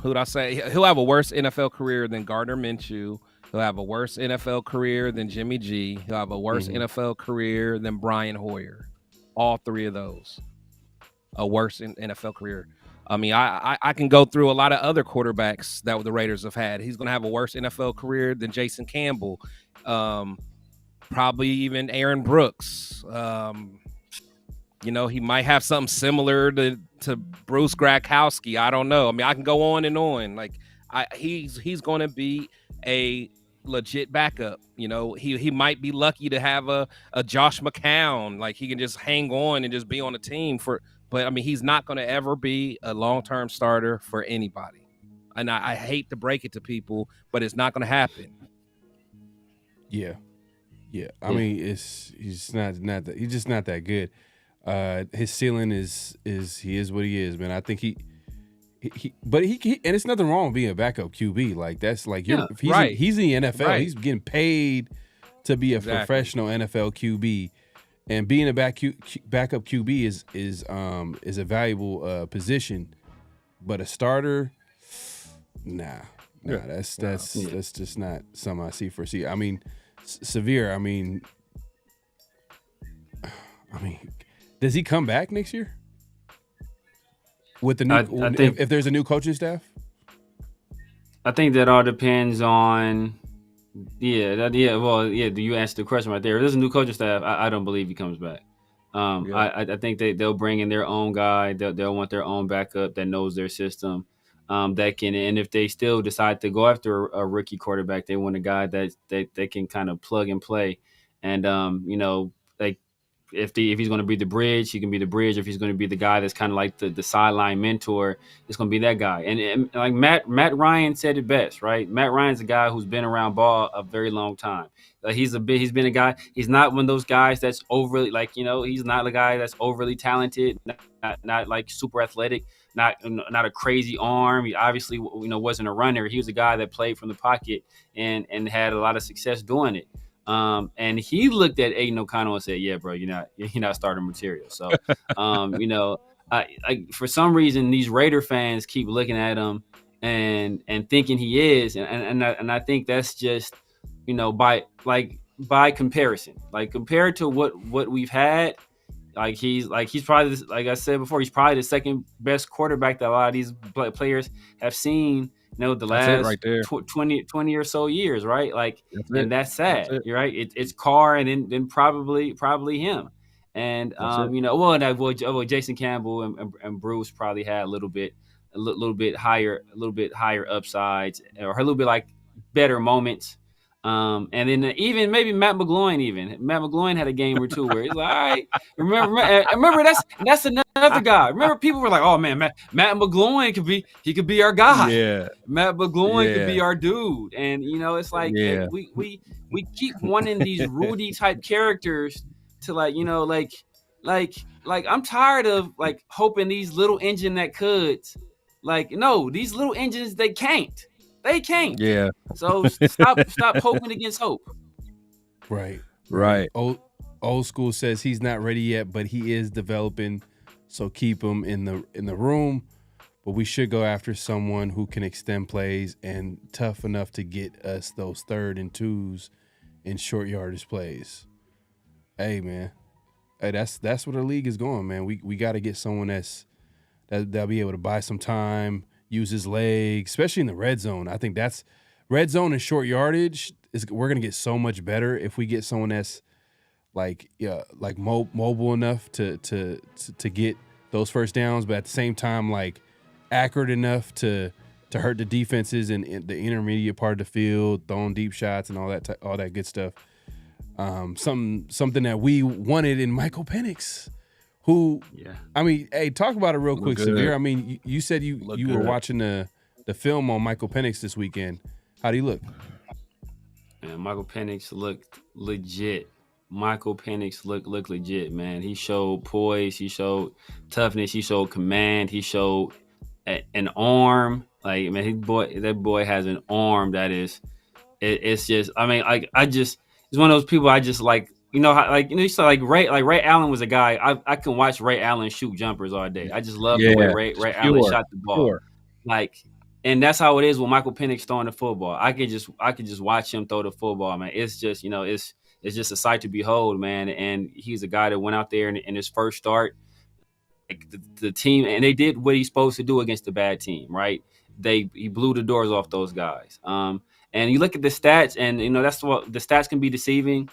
[SPEAKER 8] would I say? He'll have a worse NFL career than Gardner Minshew. He'll have a worse NFL career than Jimmy G. He'll have a worse NFL career than Brian Hoyer. All three of those, a worse NFL career. I mean, I can go through a lot of other quarterbacks that the Raiders have had. He's going to have a worse NFL career than Jason Campbell, probably even Aaron Brooks. He might have something similar to Bruce Gradkowski. I don't know. I mean, I can go on and on. Like, he's going to be a legit backup. He might be lucky to have a Josh McCown. Like, he can just hang on and just be on the team but I mean, he's not going to ever be a long-term starter for anybody. And I hate to break it to people, but it's not going to happen.
[SPEAKER 3] Yeah. I mean, he's just not that good. His ceiling is he is what he is, man. I think he and it's nothing wrong with being a backup QB. Like, that's like he's in the NFL. Right. He's getting paid to be a professional NFL QB. And being a backup QB is a valuable position, but a starter, nah, that's just not something I see foresee. I mean, Severe. I mean, does he come back next year with the new? I think, if there's a new coaching staff,
[SPEAKER 5] I think that all depends on. Do you answer the question right there? If there's a new coaching staff, I don't believe he comes back. I think they'll bring in their own guy. They'll want their own backup that knows their system. That can, and if they still decide to go after a rookie quarterback, they want a guy that they can kind of plug and play. And like if he's going to be the bridge, he can be the bridge. If he's going to be the guy that's kind of like the sideline mentor, it's going to be that guy. And like Matt Ryan said it best, right? Matt Ryan's a guy who's been around ball a very long time. He's been a guy. He's not one of those guys that's overly he's not a guy that's overly talented, not like super athletic, not a crazy arm. He obviously wasn't a runner. He was a guy that played from the pocket and had a lot of success doing it. And he looked at Aiden O'Connell and said, "Yeah, bro, you're not starting material." So, for some reason, these Raider fans keep looking at him and thinking he is, and I think that's just by comparison, like compared to what we've had, he's probably, like I said before, he's probably the second best quarterback that a lot of these players have seen. The last right 20 or so years, right? Like, that's sad. You're right. It's Carr and then probably him. And Jason Campbell and Bruce probably had a little bit higher upsides, or a little bit like better moments. And then even maybe Matt McGloin had a game or two where he's like, all right, remember that's another guy. Remember, people were like, oh man, Matt McGloin could be our guy. Yeah. Matt McGloin could be our dude. And it's like, we keep wanting these Rudy type characters to I'm tired of hoping these little engine that could, no, these little engines, they can't. They can't. Yeah. So stop hoping against hope.
[SPEAKER 3] Right.
[SPEAKER 8] Right.
[SPEAKER 3] Old school says he's not ready yet, but he is developing. So keep him in the room. But we should go after someone who can extend plays and tough enough to get us those 3rd and 2s in short yardage plays. Hey, man. Hey, that's where the league is going, man. We got to get someone that'll be able to buy some time, use his legs, especially in the red zone. I think that's red zone and short yardage we're gonna get so much better if we get someone that's mobile enough to get those first downs, but at the same time accurate enough to hurt the defenses in the intermediate part of the field, throwing deep shots and all that good stuff. Something that we wanted in Michael Penix, who, I mean, hey, talk about it real quick, Severe. I mean, you said you were watching the film on Michael Penix this weekend. How do you look?
[SPEAKER 5] Man, Michael Penix looked legit. Michael Penix looked legit, man. He showed poise, he showed toughness, he showed command, he showed an arm. Like, man, that boy has an arm that is, it's just, I mean, it's one of those people I just like, you saw Ray Allen was a guy, I can watch Ray Allen shoot jumpers all day. I just love the way Ray Allen shot the ball.
[SPEAKER 8] Sure.
[SPEAKER 5] And that's how it is with Michael Penix throwing the football. I could just watch him throw the football, man. It's just, it's just a sight to behold, man. And he's a guy that went out there in his first start, the team, and they did what he's supposed to do against the bad team, right? He blew the doors off those guys. And you look at the stats, and that's what the stats can be deceiving,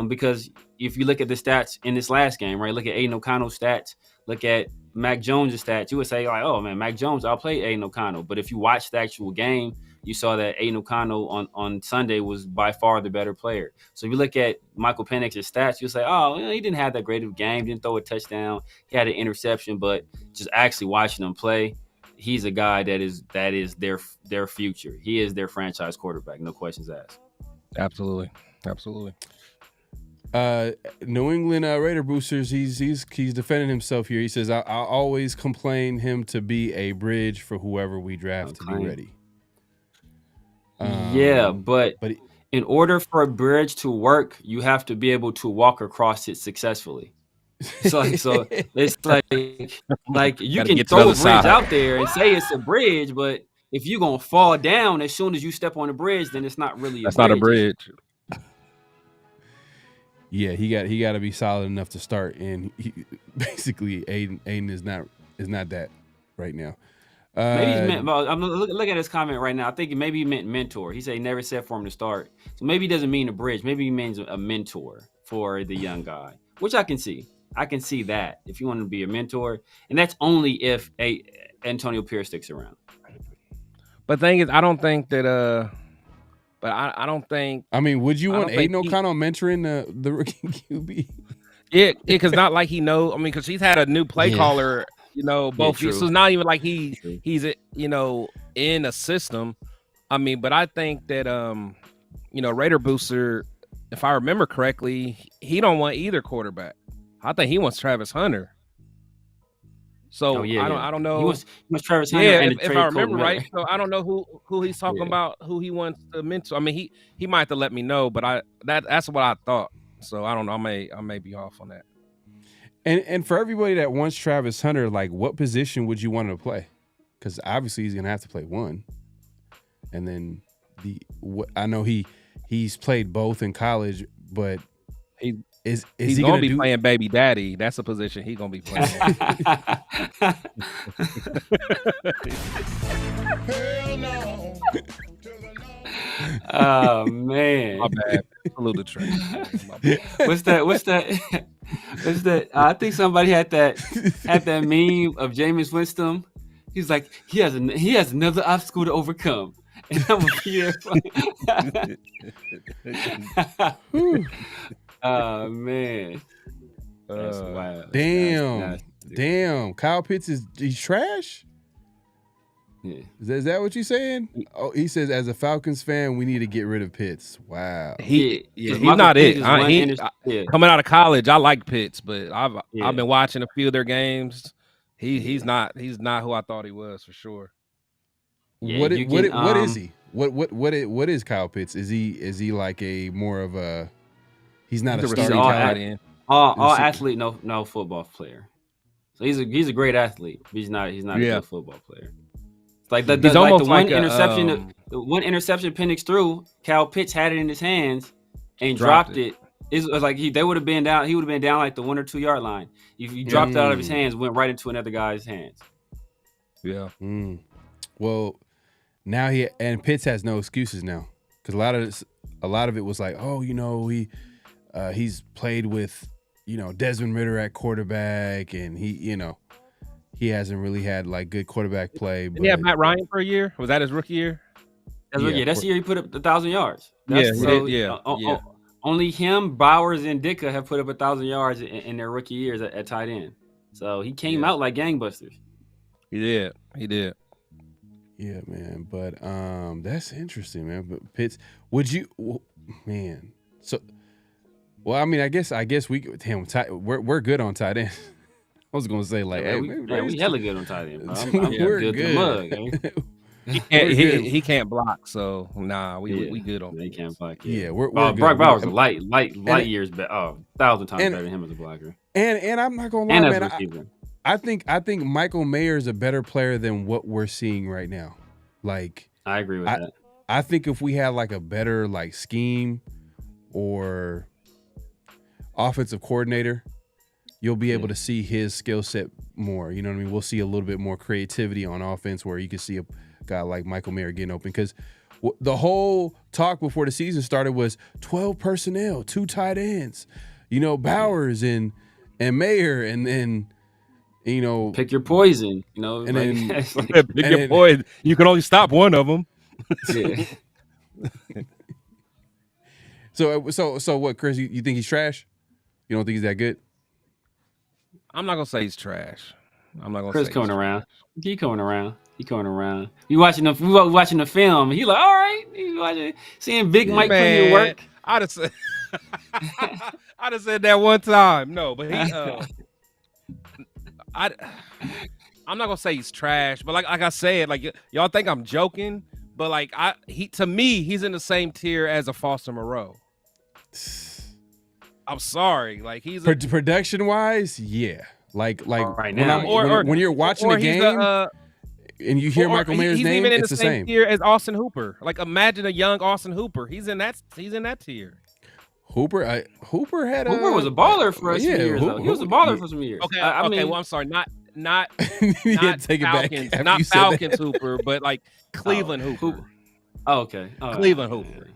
[SPEAKER 5] because if you look at the stats in this last game, right? Look at Aiden O'Connell's stats. Look at Mac Jones' stats. You would say, like, oh man, Mac Jones outplayed Aiden O'Connell. But if you watch the actual game, you saw that Aiden O'Connell on Sunday was by far the better player. So if you look at Michael Penix's stats, you'll say, oh, he didn't have that great of a game, didn't throw a touchdown, he had an interception, but just actually watching him play, he's a guy that is their future. He is their franchise quarterback, no questions asked.
[SPEAKER 8] Absolutely.
[SPEAKER 3] New England Raider boosters, he's defending himself here. He says, I always complain him to be a bridge for whoever we draft to be ready.
[SPEAKER 5] But in order for a bridge to work, you have to be able to walk across it successfully. So it's like you can throw a bridge out there and say it's a bridge, but if you're gonna fall down as soon as you step on the bridge, then it's not really
[SPEAKER 8] not a bridge.
[SPEAKER 3] Yeah, he got to be solid enough to start, and basically Aiden is not that right now.
[SPEAKER 5] Maybe he's meant. I'm looking at his comment right now. I think maybe he meant mentor. He said he never said for him to start, so maybe he doesn't mean a bridge. Maybe he means a mentor for the young guy, which I can see. I can see that if you want to be a mentor, and that's only if Antonio Pierce sticks around.
[SPEAKER 8] But the thing is, I don't think that. But I don't think.
[SPEAKER 3] I mean, would you want Aiden O'Connell mentoring the rookie QB?
[SPEAKER 8] Yeah, because not like he knows. I mean, because he's had a new play caller. Both. So it's not even like he's in a system. I mean, but I think that Raider Booster, if I remember correctly, he don't want either quarterback. I think he wants Travis Hunter. So I don't know.
[SPEAKER 5] He wants Travis Hunter.
[SPEAKER 8] Yeah, if I remember right. So I don't know who he's talking about, who he wants to mentor. I mean, he might have to let me know, but that's what I thought. So I don't know. I may be off on that.
[SPEAKER 3] And for everybody that wants Travis Hunter, like, what position would you want him to play? Because obviously he's gonna have to play one. And then I know he's played both in college, but he's
[SPEAKER 8] gonna be playing baby daddy. That's a position he's gonna be playing.
[SPEAKER 9] Hell no.
[SPEAKER 5] Oh man,
[SPEAKER 8] my bad. A little train.
[SPEAKER 5] What's that? I think somebody had that meme of Jameis Winston. He's like, he has another obstacle to overcome, and I'm gonna be there. Oh man, that's wild.
[SPEAKER 3] Damn. Kyle Pitts he's trash.
[SPEAKER 5] Yeah.
[SPEAKER 3] Is that what you're saying? Oh, he says, as a Falcons fan, we need to get rid of Pitts. Wow.
[SPEAKER 8] He's not it. Coming out of college, I like Pitts, but I've been watching a few of their games. He's not who I thought he was for sure.
[SPEAKER 3] Yeah, what is he? What is Kyle Pitts? Is he like a more of a He's not a
[SPEAKER 8] He's
[SPEAKER 3] starting
[SPEAKER 5] all
[SPEAKER 3] caliber.
[SPEAKER 5] all athlete, no football player. So he's a great athlete. But he's not a good football player. It's like the one interception Penix threw, Cal Pitts had it in his hands and dropped it. It was like he would have been down like the 1 or 2 yard line. If you dropped it out of his hands, went right into another guy's hands.
[SPEAKER 8] Yeah.
[SPEAKER 3] Well, now Pitts has no excuses now because a lot of it was like, oh, he's played with Desmond Ridder at quarterback, and he hasn't really had like good quarterback play.
[SPEAKER 8] Didn't he have Matt Ryan for a year? Was that his rookie year?
[SPEAKER 5] That's the year he put up 1,000 yards. Only him, Bowers, and Ditka have put up 1,000 yards in their rookie years at tight end. So he came out like gangbusters.
[SPEAKER 8] He did.
[SPEAKER 3] Yeah, man. But that's interesting, man. But Pitts, man? So, well, I mean, I guess we're good on tight end. I was gonna say like,
[SPEAKER 5] we hella good on tight end.
[SPEAKER 3] We're good.
[SPEAKER 5] To the mug,
[SPEAKER 8] he can't block, so we good on.
[SPEAKER 5] He can't block.
[SPEAKER 3] Yeah, we're
[SPEAKER 5] Brock Bowers is light years better. 1,000 times better than him as a blocker.
[SPEAKER 3] And I'm not gonna lie, man. I think Michael Mayer is a better player than what we're seeing right now. Like,
[SPEAKER 5] I agree with that.
[SPEAKER 3] I think if we had like a better like scheme or offensive coordinator, you'll be able to see his skill set more. You know what I mean? We'll see a little bit more creativity on offense where you can see a guy like Michael Mayer getting open, because the whole talk before the season started was 12 personnel, 2 tight ends, Bowers and Mayer, and then
[SPEAKER 5] pick your poison,
[SPEAKER 3] and then
[SPEAKER 8] pick your poison. You can only stop one of them.
[SPEAKER 5] Yeah.
[SPEAKER 3] So what, Chris? You think he's trash? You don't think he's that good?
[SPEAKER 8] I'm not gonna say he's trash. I'm not gonna.
[SPEAKER 5] Chris
[SPEAKER 8] say
[SPEAKER 5] coming around. He coming around. You watching the film. He like, all right. Seeing Big Mike put in work.
[SPEAKER 8] I'd have said that one time. No, but I'm not gonna say he's trash, but like I said, like y'all think I'm joking, but like to me, he's in the same tier as a Foster Moreau. I'm sorry, like he's
[SPEAKER 3] production wise, yeah. Like
[SPEAKER 5] right now,
[SPEAKER 3] when you're watching the game and you hear Michael Mayer's name,
[SPEAKER 8] even in
[SPEAKER 3] it's
[SPEAKER 8] the
[SPEAKER 3] same
[SPEAKER 8] tier as Austin Hooper. Like imagine a young Austin Hooper. He's in that tier.
[SPEAKER 3] Hooper
[SPEAKER 5] was a baller for us. He was a baller for some years.
[SPEAKER 8] Okay, well, I'm sorry, not
[SPEAKER 3] take
[SPEAKER 8] Falcons,
[SPEAKER 3] it back
[SPEAKER 8] not Falcons Hooper, but like Cleveland Hooper.
[SPEAKER 5] Oh, okay.
[SPEAKER 8] Cleveland Hooper.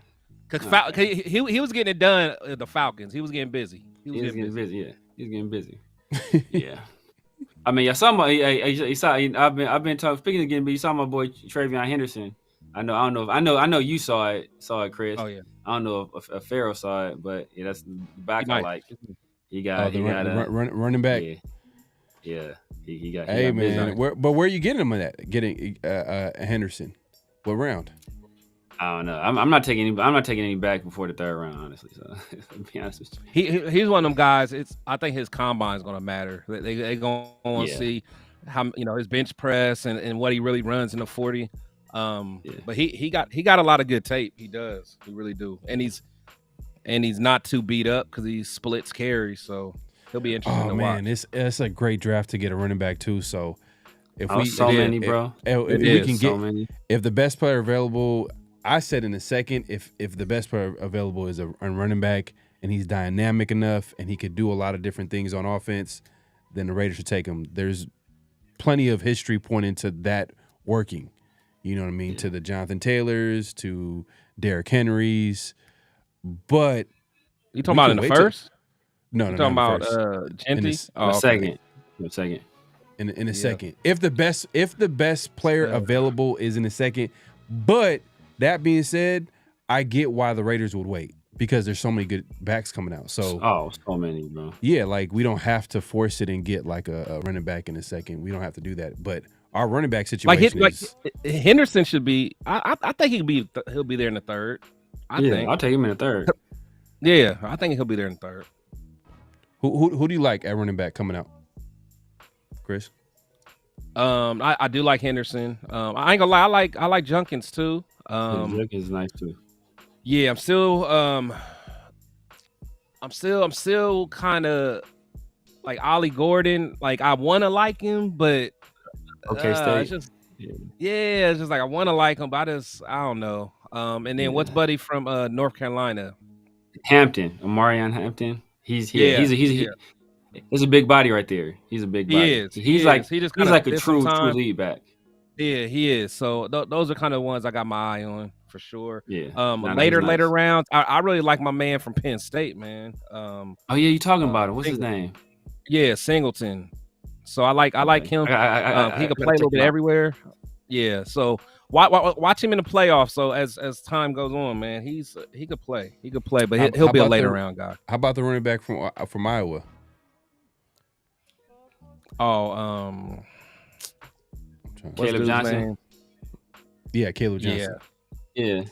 [SPEAKER 8] Because he was getting it done at the Falcons. He was getting busy.
[SPEAKER 5] He was getting busy. Yeah, he was getting busy. Yeah. I mean, you saw. I've been talking. Speaking of getting busy, you saw my boy Travion Henderson. I know you saw it, Chris.
[SPEAKER 8] Oh yeah.
[SPEAKER 5] I don't know if Pharaoh saw it, but yeah, that's the back. I like. He got
[SPEAKER 3] running back.
[SPEAKER 5] Yeah. He got.
[SPEAKER 3] Hey man, where are you getting him at? Getting Henderson? What round?
[SPEAKER 5] I don't know. I'm not taking any back before the 3rd round, honestly. So, to be honest with
[SPEAKER 8] you, he's one of them guys. I think his combine is going to matter. They going to want to see how his bench press and what he really runs in the 40. But he got a lot of good tape. He does. He really do. And he's not too beat up because he splits carries. So he'll be interesting to watch.
[SPEAKER 3] It's a great draft to get a running back too. So if
[SPEAKER 5] we
[SPEAKER 3] if the best player available. I said in a second, if the best player available is a running back and he's dynamic enough and he could do a lot of different things on offense, then the Raiders should take him. There's plenty of history pointing to that working. You know what I mean? To the Jonathan Taylors, to Derrick Henrys. But
[SPEAKER 8] you talking about in the first?
[SPEAKER 3] No,
[SPEAKER 8] talking about Genty?
[SPEAKER 5] Second.
[SPEAKER 3] In a second. If the best player available is in a second, but that being said, I get why the Raiders would wait because there's so many good backs coming out. So
[SPEAKER 5] many, bro.
[SPEAKER 3] Yeah, like we don't have to force it and get like a running back in a second. We don't have to do that. But our running back situation is
[SPEAKER 8] Henderson should be. I think he'll be there in the 3rd. I think
[SPEAKER 5] I'll take him in the 3rd.
[SPEAKER 8] Yeah, I think he'll be there in the 3rd.
[SPEAKER 3] Who do you like at running back coming out, Chris?
[SPEAKER 8] I do like Henderson. I ain't gonna lie, I like Junkins too.
[SPEAKER 5] Junkins is nice too.
[SPEAKER 8] Yeah, I'm still I'm still kind of like Ollie Gordon. Like I want to like him, but it's just it's just like I want to like him, but I don't know. And then what's Buddy from North Carolina?
[SPEAKER 5] Hampton, Amarion Hampton. He's a big body right there. He's a big body. He's like a true lead back.
[SPEAKER 8] Yeah, he is. So those are kind of ones I got my eye on for sure.
[SPEAKER 5] Yeah.
[SPEAKER 8] Later rounds, I really like my man from Penn State, man.
[SPEAKER 5] Oh yeah, you talking about him? What's his name?
[SPEAKER 8] Yeah, Singleton. So I like him. He can play a little bit everywhere. Yeah. So watch him in the playoffs. So as time goes on, man, he could play. He could play, but he'll be a later round guy.
[SPEAKER 3] How about the running back from Iowa?
[SPEAKER 8] Oh,
[SPEAKER 5] Caleb Johnson.
[SPEAKER 8] Name?
[SPEAKER 3] Yeah, Caleb Johnson.
[SPEAKER 5] Yeah.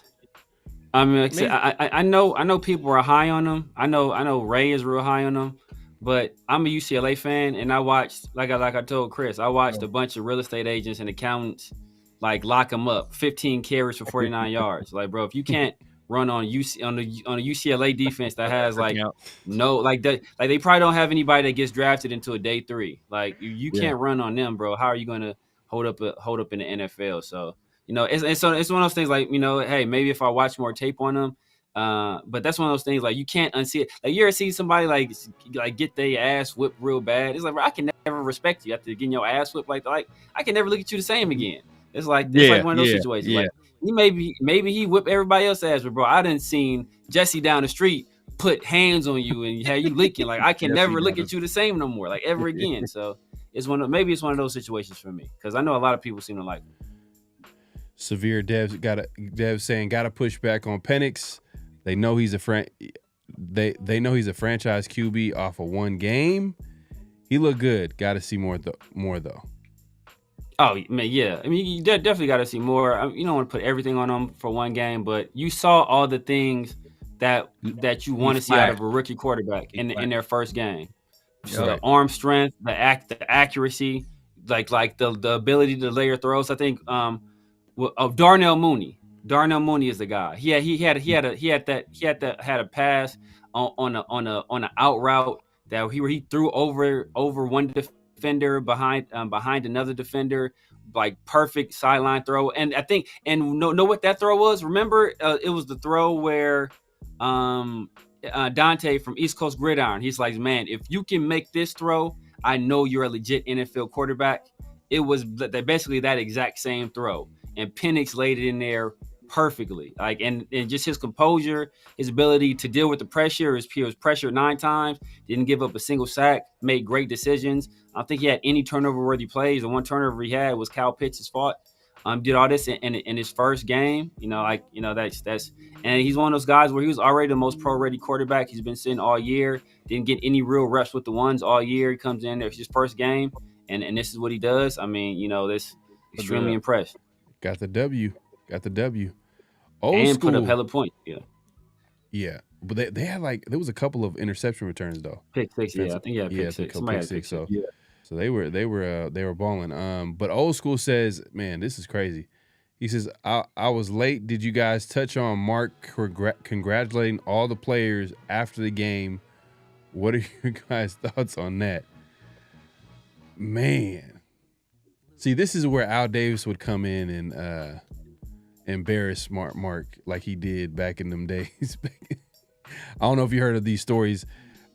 [SPEAKER 5] I mean, like I know people are high on him. I know Ray is real high on him, but I'm a UCLA fan, and I watched like I told Chris, I watched a bunch of real estate agents and accountants like lock him up, 15 carries for 49 yards. Like, bro, if you can't run on a UCLA defense that has like no like that, like they probably don't have anybody that gets drafted into a day 3. Like you can't run on them, bro. How are you gonna hold up in the NFL? So it's one of those things like, hey, maybe if I watch more tape on them, but that's one of those things like you can't unsee it. Like you ever see somebody like get their ass whipped real bad? It's like, bro, I can never respect you after getting your ass whipped. Like I can never look at you the same again. It's like one of those situations.
[SPEAKER 8] Yeah.
[SPEAKER 5] Like he maybe he whipped everybody else's ass, but bro, I didn't seen Jesse down the street put hands on you and have you leaking. Like I can never look at you the same no more, like ever again. So it's one of those situations for me because I know a lot of people seem to like him.
[SPEAKER 3] Severe Dev saying gotta push back on Penix. They know he's a they know he's a franchise QB off of one game. He looked good. Got to see more though.
[SPEAKER 5] Oh man, yeah. I mean, you definitely got to see more. You don't want to put everything on him for one game, but you saw all the things that you want to see out of a rookie quarterback in their first game. So the arm strength, the accuracy, like the ability to layer throws. I think Darnell Mooney. Darnell Mooney is the guy. He had a pass on an out route that he threw over one defender behind another defender, like perfect sideline throw. And I think know what that throw was. Remember, it was the throw where Dante from East Coast Gridiron. He's like, man, if you can make this throw, I know you're a legit NFL quarterback. It was basically that exact same throw, and Penix laid it in there perfectly. Like and just his composure, his ability to deal with the pressure. He was pressured 9 times, didn't give up a single sack, made great decisions. I don't think he had any turnover-worthy plays. The one turnover he had was Kyle Pitts' fault. Did all this in his first game. That's and he's one of those guys where he was already the most pro-ready quarterback. He's been sitting all year, didn't get any real reps with the ones all year. He comes in there, it's his first game, and this is what he does. I mean, this extremely impressed.
[SPEAKER 3] Got the W.
[SPEAKER 5] Old
[SPEAKER 3] school.
[SPEAKER 5] Put up hella points.
[SPEAKER 3] Yeah. But they had there was a couple of interception returns though.
[SPEAKER 5] Pick six, I think pick six.
[SPEAKER 3] Somebody had pick six. So they were balling. But Old School says, man, this is crazy. He says, I was late. Did you guys touch on Mark congratulating all the players after the game? What are your guys' thoughts on that? Man. See, this is where Al Davis would come in and embarrass Mark like he did back in them days. I don't know if you heard of these stories,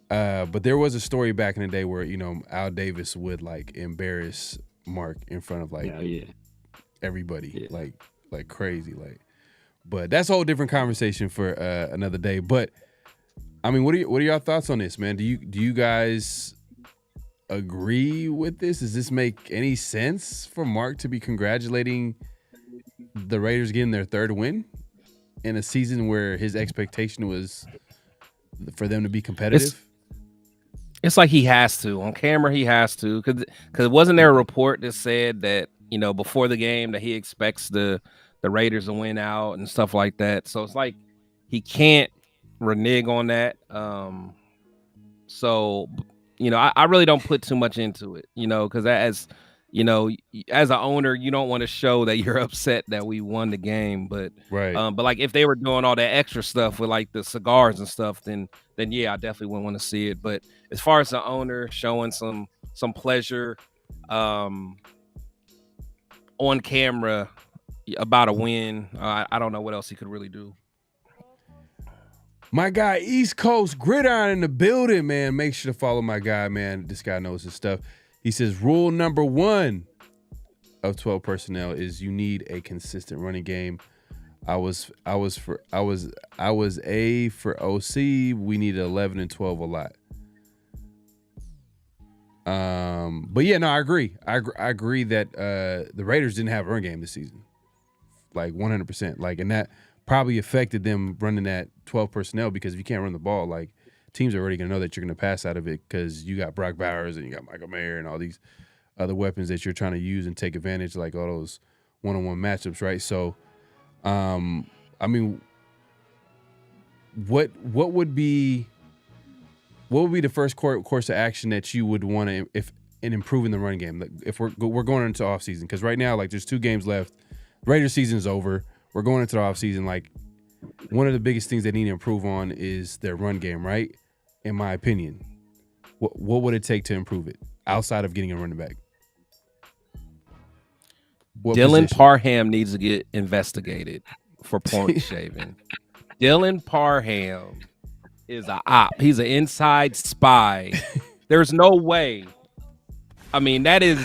[SPEAKER 3] but there was a story back in the day where Al Davis would embarrass Mark in front of everybody, like crazy, But that's a whole different conversation for another day. But I mean, what are your thoughts on this, man? Do you guys agree with this? Does this make any sense for Mark to be congratulating the Raiders getting their 3rd win in a season where his expectation was for them to be competitive?
[SPEAKER 8] It's like he has to. On camera, he has to. Because wasn't there a report that said that, before the game that he expects the Raiders to win out and stuff like that. So it's like he can't renege on that. I really don't put too much into it, because you know, as an owner, you don't want to show that you're upset that we won the game, but but like if they were doing all that extra stuff with like the cigars and stuff, then yeah, I definitely wouldn't want to see it. But as far as the owner showing some pleasure on camera about a win, I don't know what else he could really do.
[SPEAKER 3] My guy, East Coast Gridiron in the building, man. Make sure to follow my guy, man. This guy knows his stuff. He says rule number 1 of 12 personnel is you need a consistent running game. I was A for OC. We needed 11 and 12 a lot. But yeah, no, I agree. I agree that the Raiders didn't have a run game this season, like 100%. Like, and that probably affected them running that 12 personnel because if you can't run the ball, like teams are already gonna know that you're gonna pass out of it because you got Brock Bowers and you got Michael Mayer and all these other weapons that you're trying to use and take advantage, like all those one-on-one matchups, right? So, I mean, what would be the first course of action that you would want to if in improving the run game? Like if we're going into offseason, because right now, like there's 2 games left, Raiders season is over. We're going into the offseason. Like one of the biggest things they need to improve on is their run game, right? In my opinion, what would it take to improve it outside of getting a running back?
[SPEAKER 8] Dylan Parham needs to get investigated for point shaving. Dylan Parham is an op. He's an inside spy. There's no way. I mean, that is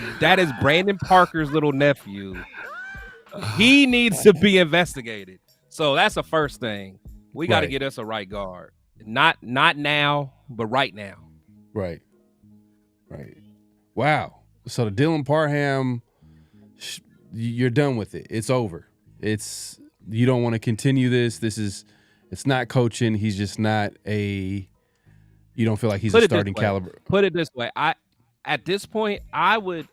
[SPEAKER 8] Brandon Parker's little nephew. He needs to be investigated. So that's the first thing. We got to get us a right guard. Not now, but right now.
[SPEAKER 3] Right. Wow. So the Dylan Parham, you're done with it. It's over. You don't want to continue this. It's not coaching. He's just not you don't feel like he's a starting caliber.
[SPEAKER 8] Put it this way. At this point, I would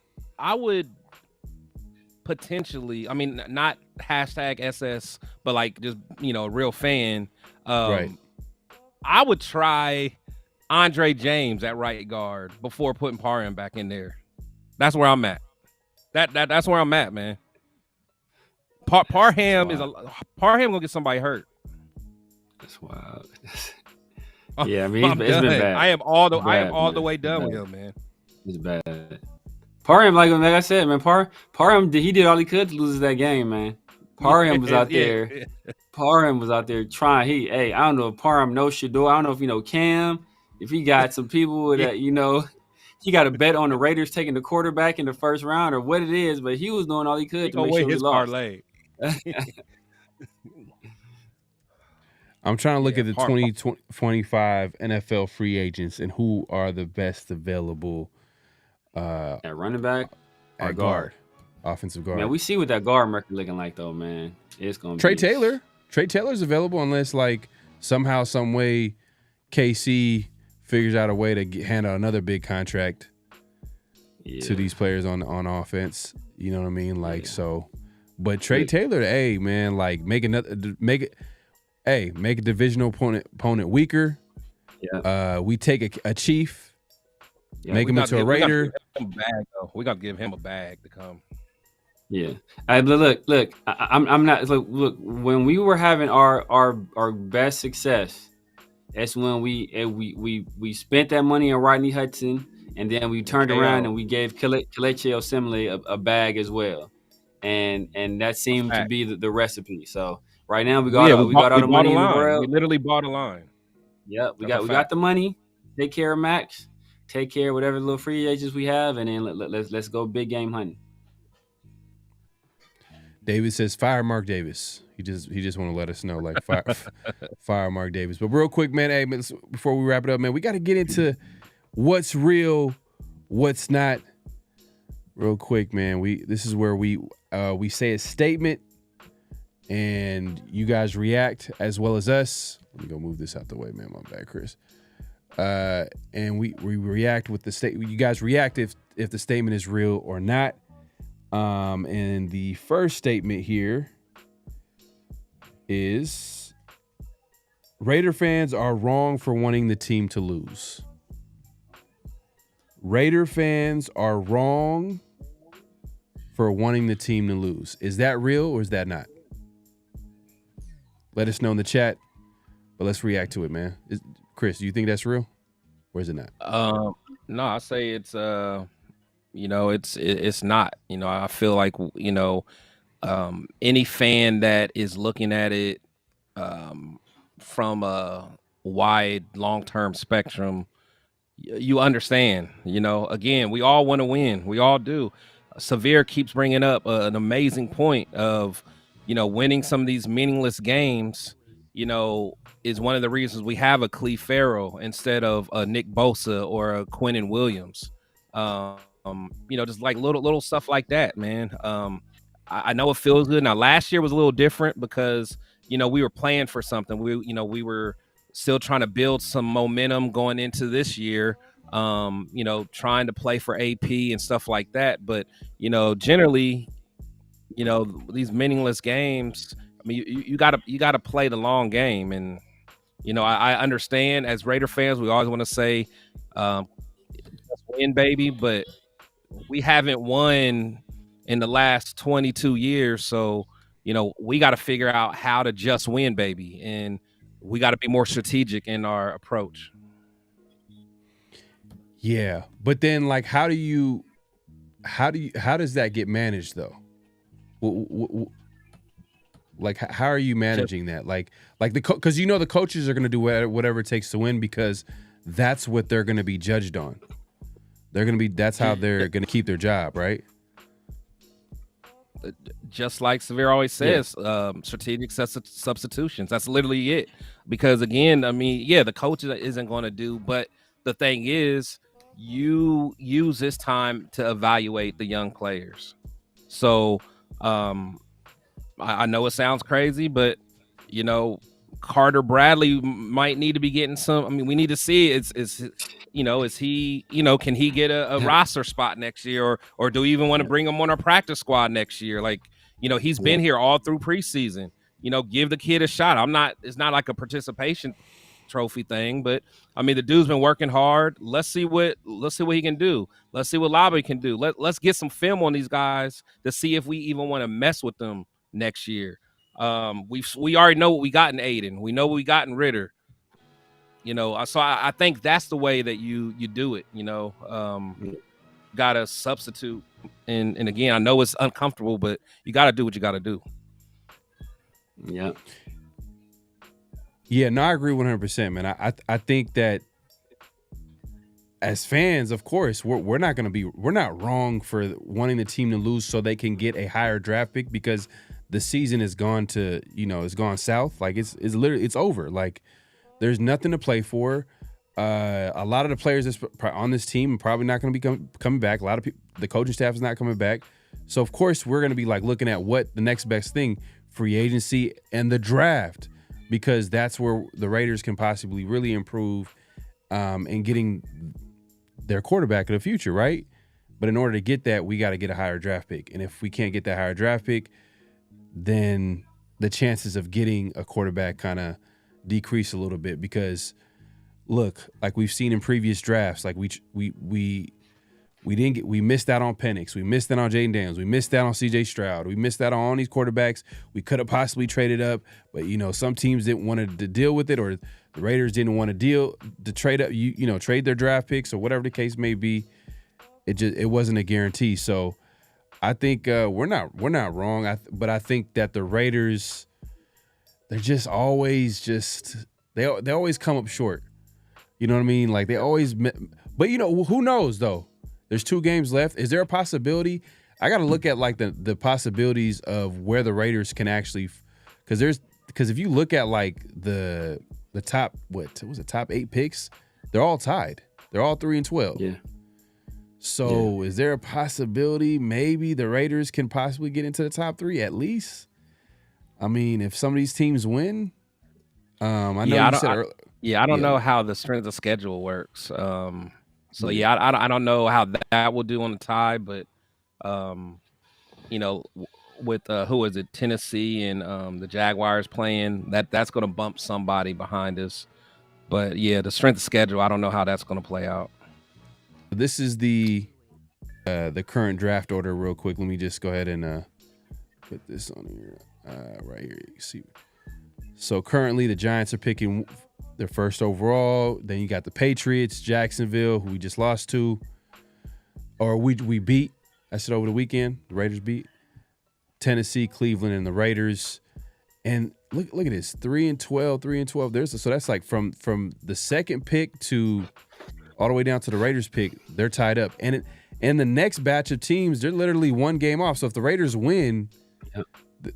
[SPEAKER 8] potentially, I mean, not #SS, but like just, a real fan.
[SPEAKER 3] Right.
[SPEAKER 8] I would try Andre James at right guard before putting Parham back in there. That's where I'm at. That's where I'm at, man. Parham gonna get somebody hurt.
[SPEAKER 5] That's wild. Yeah, I mean, it's been bad.
[SPEAKER 8] I am all the way done with him, man.
[SPEAKER 5] It's bad. Parham, like I said, man, Parham, he did all he could to lose that game, man. Parham was out there. Parham was out there trying. I don't know if Parham knows Shador. I don't know if Cam. If he got some people that he got a bet on the Raiders taking the quarterback in the first round or what it is, but he was doing all he could to make sure he lost.
[SPEAKER 8] Parlay.
[SPEAKER 3] I'm trying to look at the 2025 NFL free agents and who are the best available
[SPEAKER 5] at running back or
[SPEAKER 3] at guard, offensive guard.
[SPEAKER 5] Man, we see what that guard market looking like though, man. It's gonna
[SPEAKER 3] Trey
[SPEAKER 5] be
[SPEAKER 3] Taylor. Trey Taylor's available unless like somehow, some way, KC figures out a way to hand out another big contract to these players on offense. You know what I mean? Like so, but Trey Taylor, man, like make a divisional opponent weaker. Yeah. We take a chief. Yeah, make him into a Raider.
[SPEAKER 8] We got to give him a bag to come.
[SPEAKER 5] Yeah. Look. I'm not. Look. When we were having our best success, that's when we spent that money on Rodney Hudson, and then we turned around and we gave Kelechi Osemele a bag as well, and that seemed to be the recipe. So right now we got all the money in the world.
[SPEAKER 8] We literally bought a line.
[SPEAKER 5] Yeah, we got the money. Take care of Max. Take care of whatever little free agents we have, and then let's go big game hunting.
[SPEAKER 3] David says fire Mark Davis. He just want to let us know, like fire Mark Davis. But real quick, man, before we wrap it up, man, we got to get into what's real, what's not. Real quick, man. This is where we say a statement, and you guys react as well as us. Let me go move this out the way, man. My bad, Chris. And we react with the statement. You guys react if the statement is real or not. And the first statement here is Raider fans are wrong for wanting the team to lose. Raider fans are wrong for wanting the team to lose. Is that real or is that not? Let us know in the chat, but let's react to it, man. Chris, do you think that's real or is it not?
[SPEAKER 8] No, I say it's it's not. I feel like any fan that is looking at it from a wide long-term spectrum, you understand. Again, we all want to win. We all do. Severe keeps bringing up an amazing point of winning some of these meaningless games is one of the reasons we have a Cleve Farrell instead of a Nick Bosa or a Quinnen Williams. Just like little stuff like that, man. I know it feels good. Now, last year was a little different because, we were playing for something. We were still trying to build some momentum going into this year, trying to play for AP and stuff like that. But, generally, these meaningless games, I mean, you gotta play the long game. And, I understand as Raider fans, we always want to say, just win, baby, but we haven't won in the last 22 years. So, we got to figure out how to just win, baby. And we got to be more strategic in our approach.
[SPEAKER 3] Yeah. But then like, how does that get managed though? Like, how are you managing that? Like because the coaches are going to do whatever it takes to win because that's what they're going to be judged on. That's how they're going to keep their job, right?
[SPEAKER 8] Just like Severe always says, strategic substitutions. That's literally it. Because again, I mean, the coach isn't going to do, but the thing is, you use this time to evaluate the young players. So, I know it sounds crazy, but Carter Bradley might need to be getting some. I mean, we need to see is he, can he get a roster spot next year, or do we even want to bring him on our practice squad next year? Like, he's been here all through preseason. Give the kid a shot. It's not like a participation trophy thing, but I mean, the dude's been working hard. Let's see what he can do. Let's see what Lobby can do. Let's get some film on these guys to see if we even want to mess with them next year. We already know what we got in Aiden. We know what we got in Ritter. So I think that's the way that you do it. Gotta substitute, and again, I know it's uncomfortable, but you gotta do what you gotta do.
[SPEAKER 3] Yeah, no, I agree 100%, man. I think that as fans, of course, we're not wrong for wanting the team to lose so they can get a higher draft pick because the season is gone it's gone south. Like it's literally over. Like there's nothing to play for. A lot of the players that's on this team are probably not going to be coming back. A lot of people, the coaching staff is not coming back. So of course we're going to be like looking at what the next best thing, free agency and the draft, because that's where the Raiders can possibly really improve in getting their quarterback of the future, right? But in order to get that, we got to get a higher draft pick. And if we can't get that higher draft pick, then the chances of getting a quarterback kind of decrease a little bit because look, like we've seen in previous drafts, like we missed out on Penix, we missed out on Jaden Daniels, we missed out on CJ Stroud, we missed out on all these quarterbacks. We could have possibly traded up, but some teams didn't want to deal with it, or the Raiders didn't want to trade up, trade their draft picks or whatever the case may be. It wasn't a guarantee. So I think we're not wrong. But I think that the Raiders, they're just always they always come up short. You know what I mean? Like they always, but who knows though? There's 2 games left. Is there a possibility? I got to look at like the possibilities of where the Raiders can actually, because if you look at like the top, top 8 picks, they're all tied. They're all 3-12.
[SPEAKER 5] Yeah.
[SPEAKER 3] So is there a possibility maybe the Raiders can possibly get into the top 3 at least? I mean, if some of these teams win, I don't
[SPEAKER 8] know how the strength of schedule works. I don't know how that will do on the tie, but with who is it, Tennessee and the Jaguars playing, that's going to bump somebody behind us. But yeah, the strength of schedule, I don't know how that's going to play out.
[SPEAKER 3] This is the the current draft order real quick. Let me just go ahead and put this on here. Right here, you can see. So currently the Giants are picking their first overall. Then you got the Patriots, Jacksonville, who we just lost to, or we beat. I said over the weekend, the Raiders beat Tennessee, Cleveland, and the Raiders. And look at this, 3-12, 3-12. So that's like from the second pick to all the way down to the Raiders pick, they're tied up. And the next batch of teams, they're literally one game off. So if the Raiders win,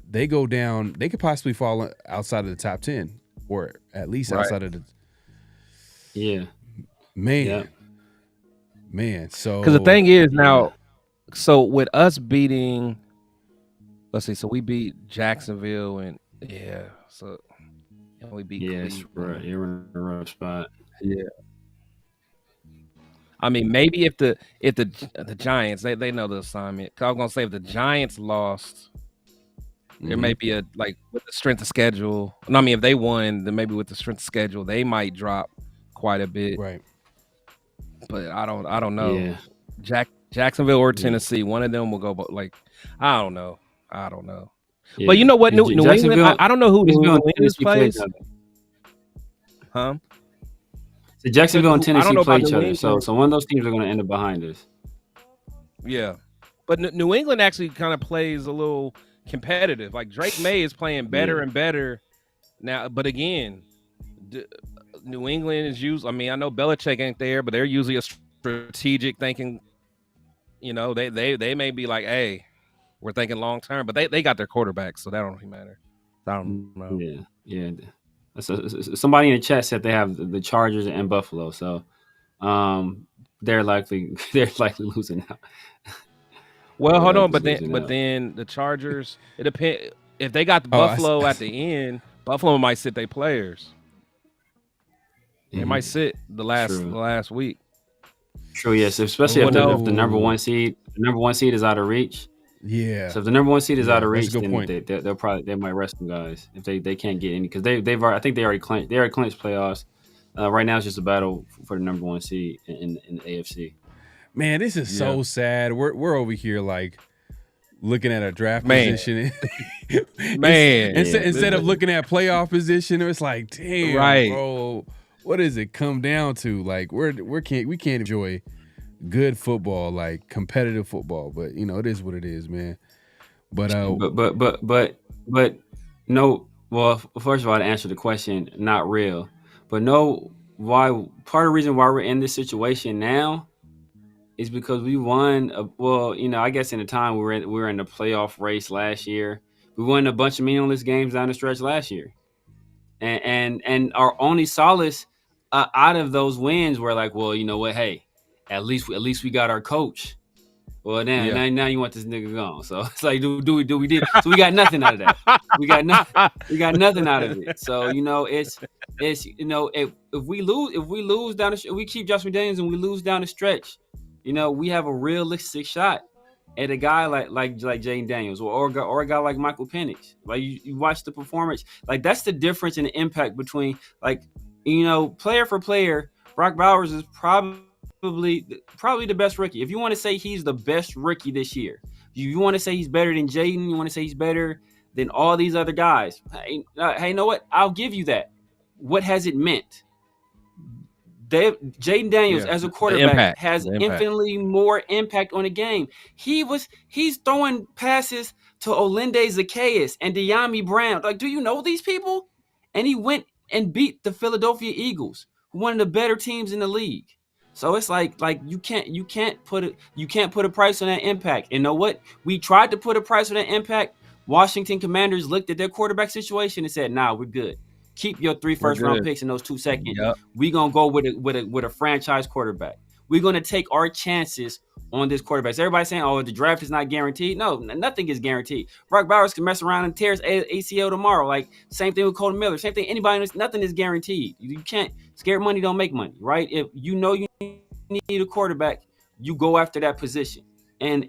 [SPEAKER 3] they go down. They could possibly fall outside of the top 10, or at least outside of the.
[SPEAKER 5] Yeah,
[SPEAKER 3] man. So
[SPEAKER 8] because the thing is now, so with us beating, let's see, so we beat Jacksonville and so we beat.
[SPEAKER 5] Yes, right. You're in a rough spot.
[SPEAKER 8] Yeah. I mean, maybe if the Giants, they know the assignment. I was gonna say if the Giants lost, there may be a with the strength of schedule. I mean, if they won, then maybe with the strength of schedule, they might drop quite a bit.
[SPEAKER 3] Right.
[SPEAKER 8] But I don't know.
[SPEAKER 5] Yeah.
[SPEAKER 8] Jacksonville or Tennessee, one of them will go. But I don't know. Yeah. But you know what? New England. I don't know who New England plays. Huh?
[SPEAKER 5] So Jacksonville and Tennessee play each other. So one of those teams are going to end up behind us.
[SPEAKER 8] Yeah, but New England actually kind of plays a little competitive. Like Drake May is playing better and better now. But again, New England is usually. I mean, I know Belichick ain't there, but they're usually a strategic thinking. You know, they may be like, hey, we're thinking long term, but they got their quarterback, so that don't really matter. I don't know.
[SPEAKER 5] Yeah. So somebody in the chat said they have the Chargers and Buffalo, so they're likely losing out.
[SPEAKER 8] Well, hold on, but then the Chargers. It depends if they got the Buffalo at the end. Buffalo might sit their players. They might sit the last week.
[SPEAKER 5] True, yes, especially if the number one seed is out of reach.
[SPEAKER 3] Yeah.
[SPEAKER 5] So if the number one seed is out of reach, then they might rest them guys if they can't get any, because I think they already clinched playoffs. Right now it's just a battle for the number one seed in the AFC.
[SPEAKER 3] Man, this is so sad. We're over here like looking at a draft position. Instead of looking at playoff position, it's like, damn, bro, what does it come down to? Like we can't enjoy good football, like competitive football, but it is what it is, man. But no. Well, first of all, to answer the question, not real, but no. Why? Part of the reason why we're in this situation now is because we won. I guess in the time we were in the playoff race last year, we won a bunch of meaningless games down the stretch last year, and our only solace out of those wins were like, well, you know what, hey. At least we got our coach. Well, now you want this nigga gone. So it's like, do we did? So we got nothing out of that. We got nothing out of it. So it's if we lose down the, we keep Josh McDaniels and we lose down the stretch, we have a realistic shot at a guy like Jaden Daniels or a guy like Michael Penix. Like you watch the performance. Like that's the difference in the impact between player for player. Brock Bowers is probably the best rookie. If you want to say he's the best rookie this year, you want to say he's better than Jaden, you want to say he's better than all these other guys. Hey, you know what? I'll give you that. What has it meant? Jaden Daniels as a quarterback has infinitely more impact on the game. He's throwing passes to Olinde Zacchaeus and De'Ami Brown. Like, do you know these people? And he went and beat the Philadelphia Eagles, one of the better teams in the league. So it's like you can't put a price on that impact. And know what? We tried to put a price on that impact. Washington Commanders looked at their quarterback situation and said, "Nah, we're good. Keep your 3 first-round picks in those 2 seconds. Yep. We're gonna go with a franchise quarterback. We're gonna take our chances on this quarterback." So everybody's saying, "Oh, the draft is not guaranteed." No, nothing is guaranteed. Brock Bowers can mess around and tear his ACL tomorrow. Like same thing with Colton Miller. Same thing. Nothing is guaranteed. You can't. Scared money don't make money, right? If you know you need a quarterback, you go after that position. And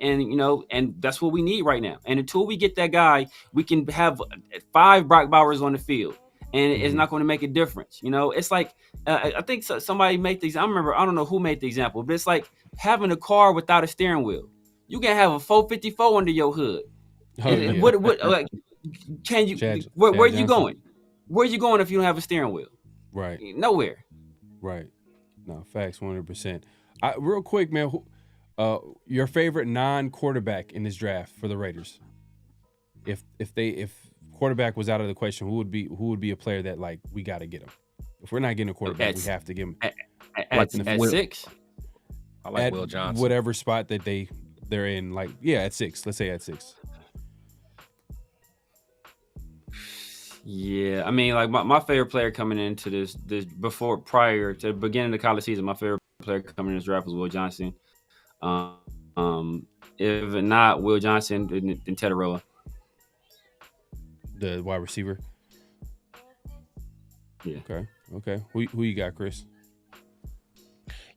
[SPEAKER 3] that's what we need right now. And until we get that guy, we can have 5 Brock Bowers on the field.
[SPEAKER 5] and it's not going to make a difference. You know, it's like I think somebody made these. I don't know who made the example, but it's like having a car without a steering wheel. You can have a 454 under your hood. What like can you? Where you going? Where you going if you don't have a steering wheel?
[SPEAKER 3] Right.
[SPEAKER 5] Nowhere.
[SPEAKER 3] Right. No, facts 100%. Real quick, man, your favorite non-quarterback in this draft for the Raiders? If quarterback was out of the question, who would be a player that like we got to get him? If we're not getting a quarterback, we have to get him
[SPEAKER 5] at 6.
[SPEAKER 8] I like Will Johnson.
[SPEAKER 3] Whatever spot that they're in, like at 6. Let's say at 6.
[SPEAKER 5] Yeah, I mean, like my favorite player coming into this prior to the beginning of the college season, my favorite player coming in this draft was Will Johnson. If not Will Johnson, then Tetaroa,
[SPEAKER 3] the wide receiver.
[SPEAKER 5] Yeah.
[SPEAKER 3] Okay. Who you got, Chris?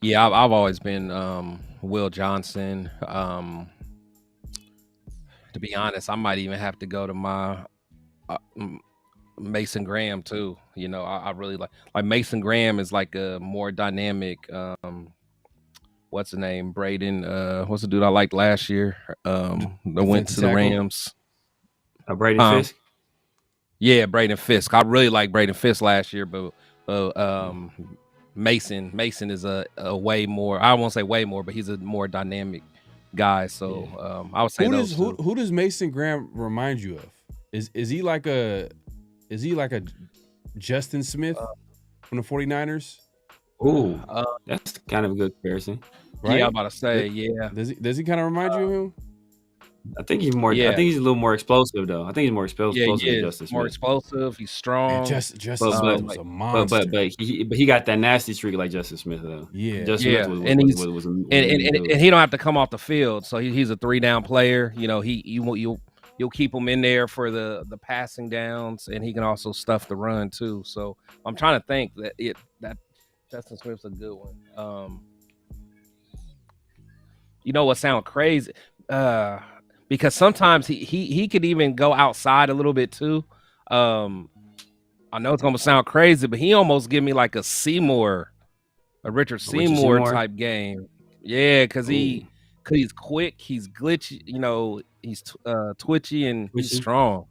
[SPEAKER 8] Yeah, I've always been Will Johnson. To be honest, I might even have to go to my Mason Graham too. You know, I really like Mason Graham is like a more dynamic. What's the name? Braden. What's the dude I liked last year? That went to the Rams.
[SPEAKER 5] Braden Fisk.
[SPEAKER 8] Yeah, Braden Fisk. I really like Braden Fisk last year, but Mason is a way more. I won't say way more, but he's a more dynamic guy. So I would say
[SPEAKER 3] who does Mason Graham remind you of? Is he like a Justin Smith from the 49ers?
[SPEAKER 5] Ooh, that's kind of a good comparison.
[SPEAKER 8] Right? Yeah, I'm about to say, yeah.
[SPEAKER 3] Does he kind of remind you of him?
[SPEAKER 5] I think he's more. I think he's a little more explosive, though. I think he's more explosive.
[SPEAKER 8] Yeah,
[SPEAKER 5] than Justin Smith.
[SPEAKER 8] More explosive. He's strong.
[SPEAKER 3] Justin Smith was a monster.
[SPEAKER 5] But he got that nasty streak like Justin Smith, though.
[SPEAKER 3] Yeah,
[SPEAKER 5] Justin Smith was
[SPEAKER 8] and he don't have to come off the field, so he's a 3-down player. You know, you'll keep him in there for the passing downs, and he can also stuff the run too. So I'm trying to think that Justin Smith's a good one. You know what sounds crazy? Because sometimes he could even go outside a little bit too. I know it's gonna sound crazy, but he almost give me like a Richard Seymour type game. Yeah, because he's quick, he's glitchy, you know, he's twitchy and he's strong.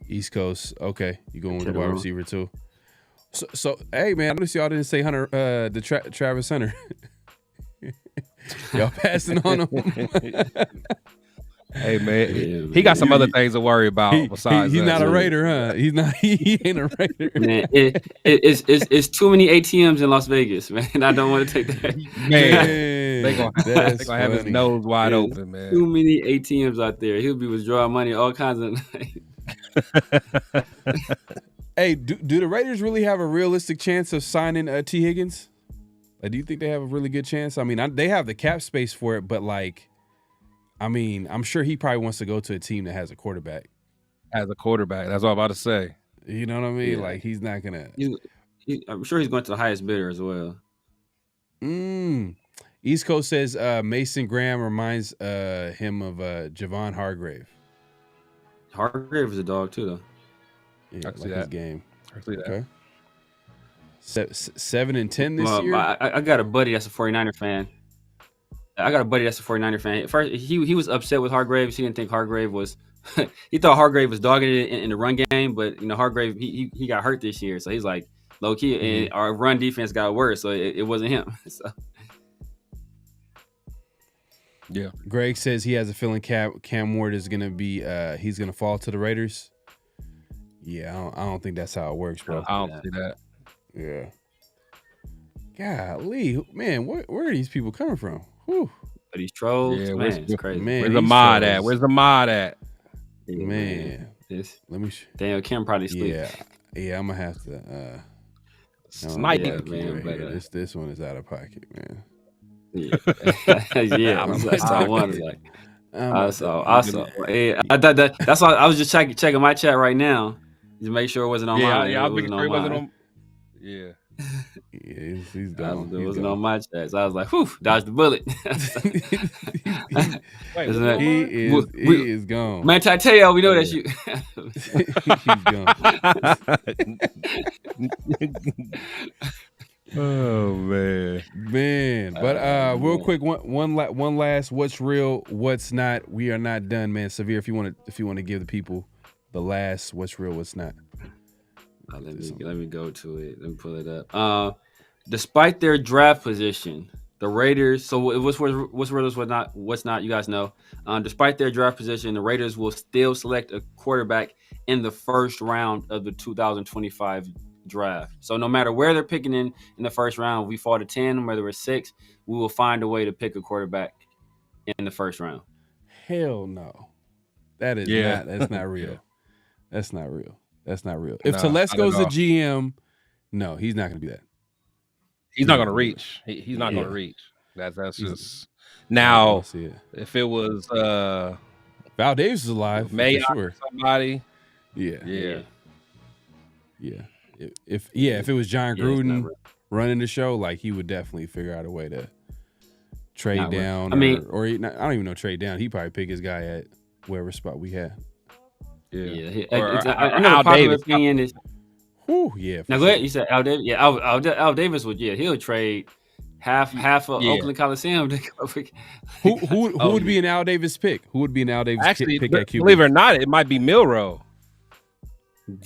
[SPEAKER 3] East Coast, okay. You going with the wide receiver too? So hey man, I noticed y'all didn't say Hunter, Travis Hunter. Y'all passing on him.
[SPEAKER 8] Hey man, he got some other things to worry about besides.
[SPEAKER 3] He's not a Raider, huh? He's not. He ain't a Raider.
[SPEAKER 5] Man, it's too many ATMs in Las Vegas, man. I don't want to take that.
[SPEAKER 8] Man, they gonna have his nose wide open, man.
[SPEAKER 5] Too many ATMs out there. He'll be withdrawing money, all kinds of.
[SPEAKER 3] Hey, do the Raiders really have a realistic chance of signing T. Higgins? Like, do you think they have a really good chance? I mean, they have the cap space for it, but like, I mean, I'm sure he probably wants to go to a team that has a quarterback.
[SPEAKER 8] As a quarterback, that's what I'm about to say.
[SPEAKER 3] You know what I mean? Yeah. Like, he's not gonna.
[SPEAKER 5] I'm sure he's going to the highest bidder as well.
[SPEAKER 3] East Coast says Mason Graham reminds him of Javon Hargrave.
[SPEAKER 5] Hargrave is a dog too, though.
[SPEAKER 3] Yeah, like his game. Okay. 7 and 10 this year.
[SPEAKER 5] I got a buddy that's a 49er fan. At first, he was upset with Hargrave. He didn't think Hargrave was. He thought Hargrave was dogging it in the run game, but you know Hargrave he got hurt this year, so he's like low key, and our run defense got worse, so it wasn't him. So.
[SPEAKER 3] Yeah. Greg says he has a feeling Cam Ward is gonna be he's gonna fall to the Raiders. Yeah, I don't think that's how it works, bro.
[SPEAKER 8] I don't see that.
[SPEAKER 3] Yeah. Golly, man, where are these people coming from? Whew.
[SPEAKER 5] Are these trolls? Yeah, man, it's crazy.
[SPEAKER 3] Man,
[SPEAKER 8] where's the mod at? Where's the mod at?
[SPEAKER 3] Man, let me.
[SPEAKER 5] Daniel Kim probably sleep.
[SPEAKER 3] Yeah, I'm gonna have to.
[SPEAKER 8] Snipe
[SPEAKER 5] man.
[SPEAKER 3] But, this one is out of pocket, man.
[SPEAKER 5] Yeah, that's all I wanted. Like, I saw. That's why I was just checking my chat right now to make sure it wasn't on mine.
[SPEAKER 8] Yeah, I wasn't on. Yeah.
[SPEAKER 3] Yeah, he's gone.
[SPEAKER 5] It wasn't on my chat. So I was like, whew, dodged the bullet.
[SPEAKER 3] He is gone.
[SPEAKER 5] Man, I tell y'all, we know that you.
[SPEAKER 3] He's gone.
[SPEAKER 8] Oh man.
[SPEAKER 3] But real quick, one last. What's real? What's not? We are not done, man. Severe, if you want to give the people the last. What's real? What's not?
[SPEAKER 5] Let me go to it. Let me pull it up. Despite their draft position, the Raiders. So what's real? What's not? You guys know. Despite their draft position, the Raiders will still select a quarterback in the first round of the 2025 draft. So no matter where they're picking in the first round, we fall to 10, whether it's 6, we will find a way to pick a quarterback in the first round.
[SPEAKER 3] Hell no. That is not. That's not real. That's not real. That's not real. If Telesco's the GM, no, he's not going to be that.
[SPEAKER 8] He's not going to reach. He's not going to reach. That's just now. If it was
[SPEAKER 3] Val Davis is alive,
[SPEAKER 8] May
[SPEAKER 3] for sure.
[SPEAKER 8] Somebody.
[SPEAKER 3] Yeah. If it was John Gruden running the show, like he would definitely figure out a way to trade down. I don't even know trade down. He'd probably pick his guy at wherever spot we had.
[SPEAKER 5] I know the popular opinion is.
[SPEAKER 3] Whew, yeah.
[SPEAKER 5] Now go ahead. You said Al Davis. Yeah, Al Davis would. Yeah, he'll trade half of Oakland Coliseum.
[SPEAKER 3] Who would be an Al Davis pick? Who would be an Al Davis pick at QB?
[SPEAKER 8] Believe it or not, it might be Milroe.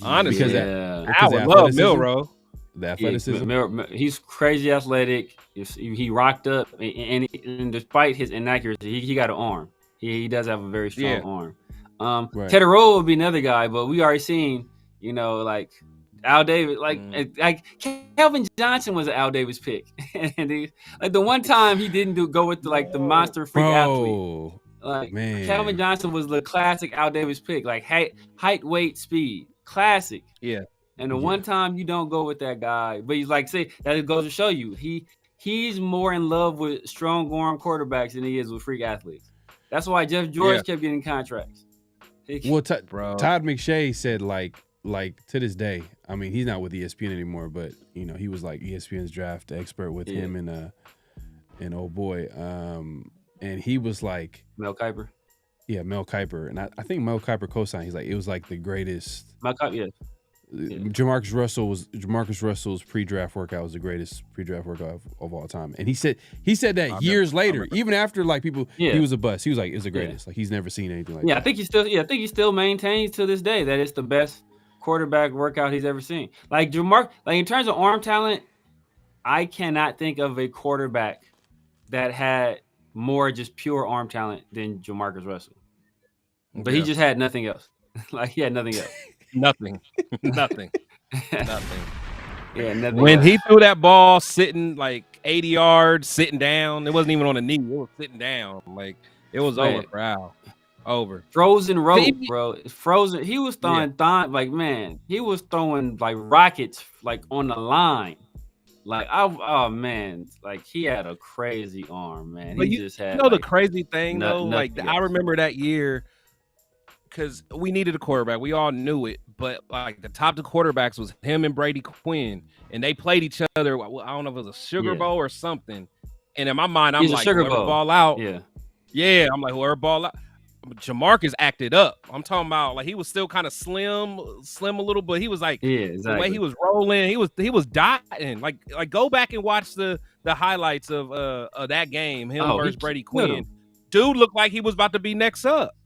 [SPEAKER 8] Honestly,
[SPEAKER 3] because
[SPEAKER 8] I would love Milroe.
[SPEAKER 3] The athleticism.
[SPEAKER 5] He's crazy athletic. He rocked up, and despite his inaccuracy, he got an arm. He does have a very strong arm. Tedero would be another guy, but we already seen, like Al Davis, like Calvin Johnson was an Al Davis pick, and the one time he didn't go with the monster freak athlete. Like man. Calvin Johnson was the classic Al Davis pick, like height, weight, speed, classic.
[SPEAKER 8] Yeah.
[SPEAKER 5] And the one time you don't go with that guy, but he's like, say that goes to show you he's more in love with strong arm quarterbacks than he is with freak athletes. That's why Jeff George kept getting contracts.
[SPEAKER 3] Well, Todd McShay said like to this day. I mean, he's not with ESPN anymore, but he was like ESPN's draft expert with him and oh boy, and he was like
[SPEAKER 5] Mel Kiper.
[SPEAKER 3] Yeah, Mel Kiper, and I think Mel Kiper co-signed. He's like, it was like the greatest.
[SPEAKER 5] Mel Kiper, yeah.
[SPEAKER 3] Jamarcus Russell's pre-draft workout was the greatest pre-draft workout of all time, and he said that years later, even after like people, he was a bust. He was like, it's the greatest. Like he's never seen anything like that.
[SPEAKER 5] I think he still maintains to this day that it's the best quarterback workout he's ever seen. Like in terms of arm talent, I cannot think of a quarterback that had more just pure arm talent than Jamarcus Russell. But he just had nothing else. Like he had nothing else.
[SPEAKER 8] Nothing.
[SPEAKER 5] Yeah, nothing.
[SPEAKER 8] When he threw that ball sitting like 80 yards, sitting down, it wasn't even on a knee. It was sitting down. Like it was over for Al. Over.
[SPEAKER 5] Frozen rope, bro. Frozen. He was throwing he was throwing like rockets like on the line. Like oh man, like he had a crazy arm, man.
[SPEAKER 8] But
[SPEAKER 5] he just had
[SPEAKER 8] the crazy thing though, like I remember that year because we needed a quarterback. We all knew it, but like the top two quarterbacks was him and Brady Quinn, and they played each other. I don't know if it was a Sugar Bowl or something. And in my mind, I'm like, whoever ball out, yeah. I'm like, whoever ball out. Jamarcus acted up. I'm talking about like he was still kind of slim a little, but he was like the way he was rolling, he was dotting. Like go back and watch the highlights of that game, him versus Brady Quinn. Dude looked like he was about to be next up.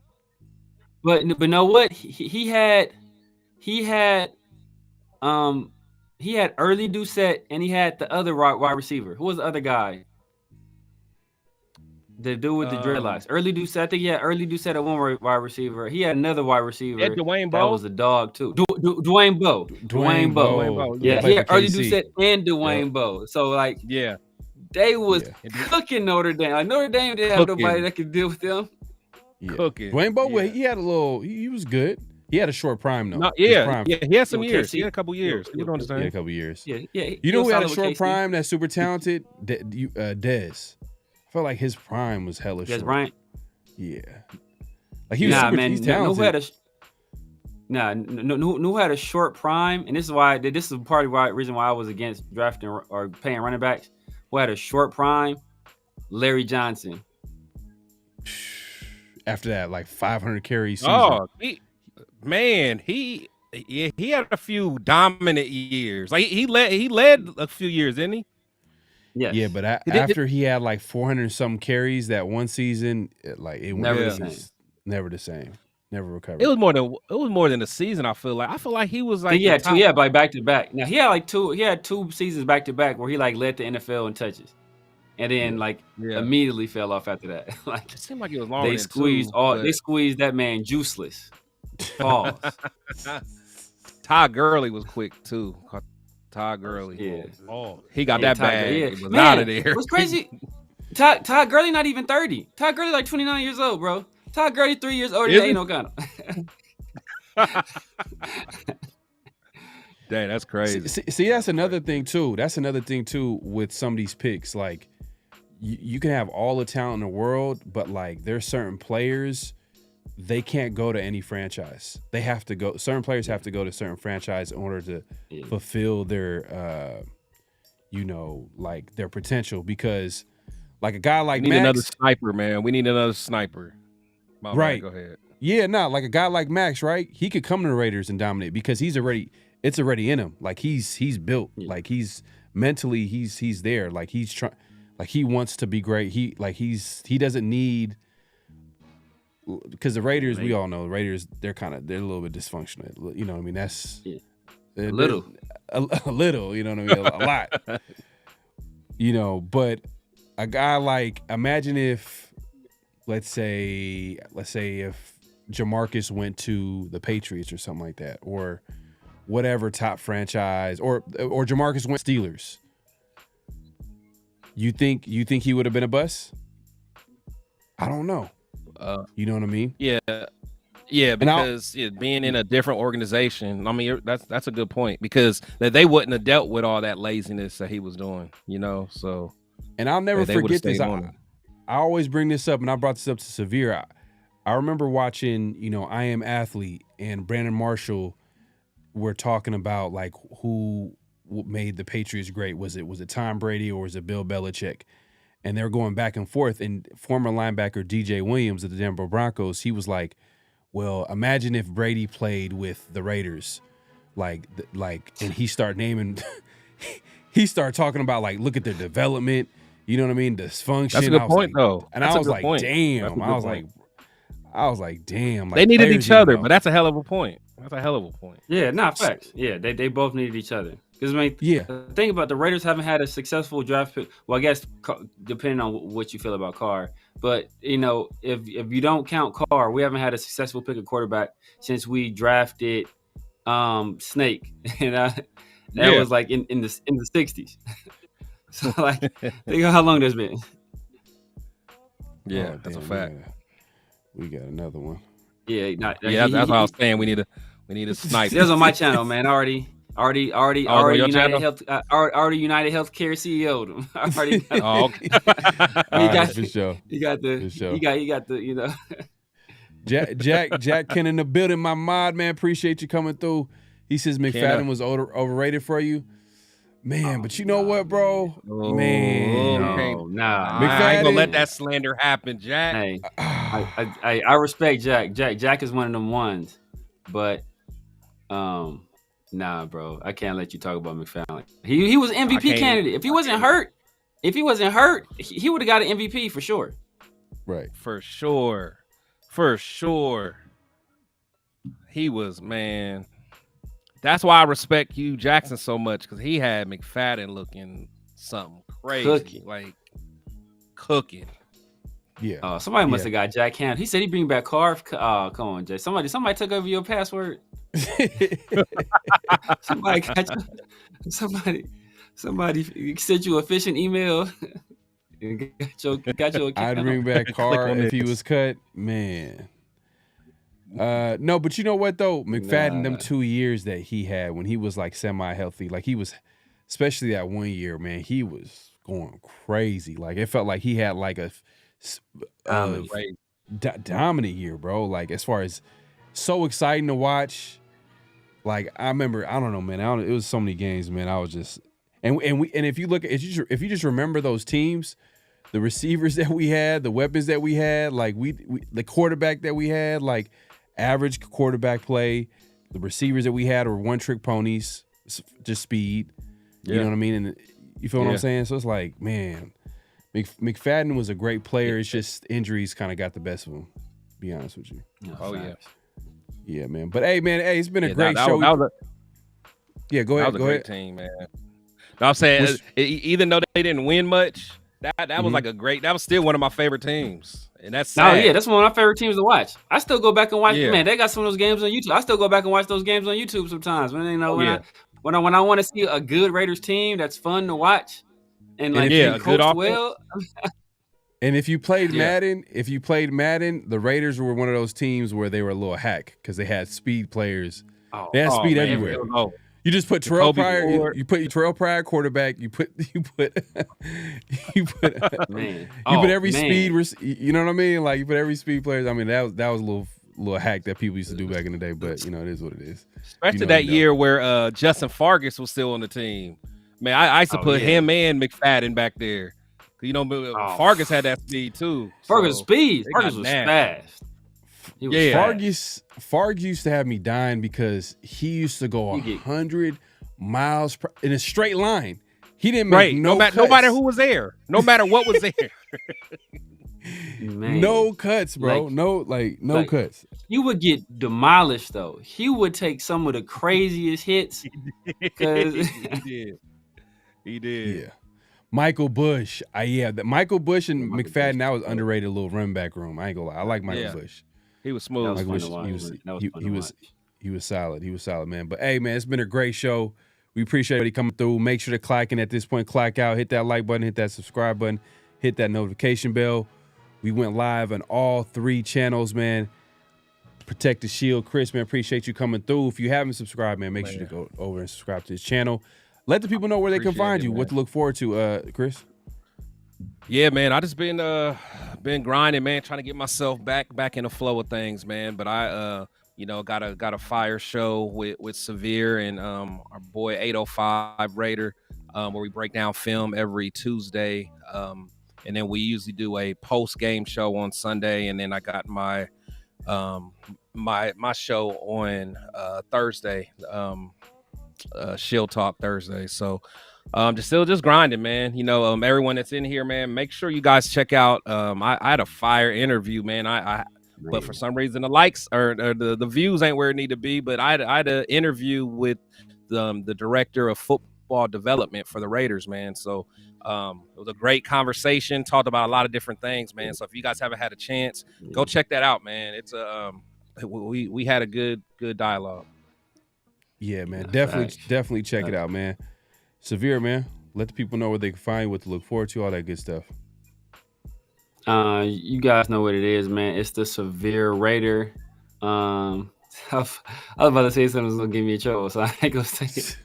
[SPEAKER 5] But know what? He had early Doucette and he had the other wide receiver. Who was the other guy? The dude with the dreadlocks. Early Doucette. I think he had early Doucette at one wide receiver. He had another wide receiver.
[SPEAKER 8] Dwayne Bowe.
[SPEAKER 5] That was a dog too. Dwayne Bowe. Dwayne Bowe. Yeah, he had early Doucette and Dwayne Bowe. So like, they was cooking Notre Dame. Like Notre Dame didn't have nobody that could deal with them.
[SPEAKER 3] Yeah. Cooking. Dwayne Bowe, he had a little. He was good. He had a short prime though.
[SPEAKER 8] No, he had some years. He had a couple years. You know what I'm saying?
[SPEAKER 3] He had a couple years.
[SPEAKER 5] Yeah.
[SPEAKER 3] You know who had a short prime? That's super talented. Dez. I felt like his prime was hella short.
[SPEAKER 5] Yes, Bryant.
[SPEAKER 3] Yeah. Like he was super talented.
[SPEAKER 5] Who had a short prime, and this is part of the reason why I was against drafting or paying running backs. Who had a short prime? Larry Johnson.
[SPEAKER 3] After that, like 500 carries season.
[SPEAKER 8] Oh, man, he had a few dominant years. Like he led a few years, didn't he?
[SPEAKER 5] Yes.
[SPEAKER 3] Yeah, but after he had like 400 something carries that one season, it was never the same. Never recovered.
[SPEAKER 8] It was more than a season. I feel like he was like
[SPEAKER 5] by back to back. Now he had two seasons back to back where he like led the NFL in touches, and then immediately fell off after that. Like
[SPEAKER 8] it seemed like it was longer.
[SPEAKER 5] They squeezed that man juiceless. Pause.
[SPEAKER 8] Todd Gurley was quick too. Todd Gurley.
[SPEAKER 5] Yeah.
[SPEAKER 8] Oh, he got that bag.
[SPEAKER 5] Yeah.
[SPEAKER 8] It was out of there.
[SPEAKER 5] It was crazy. Todd Gurley not even 30. Todd Gurley like 29 years old, bro. Todd Gurley 3 years older than Aiden O'Connell.
[SPEAKER 8] Dang, that's crazy.
[SPEAKER 3] See, that's another thing too. That's another thing too with some of these picks. Like, you can have all the talent in the world, but like there's certain players, they can't go to any franchise. They have to go. Certain players have to go to certain franchise in order to fulfill their, like their potential. Because, like a guy like
[SPEAKER 8] we need
[SPEAKER 3] Max,
[SPEAKER 8] another sniper, man. We need another sniper.
[SPEAKER 3] Right.
[SPEAKER 8] Go ahead.
[SPEAKER 3] Yeah, like a guy like Max, right? He could come to the Raiders and dominate because it's already in him. Like he's built. Like he's mentally he's there. Like he's trying. Like he wants to be great. He doesn't need. Because the Raiders, we all know the Raiders, they're a little bit dysfunctional. You know what I mean? That's
[SPEAKER 5] a little.
[SPEAKER 3] A little, you know what I mean? A lot. But a guy like, imagine if, let's say if Jamarcus went to the Patriots or something like that, or whatever top franchise, or Jamarcus went Steelers. You think he would have been a bust? I don't know. You know what I mean?
[SPEAKER 8] Yeah, because being in a different organization, I mean, that's a good point because they wouldn't have dealt with all that laziness that he was doing, so.
[SPEAKER 3] And I'll never forget this. I always bring this up, and I brought this up to Severe. I remember watching, I Am Athlete and Brandon Marshall were talking about like who made the Patriots great. Was it Tom Brady or was it Bill Belichick? And they're going back and forth. And former linebacker DJ Williams of the Denver Broncos, he was like, well, imagine if Brady played with the Raiders. And he started naming, he started talking about, like, look at their development. You know what I mean? Dysfunction.
[SPEAKER 8] That's a good point, though.
[SPEAKER 3] And I was like, damn. I was like, damn. Like,
[SPEAKER 8] they needed each other, but that's a hell of a point.
[SPEAKER 5] Yeah, facts. Yeah, they both needed each other. Because, the thing about the Raiders haven't had a successful draft pick. Well, I guess depending on what you feel about Carr. But, if you don't count Carr, we haven't had a successful pick of quarterback since we drafted Snake. And that was like in the 60s. So, like, think of how long that's been.
[SPEAKER 8] Yeah, that's a fact.
[SPEAKER 3] We got another one.
[SPEAKER 5] Yeah,
[SPEAKER 8] that's what I was saying. We need a sniper.
[SPEAKER 5] That's on my channel, man. Already United Health, already United Healthcare CEO. Already. You got the.
[SPEAKER 3] Jack Ken in the building. My mod, man, appreciate you coming through. He says McFadden was overrated for you. Man, but you know what, bro?
[SPEAKER 5] McFadden,
[SPEAKER 8] I ain't gonna let that slander happen, Jack.
[SPEAKER 5] Hey, I respect Jack. Jack is one of them ones, but nah, bro, I can't let you talk about McFadden. He was MVP candidate. If he wasn't hurt, he would have got an MVP for sure.
[SPEAKER 3] Right,
[SPEAKER 8] for sure. He was, man. That's why I respect Hugh Jackson so much, because he had McFadden looking something crazy, cooking.
[SPEAKER 3] Yeah.
[SPEAKER 5] Somebody must have got Jack Ham. He said he bring back Carr. Come on, Jay. Somebody took over your password. Somebody sent you a phishing email. got your account.
[SPEAKER 3] I'd bring back Carr if he was cut, man. No, but you know what though, McFadden, them 2 years that he had when he was like semi-healthy, like he was, especially that 1 year, man, he was going crazy. Like it felt like he had like a dominant year, bro. Like as far as so exciting to watch. Like I remember, I don't know, man. It was so many games, man. I was just and if you look at if you just remember those teams, the receivers that we had, the weapons that we had, like we the quarterback that we had, like average quarterback play. The receivers that we had were one-trick ponies, just speed. You know what I mean? And you feel what I'm saying? So it's like, man, McFadden was a great player. It's just injuries kind of got the best of him, to be honest with you. Yeah, man. But, hey, it's been a great show.
[SPEAKER 8] Go ahead.
[SPEAKER 3] That was
[SPEAKER 8] a great team, man. No, I'm saying, even though they didn't win much, that was like that was still one of my favorite teams. And that's sad.
[SPEAKER 5] Oh, yeah, that's one of my favorite teams to watch. I still go back and watch. Man, they got some of those games on YouTube. I still go back and watch those games on YouTube sometimes. When I want to see a good Raiders team that's fun to watch and coached well.
[SPEAKER 3] And if you played Madden, the Raiders were one of those teams where they were a little hack because they had speed players. They had speed everywhere. You just put Terrell Pryor. You put Terrell Pryor quarterback. You put every speed. You know what I mean? Like you put every speed players. I mean that was a little hack that people used to do back in the day. But it is what it is.
[SPEAKER 8] Especially that year where Justin Fargas was still on the team. Man, I used to put him and McFadden back there. Fargas had that speed too.
[SPEAKER 5] Fargas was fast.
[SPEAKER 3] Fargas used to have me dying because he used to go 100 miles in a straight line. He didn't make no
[SPEAKER 8] matter who was there, no matter what was there.
[SPEAKER 5] Man.
[SPEAKER 3] No cuts, bro. No cuts.
[SPEAKER 5] You would get demolished though. He would take some of the craziest hits.
[SPEAKER 8] He did.
[SPEAKER 3] Yeah. Michael Bush. Michael Bush and McFadden, that was underrated little run back room. I ain't gonna lie. I like Michael Bush.
[SPEAKER 8] He was smooth.
[SPEAKER 3] He was solid. He was solid, man. But hey, man, it's been a great show. We appreciate everybody coming through. Make sure to clack in at this point. Clack out. Hit that like button. Hit that subscribe button. Hit that notification bell. We went live on all 3 channels, man. Protect the Shield. Chris, man, appreciate you coming through. If you haven't subscribed, man, make sure to go over and subscribe to his channel. Let the people know where they can find you. What to look forward to, Chris.
[SPEAKER 8] Yeah, man. I just been grinding, man, trying to get myself back in the flow of things, man. But I got a fire show with Severe and our boy 805 Raider, where we break down film every Tuesday. And then we usually do a post-game show on Sunday, and then I got my my show on Thursday, Shield Talk Thursday. So just grinding, man. Everyone that's in here, man, make sure you guys check out. I had a fire interview, man. But for some reason the likes or the views ain't where it need to be. But I had an interview with the director of football development for the Raiders, man. So it was a great conversation. Talked about a lot of different things, man. So if you guys haven't had a chance, go check that out, man. It's we had a good dialogue.
[SPEAKER 3] Yeah, man. Definitely check it out, man. Severe, man. Let the people know where they can find you, what to look forward to, all that good stuff.
[SPEAKER 5] You guys know what it is, man. It's the Severe Raider. I was about to say something that's gonna give me a trouble, so I ain't gonna say it.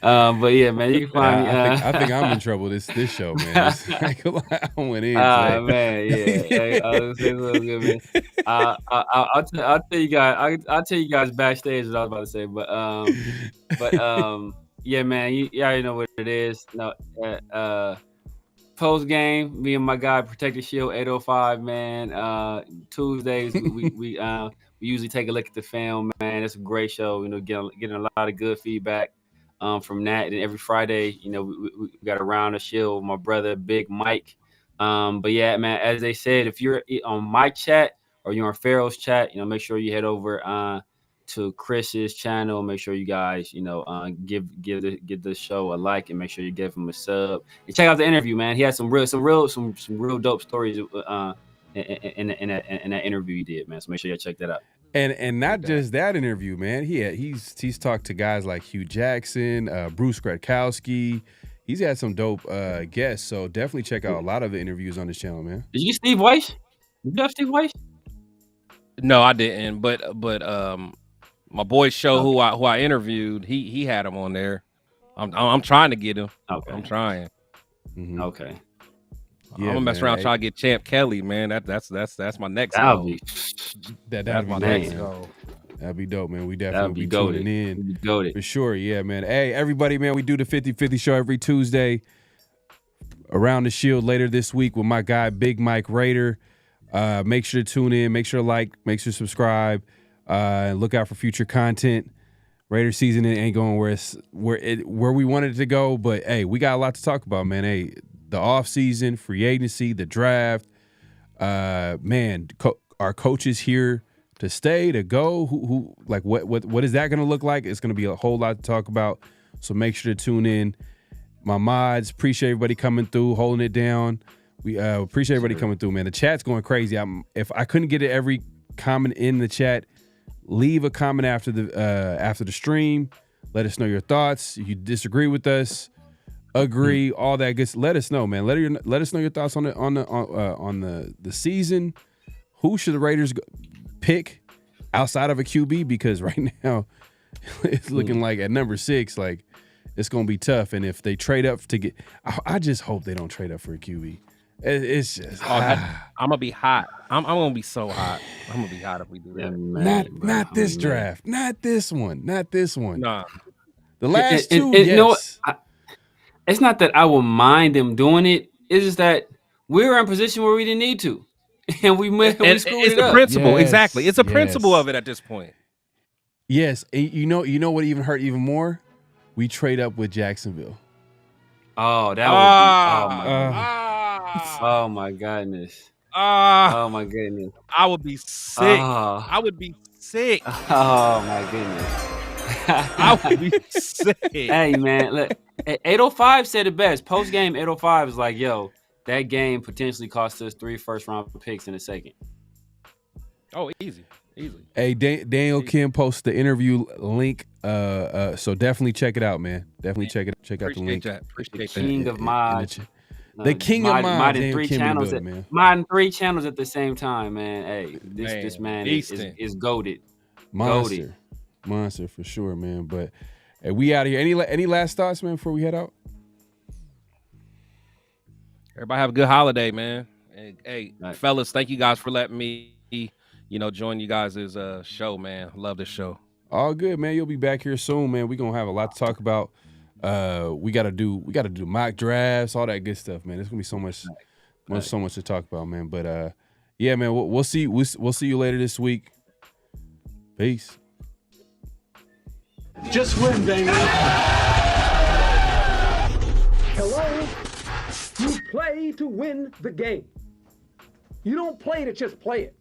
[SPEAKER 5] But yeah, man, you can find me.
[SPEAKER 3] I think I'm in trouble this show, man. I went in.
[SPEAKER 5] Man, yeah. I was saying something good, man. I'll tell you guys. I'll tell you guys backstage what I was about to say, but yeah, man, you already know what it is. No, post game, me and my guy Protect the Shield 805, man. Tuesdays we usually take a look at the film, man. It's a great show. Getting a lot of good feedback from that. And every Friday, we got a round of Shield with my brother Big Mike. But yeah, man, as they said, if you're on my chat or you're on Pharaoh's chat, make sure you head over to Chris's channel. Make sure you guys, give the show a like and make sure you give him a sub. And check out the interview, man. He had some real dope stories in that interview he did, man. So make sure you check that out.
[SPEAKER 3] And not just that interview, man. He's talked to guys like Hugh Jackson, Bruce Gradkowski. He's had some dope guests. So definitely check out a lot of the interviews on this channel, man.
[SPEAKER 5] Did you get Steve Weiss? Did you have Steve Weiss?
[SPEAKER 8] No, I didn't. But my boy's show, who I interviewed, he had him on there. I'm trying to get him.
[SPEAKER 5] Okay.
[SPEAKER 8] I'm trying.
[SPEAKER 5] Mm-hmm. Okay.
[SPEAKER 8] I'm gonna mess around trying to get Champ Kelly, man. That's my next.
[SPEAKER 3] That'd be next goal. That'd be dope, man. We definitely be tuning in for sure. Yeah, man. Hey, everybody, man. We do the 50-50 show every Tuesday around the Shield later this week with my guy Big Mike Raider. Make sure to tune in. Make sure to like. Make sure to subscribe. Look out for future content. Raider season ain't going where we wanted it to go, but hey, we got a lot to talk about, man. Hey, the offseason, free agency, the draft. Our coaches here to stay, to go. Who like what is that going to look like? It's going to be a whole lot to talk about. So make sure to tune in. My mods, appreciate everybody coming through, holding it down. We appreciate everybody coming through, man. The chat's going crazy. If I couldn't get to every comment in the chat, leave a comment after the stream. Let us know your thoughts. If you disagree with us, agree, all that good. Let us know, man. Let us know your thoughts on the season. Who should the Raiders pick outside of a QB? Because right now it's looking like at number 6, like it's gonna be tough. And if they trade up to get, I just hope they don't trade up for a QB. It's just
[SPEAKER 8] I'm gonna be hot. I'm gonna be so hot. I'm gonna be hot if we do that.
[SPEAKER 3] Not this draft. Not this one.
[SPEAKER 8] Nah.
[SPEAKER 3] The last two.
[SPEAKER 5] You know what? It's not that I will mind them doing it. It's just that we were in a position where we didn't need to, and we screwed it up.
[SPEAKER 8] It's the principle, exactly. It's a principle of it at this point.
[SPEAKER 3] Yes, and you know what even hurt even more? We trade up with Jacksonville.
[SPEAKER 5] Oh, that would be. Oh my goodness. Oh my goodness.
[SPEAKER 8] I would be sick. I would be sick.
[SPEAKER 5] Oh my goodness.
[SPEAKER 8] I would be sick.
[SPEAKER 5] Hey man, look. 805 said it best. Post game 805 is like, yo, that game potentially cost us 3 first-round picks in a second.
[SPEAKER 8] Oh, easy.
[SPEAKER 3] Hey, Daniel Kim posted the interview link. So definitely check it out, man. Definitely check out the link.
[SPEAKER 5] Appreciate that. King of mods.
[SPEAKER 3] The king of mods.
[SPEAKER 5] Modding 3 channels, man. Modding 3 channels at the same time, man. Hey, this man is goated.
[SPEAKER 3] Monster for sure, man. But hey, we out of here. Any last thoughts, man, before we head out?
[SPEAKER 8] Everybody have a good holiday, man. Hey, fellas, thank you guys for letting me, join you guys' show, man. Love this show.
[SPEAKER 3] All good, man. You'll be back here soon, man. We're gonna have a lot to talk about. We gotta do mock drafts, all that good stuff, man. There's gonna be so much to talk about, man. But yeah, man, we'll see you later this week. Peace.
[SPEAKER 14] Just win, baby. Hello? You play to win the game. You don't play to just play it.